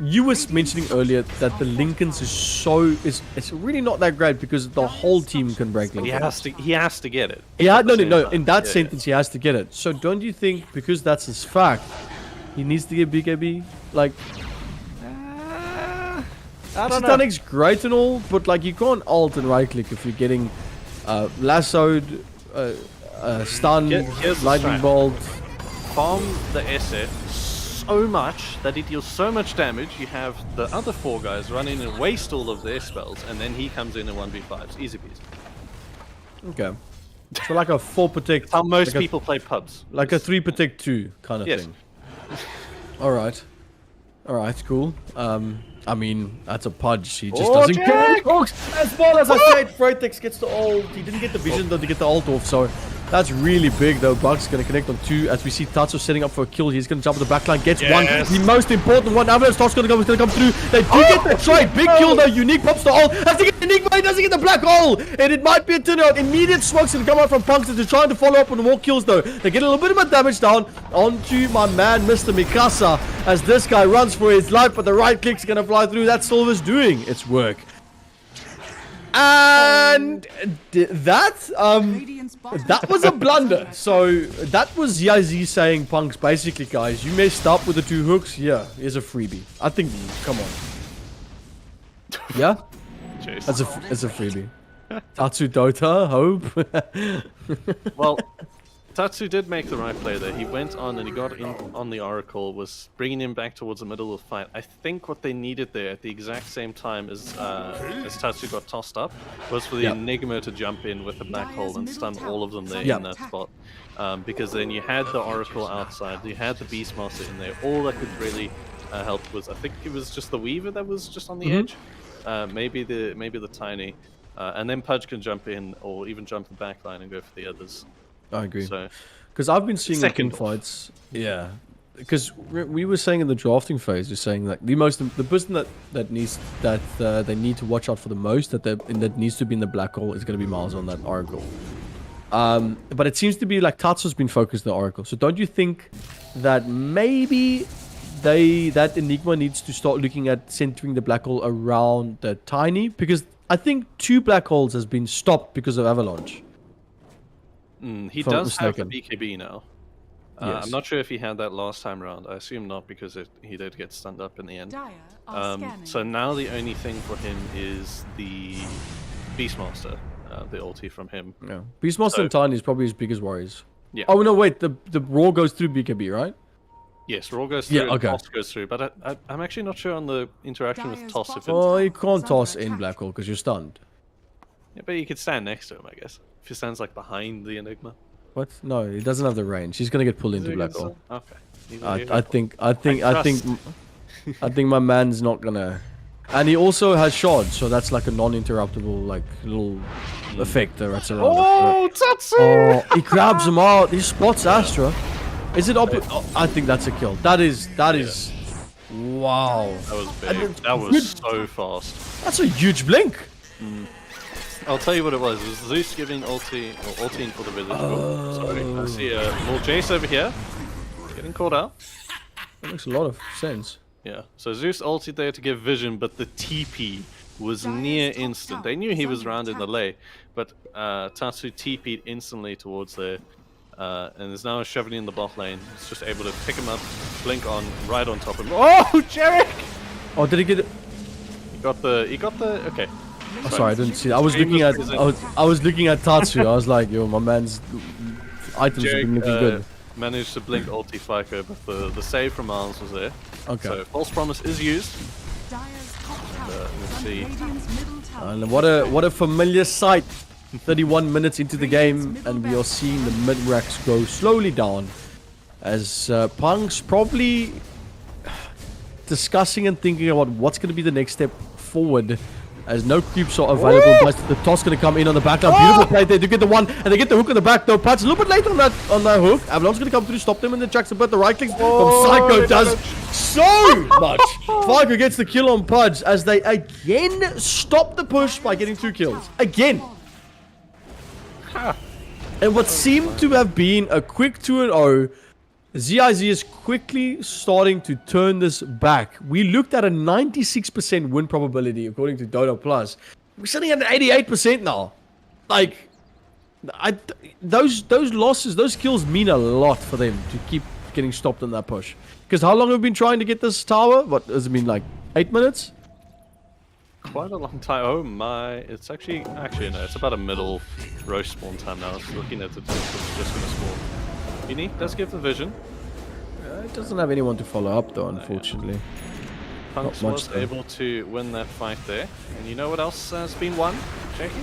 you were mentioning earlier that the Lincolns it's really not that great because the whole team can break Lincolns. He has to get it. Yeah, no. In that sentence, he has to get it. So don't you think because that's his fact, he needs to get BKB? Like. Satanic's great and all, but like you can't alt and right click if you're getting lassoed, stunned, lightning bolt. Bomb the SF so much that it deals so much damage. You have the other 4 guys running and waste all of their spells, and then he comes in 1v5s. Easy peasy. Okay. So like a 4 protect. How most people play pubs. Like a 3 protect 2 kind of thing. Alright, cool. I mean, that's a Pudge. He just doesn't care. As well as I said, Freitex gets the ult. He didn't get the vision though to get the ult off, so that's really big though. Buck's going to connect on 2 as we see Tatsu setting up for a kill. He's going to jump on the backline, gets 1. The most important one. Avalanche Star's going to come through. They do get the trade. Big kill though. Unique pops the ult. Has to get Enigma. He doesn't get the black hole. And it might be a turnout. Immediate smokes going to come out from Punx. They're trying to follow up on the more kills though. They get a little bit of damage down onto my man, Mr. Mikasa, as this guy runs for his life, but the right click's going to fly through. That's Silver's doing its work. And that was a blunder. So that was ZIZ saying, Punx, basically, guys, you messed up with the 2 hooks. Yeah, here's a freebie. I think, come on. Yeah? That's a freebie. Tatsu Dota, hope. Well, Tatsu did make the right play there. He went on and he got in on the Oracle, was bringing him back towards the middle of the fight. I think what they needed there at the exact same time as Tatsu got tossed up was for the Enigma to jump in with the black hole and stun all of them there in that spot. Because then you had the Oracle outside, you had the Beastmaster in there. All that could really help was, I think it was just the Weaver that was just on the edge. Maybe the Tiny. And then Pudge can jump in or even jump the back line and go for the others. I agree. Because I've been seeing in fights. Yeah. Because we were saying in the drafting phase, we're saying like the person that they need to watch out for the most, that needs to be in the black hole is going to be Miles on that Oracle. But it seems to be like Tatsu's been focused on the Oracle. So don't you think that maybe that Enigma needs to start looking at centering the black hole around the Tiny? Because I think 2 black holes has been stopped because of Avalanche. He does have the BKB now. Yes. I'm not sure if he had that last time around. I assume not, because he did get stunned up in the end. So now the only thing for him is the Beastmaster, the ulti from him. Yeah. Beastmaster So- and Tiny is probably his biggest worries. Yeah. Oh no, wait. The Raw goes through BKB, right? Yes, Raw goes through Yeah, and okay. Toss goes through, but I'm actually not sure on the interaction with Dyer's Toss if it's... bottom- Oh, you can't It's toss under in attack. Black Hole because you're stunned. Yeah, but you could stand next to him, I guess. If he stands like behind the Enigma. What? No, he doesn't have the range. He's gonna get pulled Is into he Black against Hole. him? Okay. He's I a- think trust. I think my man's not gonna. And he also has shards, so that's like a non-interruptible like little effect that's around. Oh, Tatsu! Oh, he grabs him out. He spots Astra. Is it up? Oh, I think that's a kill. That is. Wow. That was big. That was so fast. That's a huge blink. I'll tell you what it was. It was Zeus giving ulti, or ulting for the village. Sorry. I see a little Jace over here. Getting caught out. That makes a lot of sense. Yeah. So Zeus ulted there to give vision, but the TP was near instant. They knew he was around in the lay, but Tatsu TP'd instantly towards there. And is now shoving in the bot lane. He's just able to pick him up, blink on, right on top of him. Oh, Jarek! Oh, did he get it? He got the, okay. Oh, sorry, I didn't see. I was looking at. I was looking at Tatsu. I was like, yo, my man's items have been looking good. Managed to blink ulti FICO, but the save from Arms was there. Okay. So false promise is used. Dyer's top tower we'll is under see. Radiant's middle tower. And what a familiar sight. 31 minutes into the game, and we are seeing the mid racks go slowly down, as Punx probably discussing and thinking about what's going to be the next step forward. As no creeps are available, but the toss going to come in on the back line. Beautiful play there. They do get the one, and they get the hook on the back. No patch. A little bit late on that hook. Avalon's going to come through, stop them in the tracks, but the right clicks from Psycho does so much. Psycho gets the kill on Pudge as they again stop the push by getting 2 kills. Again. And what seemed to have been a quick 2-0, ZIZ is quickly starting to turn this back. We looked at a 96% win probability according to Dota Plus. We're sitting at an 88% now. Like, those losses, those kills mean a lot for them to keep getting stopped in that push. Because how long have we been trying to get this tower? What does it mean, like 8 minutes? Quite a long time. Oh my! It's actually no. It's about a middle roast spawn time now. I was looking at the time. It's just gonna spawn. Uni does give the vision. It doesn't have anyone to follow up though, unfortunately. Punx much, was though. able to win that fight there. And you know what else has been won, Shakey?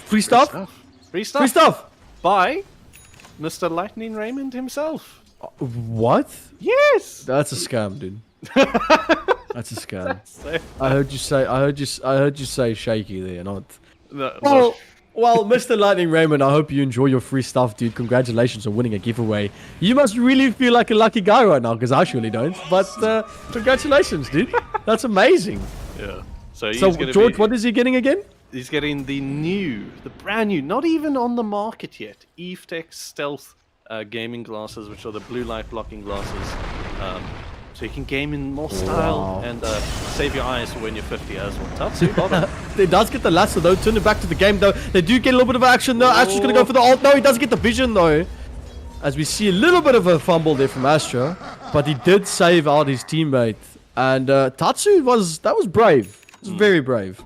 Free stuff? Free stuff. Free stuff! By Mr. Lightning Raymond himself. What? Yes. That's a scam, dude. That's a scam. So- I heard you say shaky there, not. No, Well, Mr. Lightning Raymond, I hope you enjoy your free stuff, dude. Congratulations on winning a giveaway. You must really feel like a lucky guy right now, because I surely don't. But congratulations, dude. That's amazing. yeah. So he's So, gonna George, be, what is he getting again? he's getting the brand new, not even on the market yet, Evetech Stealth gaming glasses, which are the blue light blocking glasses. So you can game in more style Wow. and save your eyes for when you're 50 as well. Tatsu, bottom. He does get the lasso, though. Turn it back to the game, though. They do get a little bit of action, though. Astra's going to go for the ult. No, he doesn't get the vision, though. As we see a little bit of a fumble there from Astra. But he did save out his teammate. And Tatsu was brave. It was very brave.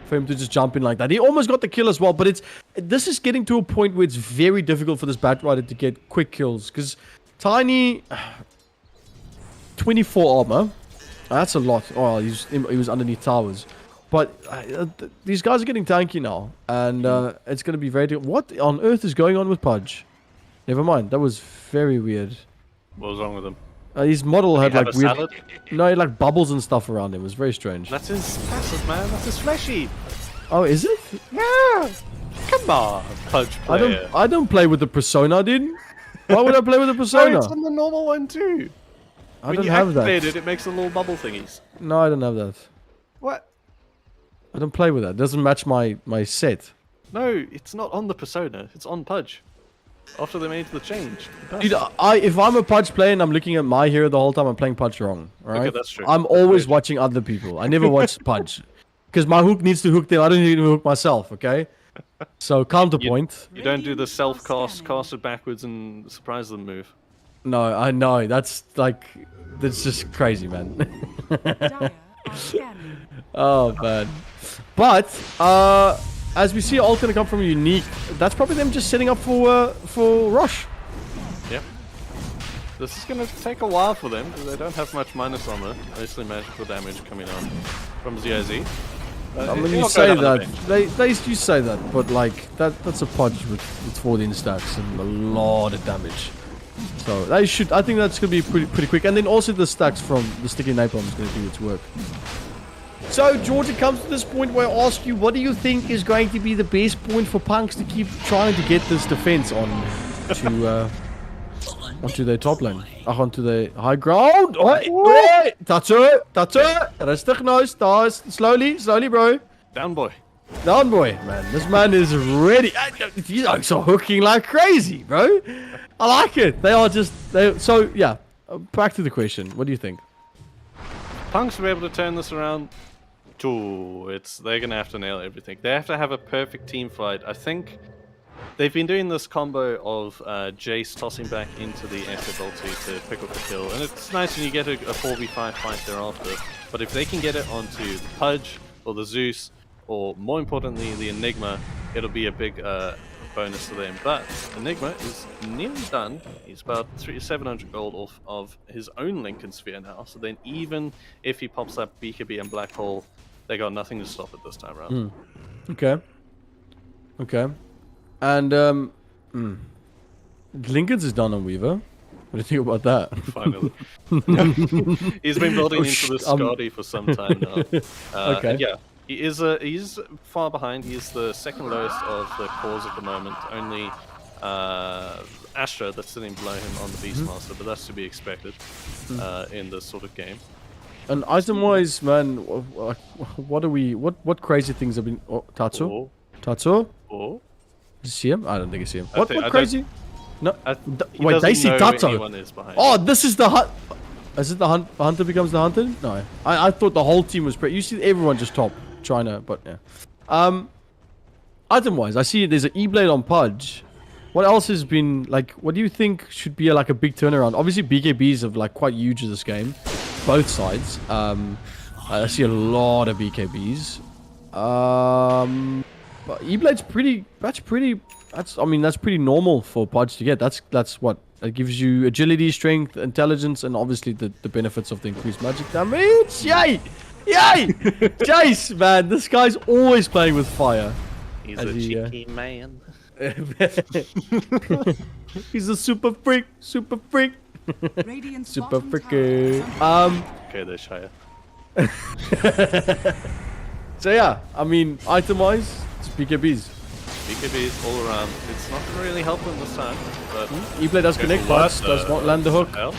For him to just jump in like that. He almost got the kill as well. But this is getting to a point where it's very difficult for this Batrider to get quick kills. Because Tiny... 24 armor. That's a lot. Oh, he was underneath towers. But these guys are getting tanky now. And it's going to be very difficult. What on earth is going on with Pudge? Never mind. That was very weird. What was wrong with him? His model had He had like a weird... salad? No, he had like bubbles and stuff around him. It was very strange. That's his passive, man. That's his fleshy. Oh, is it? Yeah. Come on, Pudge player. I don't play with the persona, dude. Why would I play with the No, persona? it's on the normal one too. I When don't you have activate that. it makes a little bubble thingies. No, I don't have that. What? I don't play with that. It doesn't match my set. No, it's not on the persona. It's on Pudge. After they made the change. Dude, if I'm a Pudge player and I'm looking at my hero the whole time, I'm playing Pudge wrong. Alright? Okay, that's true. I'm always watching other people. I never watch Pudge. Because my hook needs to hook them. I don't need to hook myself, okay? So, counterpoint. You don't do the self-cast, cast it backwards and surprise them move. No, I know. That's like... That's just crazy, man. Dyer Scanning. Oh man. But as we see ult gonna come from Unique, that's probably them just setting up for Rush. Yep. This is going to take a while for them because they don't have much minus armor, mostly magical damage coming on from ZIZ. I mean, you say that, you say that, but like that's a Pudge with 14 stacks and a lot of damage. So they should, I think that's gonna be pretty quick, and then also the stacks from the sticky napalm is gonna do its work. So George, it comes to this point where I ask you, what do you think is going to be the best point for Punx to keep trying to get this defense on to onto their top lane, onto the high ground. Oi, that's it. Rustig nou, slowly, bro. Down boy. Down boy, man. This man is ready. These oaks are hooking like crazy, bro. I like it. They are just, so yeah. Back to the question. What do you think? Punx will be able to turn this around. They're gonna have to nail everything. They have to have a perfect team fight. I think they've been doing this combo of Jace tossing back into the SF ulti to pick up the kill, and it's nice when you get a 4v5 fight thereafter. But if they can get it onto the Pudge or the Zeus, or more importantly the Enigma, it'll be a big bonus to them. But Enigma is nearly done. He's about 700 gold off of his own Lincoln Sphere now. So then even if he pops up BKB and Black Hole, they got nothing to stop it this time around. Okay. And Lincoln's is done on Weaver. What do you think about that? Finally. He's been building into the Scotty for some time now. Okay. Yeah, he's far behind. He's the second lowest of the cores at the moment. Only Astra that's sitting below him on the Beastmaster, but that's to be expected in this sort of game. And item-wise, man, what crazy things have been? Oh, Tatsu? Oh. Did you see him? I don't think I see him. I What think- I crazy? No. He Wait, they doesn't see know Tatsu. anyone is behind Oh, him. this is the hunt. Is it the hunter becomes the hunted? No. I thought the whole team was you see everyone just top trying to, but yeah. Item-wise, I see there's an E-Blade on Pudge. What else has been, like, what do you think should be like a big turnaround? Obviously, BKBs are like quite huge in this game. Both sides. I see a lot of BKBs. But E-Blade's that's pretty normal for Pudge to get. That's what it gives you: agility, strength, intelligence, and obviously the benefits of the increased magic damage. Yay! Jace, man, this guy's always playing with fire. He's a cheeky man. He's a super freak. Radiant's Super bottom tower freaky. is under Okay, they're Shire. So yeah, I mean, item-wise, it's BKBs. BKBs all around. It's not really helping this time, but E-Blade does connect, but does not land the hook. hell.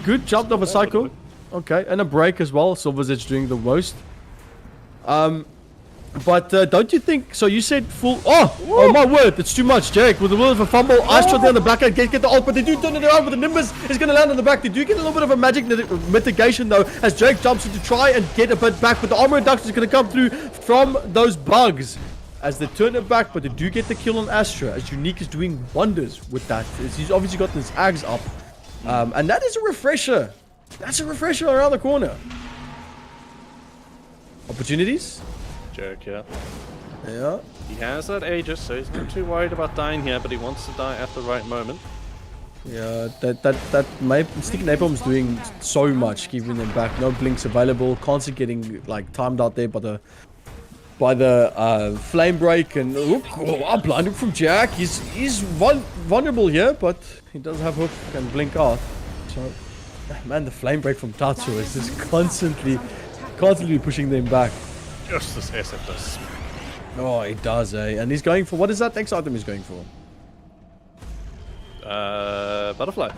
Good jump of a cycle. Okay, and a break as well. Silver's Edge doing the most. But don't you think? So you said full. Oh my word! It's too much, Jake. With a little bit of a fumble, Ice shot down the back end, get the ult, but they do turn it around with the Nimbus. Is going to land on the back. They do get a little bit of a magic mitigation though, as Jake jumps in to try and get a bit back. But the armor reduction is going to come through from those bugs as they turn it back. But they do get the kill on Astra, as Unique is doing wonders with that. He's obviously got his Ags up, and that is a refresher. That's a refresher around the corner. Opportunities. Jerk, yeah. Yeah. He has that Aegis, so he's not too worried about dying here, but he wants to die at the right moment. Yeah, Sticky Napalm's doing so much, keeping them back. No blinks available. Constantly getting like timed out there by the flame break, and blinding from Jack. He's vulnerable here, but he does have hook and blink off. So, man, the flame break from Tatsu is just constantly pushing them back. Just this SF does smack. Oh, he does, eh? And he's going for, what is that next item he's going for? Butterfly.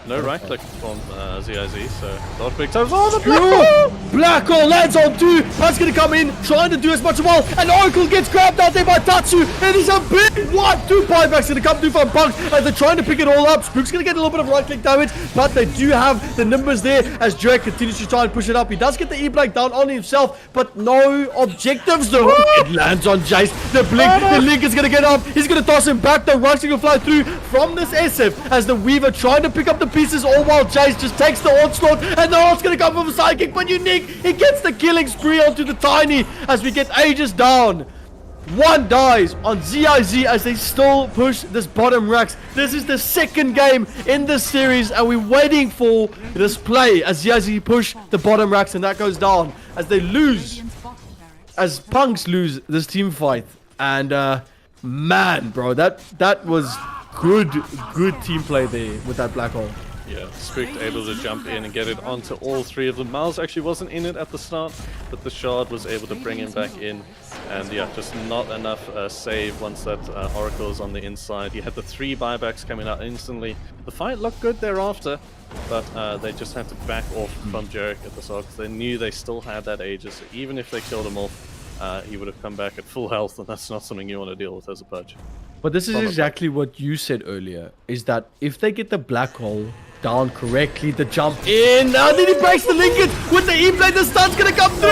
No right click from ZIZ, so not big times. Oh, the Black Hole lands on two. Pun's gonna come in, trying to do as much as well. And Oracle gets grabbed out there by Tatsu. And he's a big 1-2 buybacks gonna come through from Punx as they're trying to pick it all up. Spook's gonna get a little bit of right click damage, but they do have the Nimbus there as Drake continues to try and push it up. He does get the E-Blake down on himself, but no objectives though. It lands on Jace. The Link is gonna get up. He's gonna toss him back. The Rushing will fly through from this SF as the Weaver trying to pick up the pieces, all while Jace just takes the onslaught, and the ult's gonna come from a sidekick, but Unique, he gets the killing spree onto the Tiny as we get Aegis down. One dies on ZIZ as they still push this bottom racks. This is the second game in this series, and we're waiting for this play as ZIZ push the bottom racks, and that goes down as they lose, Radiant's bottom barracks. as Punx lose this team fight. And man, bro, that was good team play there with that black hole. Yeah, Spooked able to jump in and get it onto all three of them. Miles actually wasn't in it at the start, but the Shard was able to bring him back in. And yeah, just not enough save once that Oracle is on the inside. You had the 3 buybacks coming out instantly. The fight looked good thereafter, but they just had to back off from Jarek at the start because they knew they still had that Aegis. So even if they killed him off, he would have come back at full health, and that's not something you want to deal with as a Pudge. But this is exactly what you said earlier, is that if they get the black hole down correctly, the jump in, now then he breaks the linkage with the E-blade, the stun's gonna come through,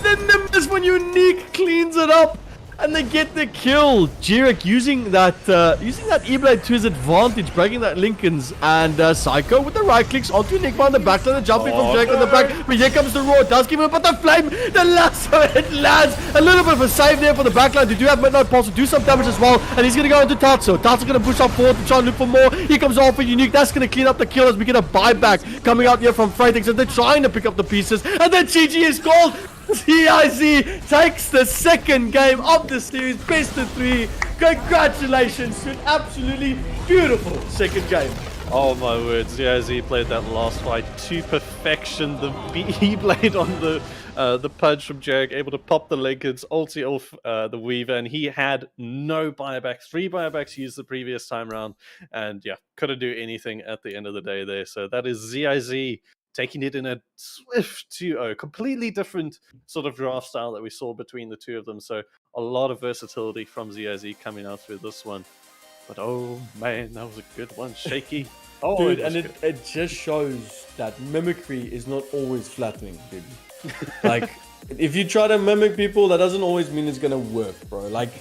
the Nimbus when Unique cleans it up, and they get the kill. Jarek using that E-blade to his advantage, breaking that Lincoln's, and Psycho with the right clicks onto Enigma on the backline, the jumping from Jarek on the back, but here comes the roar, does give him, but the flame, the lasso, it lands, a little bit of a save there for the backline. They do have Midnight Pulse to do some damage as well, and he's gonna go into Tatsu. Tatsu's gonna push up forward to try and look for more. Here comes Alpha Unique, that's gonna clean up the kill as we get a buyback coming out here from Freightex, and they're trying to pick up the pieces, and then GG is called. ZIZ takes the second game of the series, best of 3. Congratulations to an absolutely beautiful second game. Oh my word, ZIZ played that last fight to perfection. The E-blade on the Pudge from Jarek, able to pop the Lincolns, ulti off the Weaver, and he had no buybacks. 3 buybacks used the previous time round, and yeah, couldn't do anything at the end of the day there. So that is ZIZ taking it in a swift 2-0. Completely different sort of draft style that we saw between the two of them. So a lot of versatility from ZIZ coming out through this one. But oh man, that was a good one. Shakey. Oh, dude, and it just shows that mimicry is not always flattering, dude. Like, if you try to mimic people, that doesn't always mean it's gonna work, bro. Like,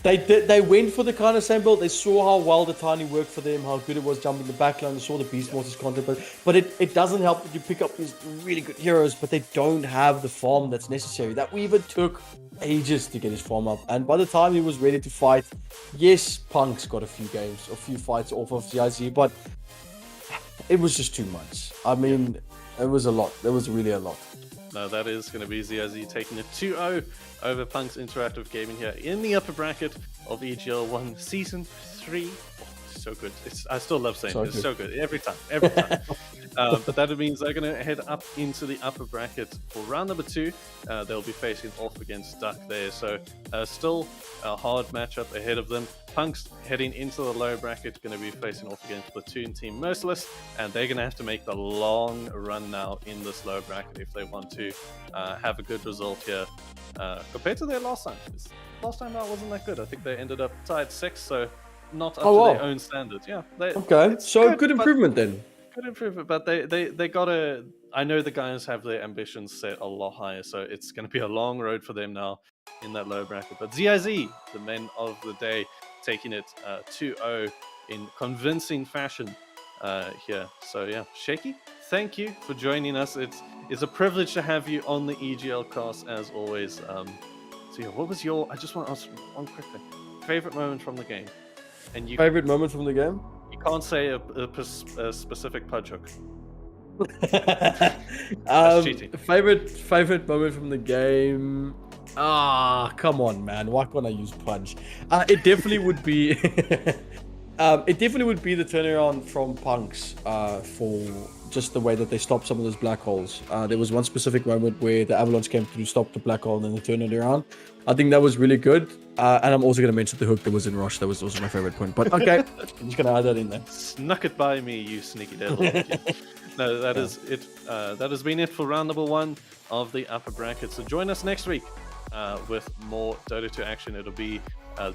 they went for the kind of same build. They saw how well the Tiny worked for them, how good it was jumping the backline. They saw the Beast Mortars content, but it doesn't help that you pick up these really good heroes, but they don't have the farm that's necessary. That Weaver took ages to get his farm up, and by the time he was ready to fight, yes, Punx got a few fights off of ZIZ, but it was just too much. I mean, it was a lot. There was really a lot. No, that is going to be ZIZ taking a 2-0 over Punx Interactive Gaming here in the upper bracket of EGL One Season 3. Oh, so good. I still love saying it. It's so good. Every time. But that means they're going to head up into the upper bracket for round number 2. They'll be facing off against Duck there. So still a hard matchup ahead of them. Punx heading into the lower bracket, going to be facing off against Platoon Team Merciless, and they're going to have to make the long run now in this lower bracket if they want to have a good result here compared to their last time. Last time out wasn't that good. I think they ended up tied 6, so not up to their own standards. Yeah. Okay, so good improvement then. Good improvement, but they gotta. I know the guys have their ambitions set a lot higher, so it's going to be a long road for them now in that lower bracket. But ZIZ, the men of the day, taking it 2-0 in convincing fashion here. So yeah, Shakey, thank you for joining us. It's a privilege to have you on the EGL cast as always. So yeah, what was your? I just want to ask one quick thing. Favorite moment from the game? And you favorite moment from the game? You can't say a specific Pudge hook. Favorite moment from the game. Come on, man. Why can't I use Pudge? It definitely would be. It definitely would be the turnaround from Punx for just the way that they stopped some of those black holes. There was one specific moment where the Avalanche came through, stopped the black hole, and then they turned it around. I think that was really good. And I'm also going to mention the hook that was in Rush. That was also my favorite point. But okay, I'm just going to add that in there. Snuck it by me, you sneaky devil. No, that is it. That has been it for round number 1 of the upper bracket. So join us next week with more Dota 2 action. It'll be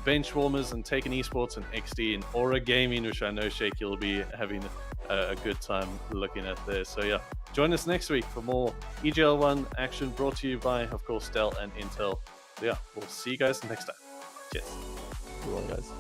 Bench Warmers and Taken Esports and XD and Aura Gaming, which I know Shakey will be having a good time looking at there. So yeah, join us next week for more EGL One action brought to you by, of course, Dell and Intel. So yeah, we'll see you guys next time. Cheers. Good one, guys.